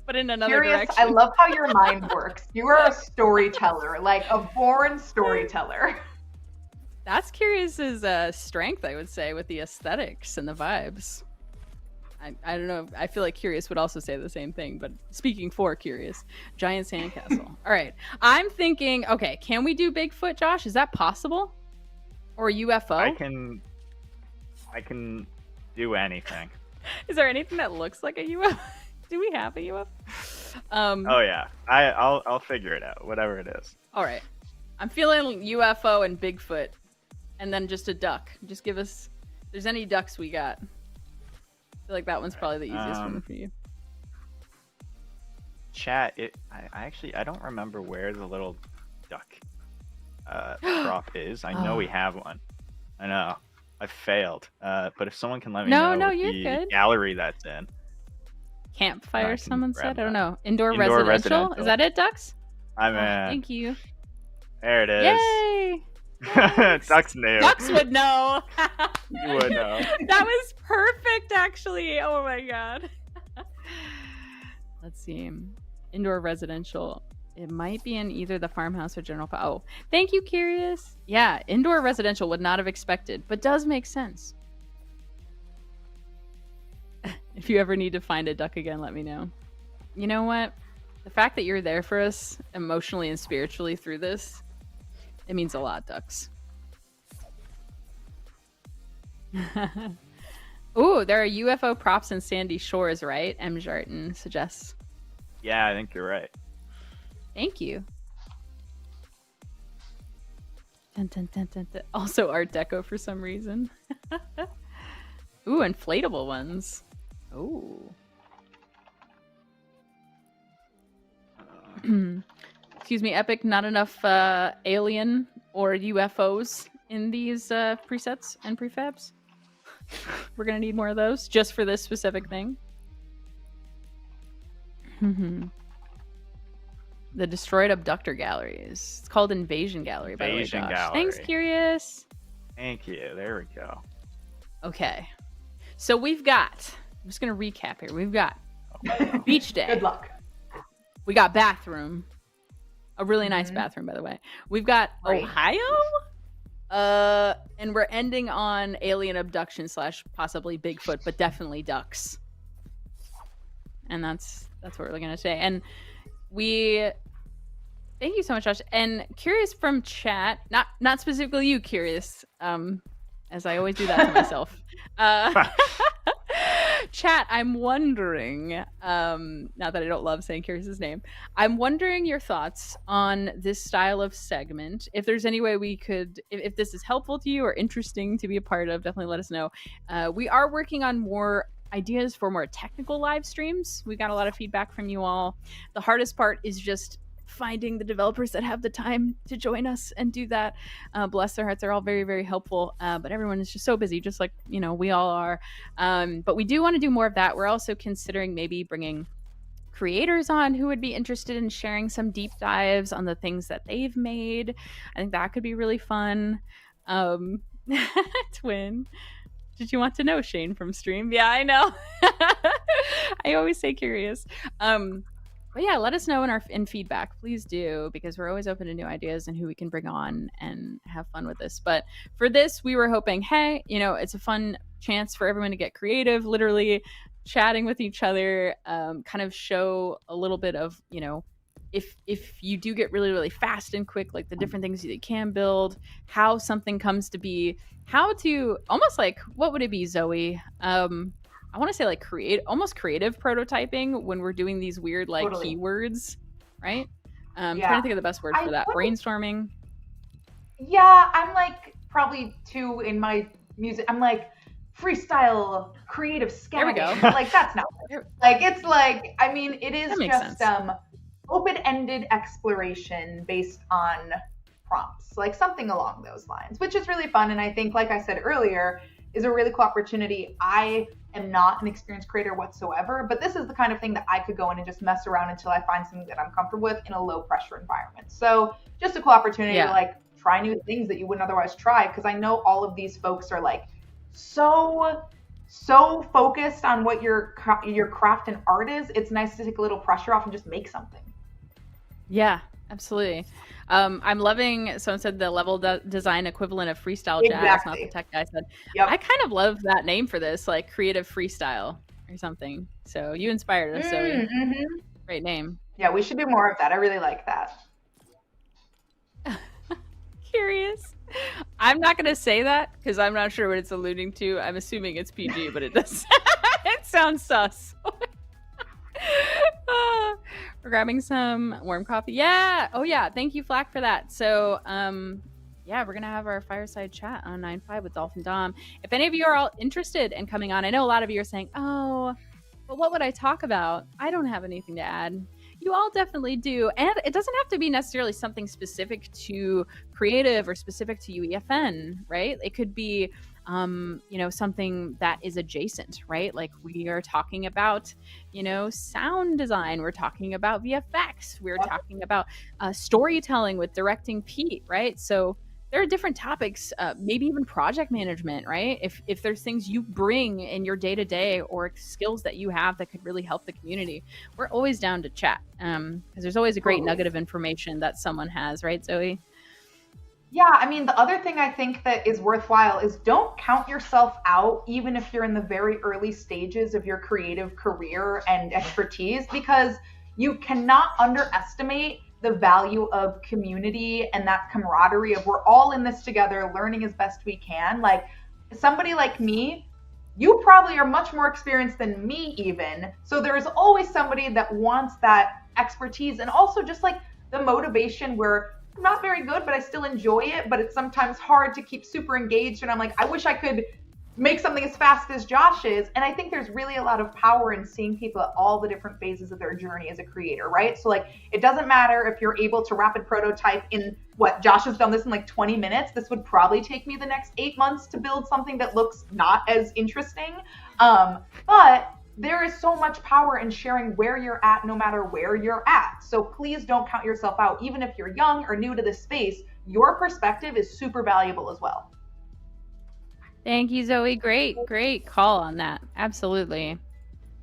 Speaker 5: But in another direction.
Speaker 3: I love how your mind works. You are a storyteller, like a born storyteller.
Speaker 5: That's Curious's strength, I would say, with the aesthetics and the vibes. I don't know. I feel like Curious would also say the same thing, but speaking for Curious, giant sandcastle. All right. I'm thinking, okay, can we do Bigfoot, Josh? Is that possible? Or UFO?
Speaker 2: I can do anything.
Speaker 5: Is there anything that looks like a UFO? Do we have a UFO?
Speaker 2: Oh yeah. I'll figure it out, whatever it is.
Speaker 5: All right. I'm feeling UFO and Bigfoot. And then just a duck. Just give us... If there's any ducks we got. I feel like that one's probably the easiest one for you.
Speaker 2: Chat, I don't remember where the little duck prop is. I know we have one. I know. I failed. But if someone can let me know the
Speaker 5: good.
Speaker 2: gallery that's in.
Speaker 5: Campfire, someone said? I don't know. Indoor residential? Is that it, ducks?
Speaker 2: I'm in.
Speaker 5: Thank you.
Speaker 2: There it is.
Speaker 5: Yay!
Speaker 2: Ducks knew.
Speaker 5: Ducks would know.
Speaker 2: You would know.
Speaker 5: That was perfect, actually. Oh my god. Let's see. Indoor residential. It might be in either the farmhouse or general. Oh, thank you, Curious. Yeah, indoor residential would not have expected, but does make sense. If you ever need to find a duck again, let me know. You know what? The fact that you're there for us emotionally and spiritually through this, it means a lot, Ducks. Ooh, there are UFO props in Sandy Shores, right? M. Jarton suggests.
Speaker 2: Yeah, I think you're right.
Speaker 5: Thank you. Dun, dun, dun, dun, dun. Also Art Deco for some reason. Ooh, inflatable ones. Ooh. Excuse me, Epic, not enough alien or UFOs in these presets and prefabs. We're gonna need more of those just for this specific thing. The Destroyed Abductor Galleries. It's called Invasion Gallery, by the way,
Speaker 2: Invasion
Speaker 5: Josh.
Speaker 2: Gallery.
Speaker 5: Thanks, Curious.
Speaker 2: Thank you. There we go.
Speaker 5: Okay. So we've got, I'm just going to recap here. We've got Beach Day.
Speaker 3: Good luck.
Speaker 5: We got bathroom. A really nice bathroom, by the way. We've got
Speaker 3: Right.
Speaker 5: Ohio. And we're ending on alien abduction / possibly Bigfoot, but definitely ducks. And that's what we're going to say. And we thank you so much, Josh. And Curious from chat, not specifically you, Curious, as I always do that to myself. Chat, I'm wondering, now that I don't love saying Curious's name, I'm wondering your thoughts on this style of segment. If there's any way we could, if this is helpful to you or interesting to be a part of, definitely let us know. We are working on more ideas for more technical live streams. We got a lot of feedback from you all. The hardest part is just finding the developers that have the time to join us and do that. Bless their hearts, they're all very, very helpful, but everyone is just so busy, just like we all are. But we do want to do more of that. We're also considering maybe bringing creators on who would be interested in sharing some deep dives on the things that they've made. I think that could be really fun. Twin, did you want to know Shane from stream? Yeah, I know. I always say Curious. But yeah, let us know in feedback. Please do, because we're always open to new ideas and who we can bring on and have fun with this. But for this, we were hoping, hey, it's a fun chance for everyone to get creative, literally chatting with each other, kind of show a little bit of, if you do get really, really fast and quick, like the different things you can build, how something comes to be, how to almost like, what would it be, Zoe? I want to say like almost creative prototyping when we're doing these weird like
Speaker 3: Totally.
Speaker 5: keywords, right? Trying
Speaker 3: Yeah.
Speaker 5: to think of the best word for that. Brainstorming.
Speaker 3: Yeah, I'm like probably two in my music. I'm like freestyle creative scatting.
Speaker 5: There we go.
Speaker 3: Like that's not like it's like it is
Speaker 5: That makes
Speaker 3: just
Speaker 5: sense.
Speaker 3: open-ended exploration based on prompts, like something along those lines, which is really fun. And I think, like I said earlier, is a really cool opportunity. I am not an experienced creator whatsoever, but this is the kind of thing that I could go in and just mess around until I find something that I'm comfortable with in a low pressure environment. So just a cool opportunity to like try new things that you wouldn't otherwise try. Cause I know all of these folks are like so focused on what your craft and art is. It's nice to take a little pressure off and just make something.
Speaker 5: Yeah, absolutely. I'm loving, someone said the level design equivalent of freestyle jazz,
Speaker 3: Exactly.
Speaker 5: not the tech guy said.
Speaker 3: Yep.
Speaker 5: I kind of love that name for this, like creative freestyle or something. So you inspired us, Zoe.
Speaker 3: Mm-hmm.
Speaker 5: Great name.
Speaker 3: Yeah, we should do more of that. I really like that.
Speaker 5: Curious. I'm not going to say that because I'm not sure what it's alluding to. I'm assuming it's PG, but it does. It sounds sus. We're grabbing some warm coffee. Yeah. Oh, yeah. Thank you, Flack, for that. So, yeah, we're going to have our fireside chat on 9.5 with Dolphin Dom. If any of you are all interested in coming on, I know a lot of you are saying, oh, but what would I talk about? I don't have anything to add. You all definitely do. And it doesn't have to be necessarily something specific to creative or specific to UEFN, right? It could be, something that is adjacent, right? Like we are talking about, sound design. We're talking about VFX. We're talking about storytelling with Directing Pete, right? So there are different topics, maybe even project management, right? If there's things you bring in your day to day or skills that you have that could really help the community, we're always down to chat. Because there's always a great nugget of information that someone has, right, Zoe?
Speaker 3: Yeah, I mean, the other thing I think that is worthwhile is don't count yourself out, even if you're in the very early stages of your creative career and expertise, because you cannot underestimate the value of community and that camaraderie of we're all in this together, learning as best we can. Like somebody like me, you probably are much more experienced than me even. So there's always somebody that wants that expertise and also just like the motivation where I'm not very good, but I still enjoy it. But it's sometimes hard to keep super engaged. And I'm like, I wish I could make something as fast as Josh is. And I think there's really a lot of power in seeing people at all the different phases of their journey as a creator, right? So like, it doesn't matter if you're able to rapid prototype in what Josh has done this in like 20 minutes. This would probably take me the next 8 months to build something that looks not as interesting. But there is so much power in sharing where you're at, no matter where you're at. So please don't count yourself out. Even if you're young or new to this space, your perspective is super valuable as well.
Speaker 5: Thank you, Zoe. Great call on that. Absolutely.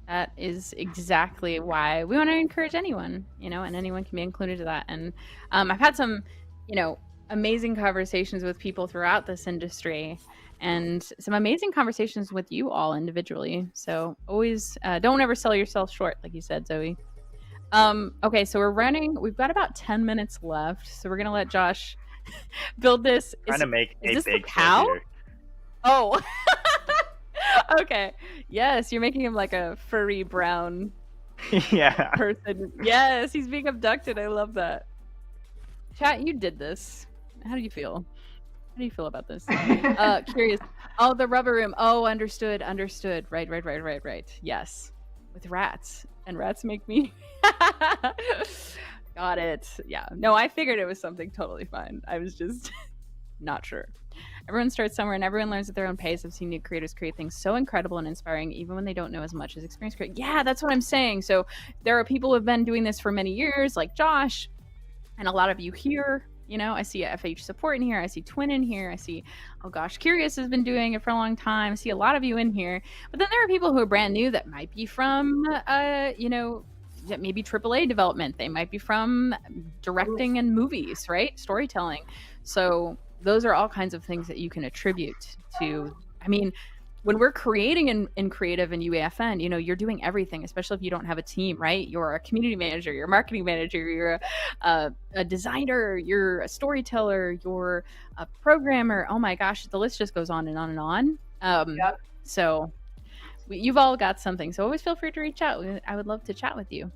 Speaker 5: That is exactly why we want to encourage anyone, and anyone can be included to that. And I've had some, amazing conversations with people throughout this industry and some amazing conversations with you all individually. So always don't ever sell yourself short, like you said, Zoe. Okay, so we've got about 10 minutes left. So we're going to let Josh build this.
Speaker 2: Trying to make a
Speaker 5: this
Speaker 2: big
Speaker 5: the cow?
Speaker 2: figure.
Speaker 5: Oh, okay. Yes, you're making him like a furry brown
Speaker 2: Yeah.
Speaker 5: person. Yes, he's being abducted. I love that. Chat, you did this. How do you feel? How do you feel about this? Curious. Oh, the rubber room. Oh, understood. Right. Yes. With rats. And rats make me... Got it. Yeah. No, I figured it was something totally fine. I was just not sure. Everyone starts somewhere and everyone learns at their own pace. I've seen new creators create things so incredible and inspiring, even when they don't know as much as experienced creators. Yeah, that's what I'm saying. So there are people who have been doing this for many years, like Josh, and a lot of you here. I see FH support in here. I see Twin in here. I see, oh gosh, Curious has been doing it for a long time. I see a lot of you in here. But then there are people who are brand new that might be from, that maybe AAA development. They might be from directing and movies, right? Storytelling. So those are all kinds of things that you can attribute to. I mean, when we're creating in creative and UEFN, you're doing everything, especially if you don't have a team, right? You're a community manager, you're a marketing manager, you're a designer, you're a storyteller, you're a programmer. Oh my gosh, the list just goes on and on and on.
Speaker 3: Yep.
Speaker 5: So you've all got something. So always feel free to reach out. I would love to chat with you.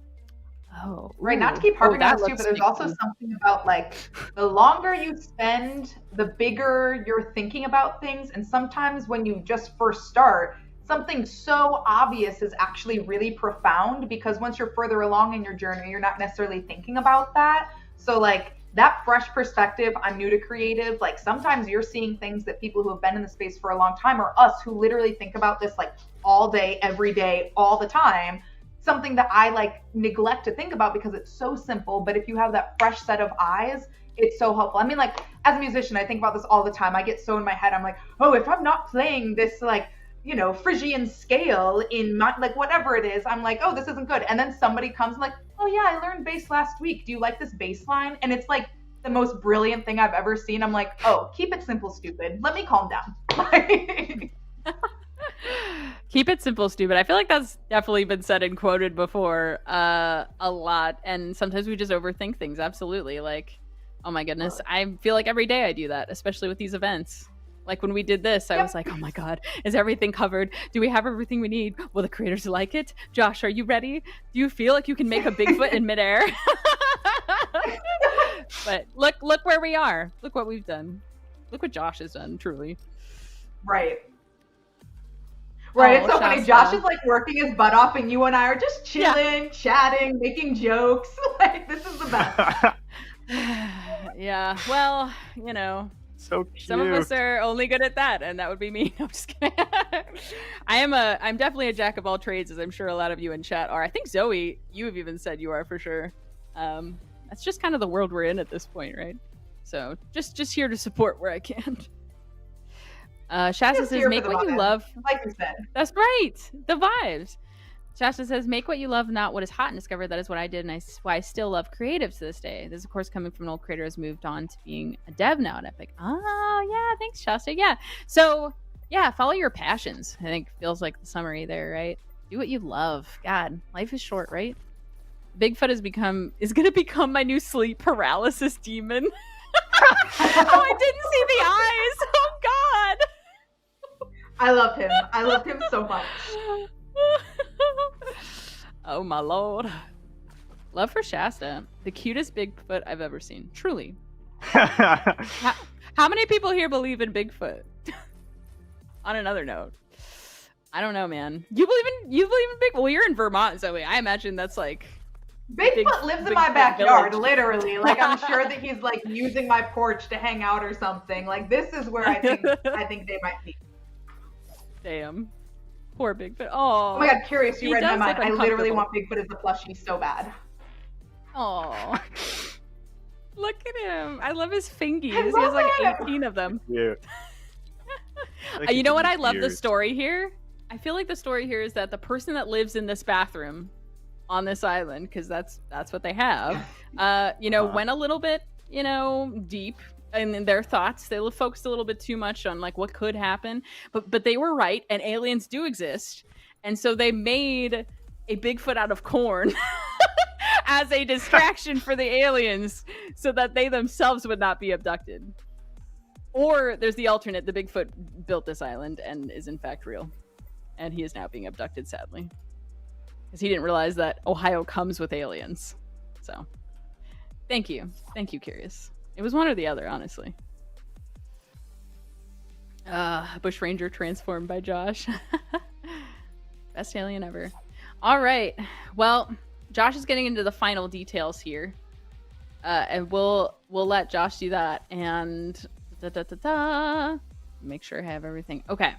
Speaker 5: Oh,
Speaker 3: right. Not to keep harping on this too, but there's also something about like the longer you spend, the bigger you're thinking about things. And sometimes when you just first start, something so obvious is actually really profound because once you're further along in your journey, you're not necessarily thinking about that. So like that fresh perspective, I'm new to creative. Like sometimes you're seeing things that people who have been in the space for a long time or us who literally think about this like all day, every day, all the time. Something that I like neglect to think about because it's so simple. But if you have that fresh set of eyes, it's so helpful. I mean, like as a musician, I think about this all the time. I get so in my head, I'm like, oh, if I'm not playing this like, Phrygian scale in my, like whatever it is, I'm like, oh, this isn't good. And then somebody comes and like, oh yeah, I learned bass last week. Do you like this bass line? And it's like the most brilliant thing I've ever seen. I'm like, oh, keep it simple, stupid. Let me calm down.
Speaker 5: Keep it simple, stupid. I feel like that's definitely been said and quoted before a lot. And sometimes we just overthink things. Absolutely. Like, oh my goodness. I feel like every day I do that, especially with these events. Like when we did this, I was like, oh my God, is everything covered? Do we have everything we need? Will the creators like it? Josh, are you ready? Do you feel like you can make a Bigfoot in midair? But look where we are. Look what we've done. Look what Josh has done, truly.
Speaker 3: Right. Right,
Speaker 5: Oh,
Speaker 3: it's so funny.
Speaker 5: Shasta.
Speaker 3: Josh is like working his butt off, and you and I are just chilling, chatting, making jokes. Like this is the best.
Speaker 5: Yeah, well,
Speaker 2: So cute.
Speaker 5: some of us are only good at that, and that would be me. No, I'm just kidding. I'm definitely a jack of all trades, as I'm sure a lot of you in chat are. I think Zoe, you have even said you are for sure. That's just kind of the world we're in at this point, right? So just here to support where I can. Shasta
Speaker 3: Just
Speaker 5: says,
Speaker 3: here for
Speaker 5: make
Speaker 3: the
Speaker 5: what you
Speaker 3: vibes,
Speaker 5: love.
Speaker 3: like you said.
Speaker 5: That's right. The vibes. Shasta says, make what you love, not what is hot, and discover that is what I did, and why I still love creative to this day. This, of course, coming from an old creator who's moved on to being a dev now at Epic. Oh, yeah. Thanks, Shasta. Yeah. So, yeah, follow your passions. I think feels like the summary there, right? Do what you love. God, life is short, right? Bigfoot is going to become my new sleep paralysis demon. Oh, I didn't see the eyes. Oh, God.
Speaker 3: I love him. I love him so much.
Speaker 5: Oh my lord. Love for Shasta. The cutest Bigfoot I've ever seen. Truly. How many people here believe in Bigfoot? On another note. I don't know, man. You believe in Bigfoot? Well, you're in Vermont, Zoe. I imagine that's like
Speaker 3: Bigfoot lives in my backyard,
Speaker 5: village.
Speaker 3: Literally. Like, I'm sure that he's like using my porch to hang out or something. Like, this is where I think they might be.
Speaker 5: Damn. Poor Bigfoot. Oh
Speaker 3: my god, curious, you read my mind. I literally
Speaker 5: uncomfortable.
Speaker 3: want Bigfoot as a plushie so bad.
Speaker 5: Oh. Look at him. I love his fingies.
Speaker 3: I
Speaker 5: He has
Speaker 3: love
Speaker 5: like
Speaker 3: it.
Speaker 5: 18 of them.
Speaker 2: Cute.
Speaker 5: You know what? I love the story here. I feel like the story here is that the person that lives in this bathroom on this island, because that's what they have, went a little bit, deep in their thoughts. They focused a little bit too much on like what could happen, but they were right, and aliens do exist, and so they made a Bigfoot out of corn as a distraction for the aliens, so that they themselves would not be abducted. Or there's the alternate: the Bigfoot built this island and is in fact real, and he is now being abducted, sadly, because he didn't realize that Ohio comes with aliens. So, thank you, Curious. It was one or the other, honestly. Bush Ranger transformed by Josh. Best alien ever. All right. Well, Josh is getting into the final details here, and we'll let Josh do that. And make sure I have everything. Okay.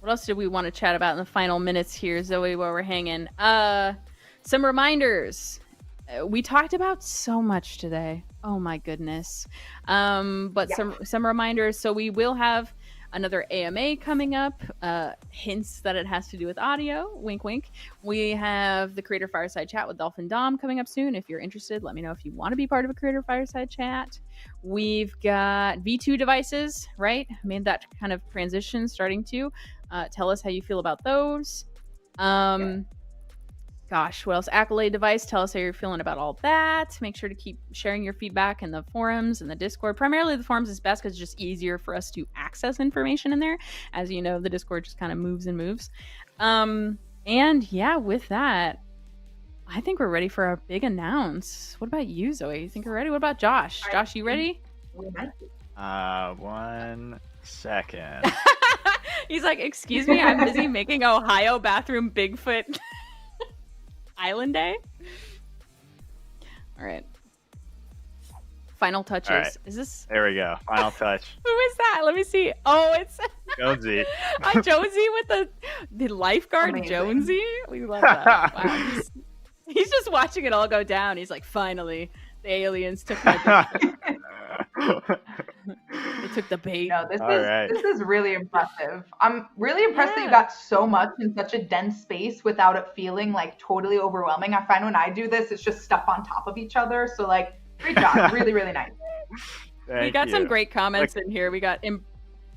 Speaker 5: What else did we want to chat about in the final minutes here, Zoe, while we're hanging? Some reminders. We talked about so much today. Oh my goodness. But yeah. some reminders. So we will have another AMA coming up. Hints that it has to do with audio. Wink, wink. We have the Creator Fireside Chat with Dolphin Dom coming up soon. If you're interested, let me know if you want to be part of a Creator Fireside Chat. We've got V2 devices, right? I made that kind of transition starting to. Tell us how you feel about those. Gosh, what else? Accolade device. Tell us how you're feeling about all that. Make sure to keep sharing your feedback in the forums and the Discord. Primarily the forums is best because it's just easier for us to access information in there. As you know, the Discord just kind of moves and moves. And yeah, with that, I think we're ready for our big announce. What about you, Zoe? You think we're ready? What about Josh? Josh, you ready?
Speaker 2: 1 second.
Speaker 5: He's like, excuse me, I'm busy making Ohio bathroom Bigfoot Island Day. All right. Final touches.
Speaker 2: Right.
Speaker 5: Is this?
Speaker 2: There we go. Final touch.
Speaker 5: Who is that? Let me see. Oh, it's
Speaker 2: Jonesy.
Speaker 5: Jonesy with the lifeguard.
Speaker 3: Amazing.
Speaker 5: Jonesy. We love that. Wow. He's just watching it all go down. He's like, finally, the aliens took my Bigfoot. They took the bait.
Speaker 3: No, this is really impressive. I'm really impressed that you got so much in such a dense space without it feeling like totally overwhelming. I find when I do this, it's just stuff on top of each other. So like, great job. Really, really nice.
Speaker 5: We got some great comments in here. We got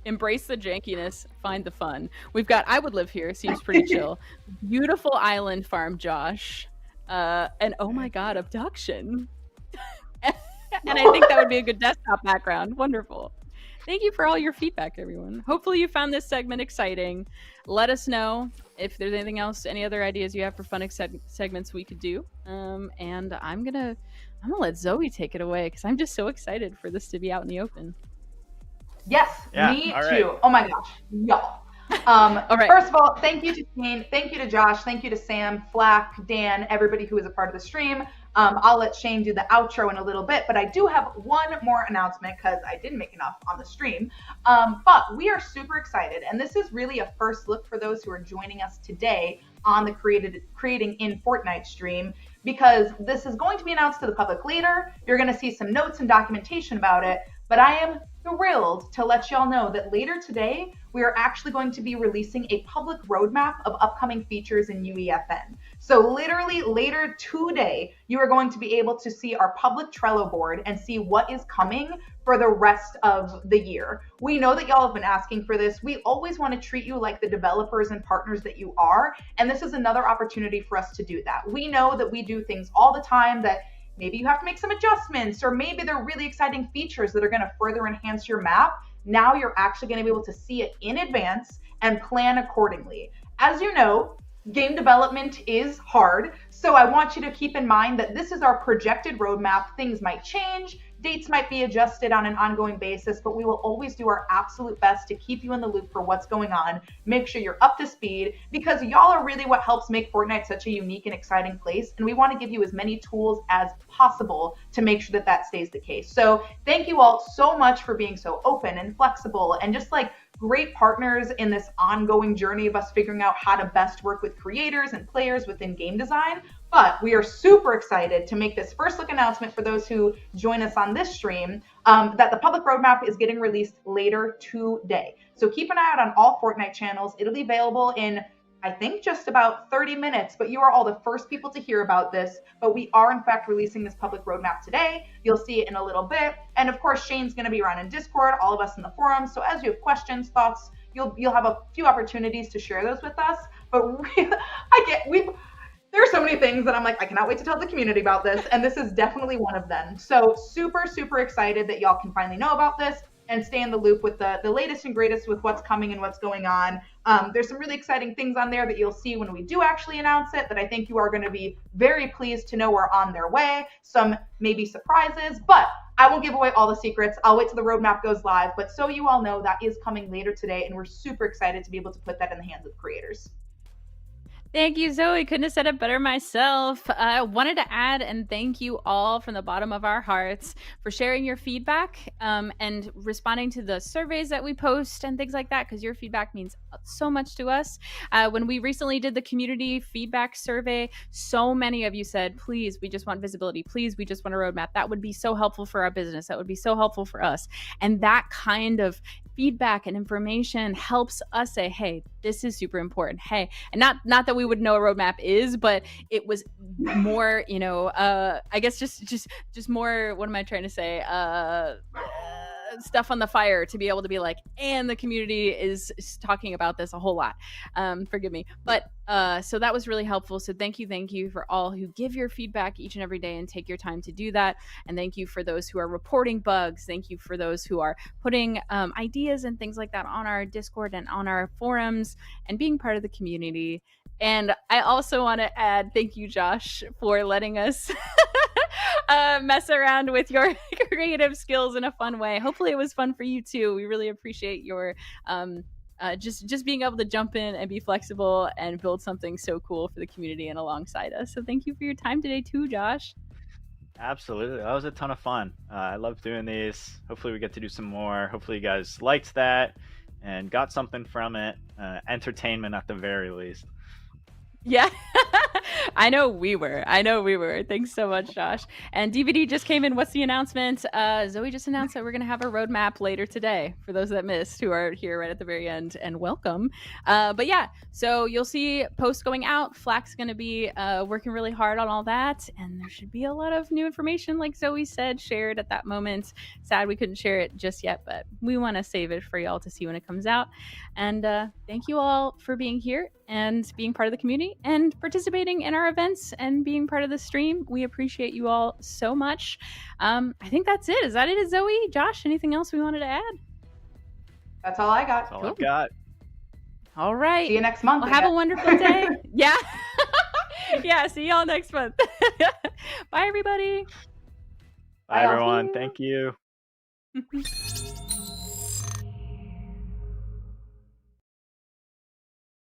Speaker 5: embrace the jankiness, find the fun. We've got I would live here. Seems pretty chill. Beautiful island farm, Josh. And oh my God, abduction. And I think that would be a good desktop background. Wonderful. Thank you for all your feedback, everyone. Hopefully you found this segment exciting. Let us know if there's anything else, any other ideas you have for fun segments we could do. And I'm gonna let Zoe take it away because I'm just so excited for this to be out in the open.
Speaker 3: Yes,
Speaker 2: yeah,
Speaker 3: me too.
Speaker 2: Right.
Speaker 3: Oh my gosh, y'all. All right. First of all, thank you to Shane, thank you to Josh, thank you to Sam, Flack, Dan, everybody who is a part of the stream. I'll let Shane do the outro in a little bit, but I do have one more announcement because I didn't make enough on the stream. But we are super excited, and this is really a first look for those who are joining us today on the Creating in Fortnite stream. because this is going to be announced to the public later. You're going to see some notes and documentation about it, but I am thrilled to let y'all know that later today, we are actually going to be releasing a public roadmap of upcoming features in UEFN. So literally later today, you are going to be able to see our public Trello board and see what is coming for the rest of the year. We know that y'all have been asking for this. We always want to treat you like the developers and partners that you are, and this is another opportunity for us to do that. We know that we do things all the time that maybe you have to make some adjustments, or maybe they're really exciting features that are going to further enhance your map. Now you're actually going to be able to see it in advance and plan accordingly. As you know, game development is hard, so I want you to keep in mind that this is our projected roadmap. Things might change, dates might be adjusted on an ongoing basis, but we will always do our absolute best to keep you in the loop for what's going on, make sure you're up to speed, because y'all are really what helps make Fortnite such a unique and exciting place, and we want to give you as many tools as possible to make sure that that stays the case. So thank you all so much for being so open and flexible and just like great partners in this ongoing journey of us figuring out how to best work with creators and players within game design. But we are super excited to make this first look announcement for those who join us on this stream, that the public roadmap is getting released later today. So keep an eye out on all Fortnite channels. It'll be available in, I think, just about 30 minutes, but you are all the first people to hear about this. But we are, in fact, releasing this public roadmap today. You'll see it in a little bit. And of course, Shane's going to be around in Discord, all of us in the forum. So as you have questions, thoughts, you'll have a few opportunities to share those with us. But there are so many things that I'm like, I cannot wait to tell the community about this. And this is definitely one of them. So super, super excited that y'all can finally know about this and stay in the loop with the latest and greatest with what's coming and what's going on. There's some really exciting things on there that you'll see when we do actually announce it that I think you are going to be very pleased to know are on their way. Some maybe surprises, but I won't give away all the secrets. I'll wait till the roadmap goes live. But so you all know, that is coming later today, and we're super excited to be able to put that in the hands of creators.
Speaker 5: Thank you, Zoe. Couldn't have said it better myself. I wanted to add and thank you all from the bottom of our hearts for sharing your feedback and responding to the surveys that we post and things like that, because your feedback means so much to us. When we recently did the community feedback survey, so many of you said, please, we just want visibility. Please, we just want a roadmap. That would be so helpful for our business. That would be so helpful for us. And that kind of feedback and information helps us say, hey, this is super important. Hey, and not that we would know a roadmap is, but it was more, I guess just more, what am I trying to say? Stuff on the fire to be able to be like, and the community is talking about this a whole lot. Forgive me. But so that was really helpful. So thank you for all who give your feedback each and every day and take your time to do that. And thank you for those who are reporting bugs. Thank you for those who are putting ideas and things like that on our Discord and on our forums and being part of the community. And I also want to add, thank you, Josh, for letting us mess around with your creative skills in a fun way. Hopefully it was fun for you too. We really appreciate your just being able to jump in and be flexible and build something so cool for the community and alongside us. So thank you for your time today too, Josh.
Speaker 2: Absolutely. That was a ton of fun. I love doing these. Hopefully we get to do some more. Hopefully you guys liked that and got something from it. Entertainment at the very least.
Speaker 5: Yeah, I know we were. Thanks so much, Josh. And DVD just came in. What's the announcement? Zoe just announced that we're going to have a roadmap later today for those that missed, who are here right at the very end, and welcome. But yeah, so you'll see posts going out. Flack's going to be working really hard on all that, and there should be a lot of new information, like Zoe said, shared at that moment. Sad we couldn't share it just yet, but we want to save it for y'all to see when it comes out. And thank you all for being here and being part of the community and participating in our events and being part of the stream. We appreciate you all so much. I think that's it. Is that it, Zoe? Josh, anything else we wanted to add?
Speaker 3: That's all I got.
Speaker 2: That's all I've got.
Speaker 5: All right.
Speaker 3: See you next month.
Speaker 5: Well, have a wonderful day. Yeah. Yeah, see y'all next month. Bye, everybody.
Speaker 2: Bye, everyone. Thank you.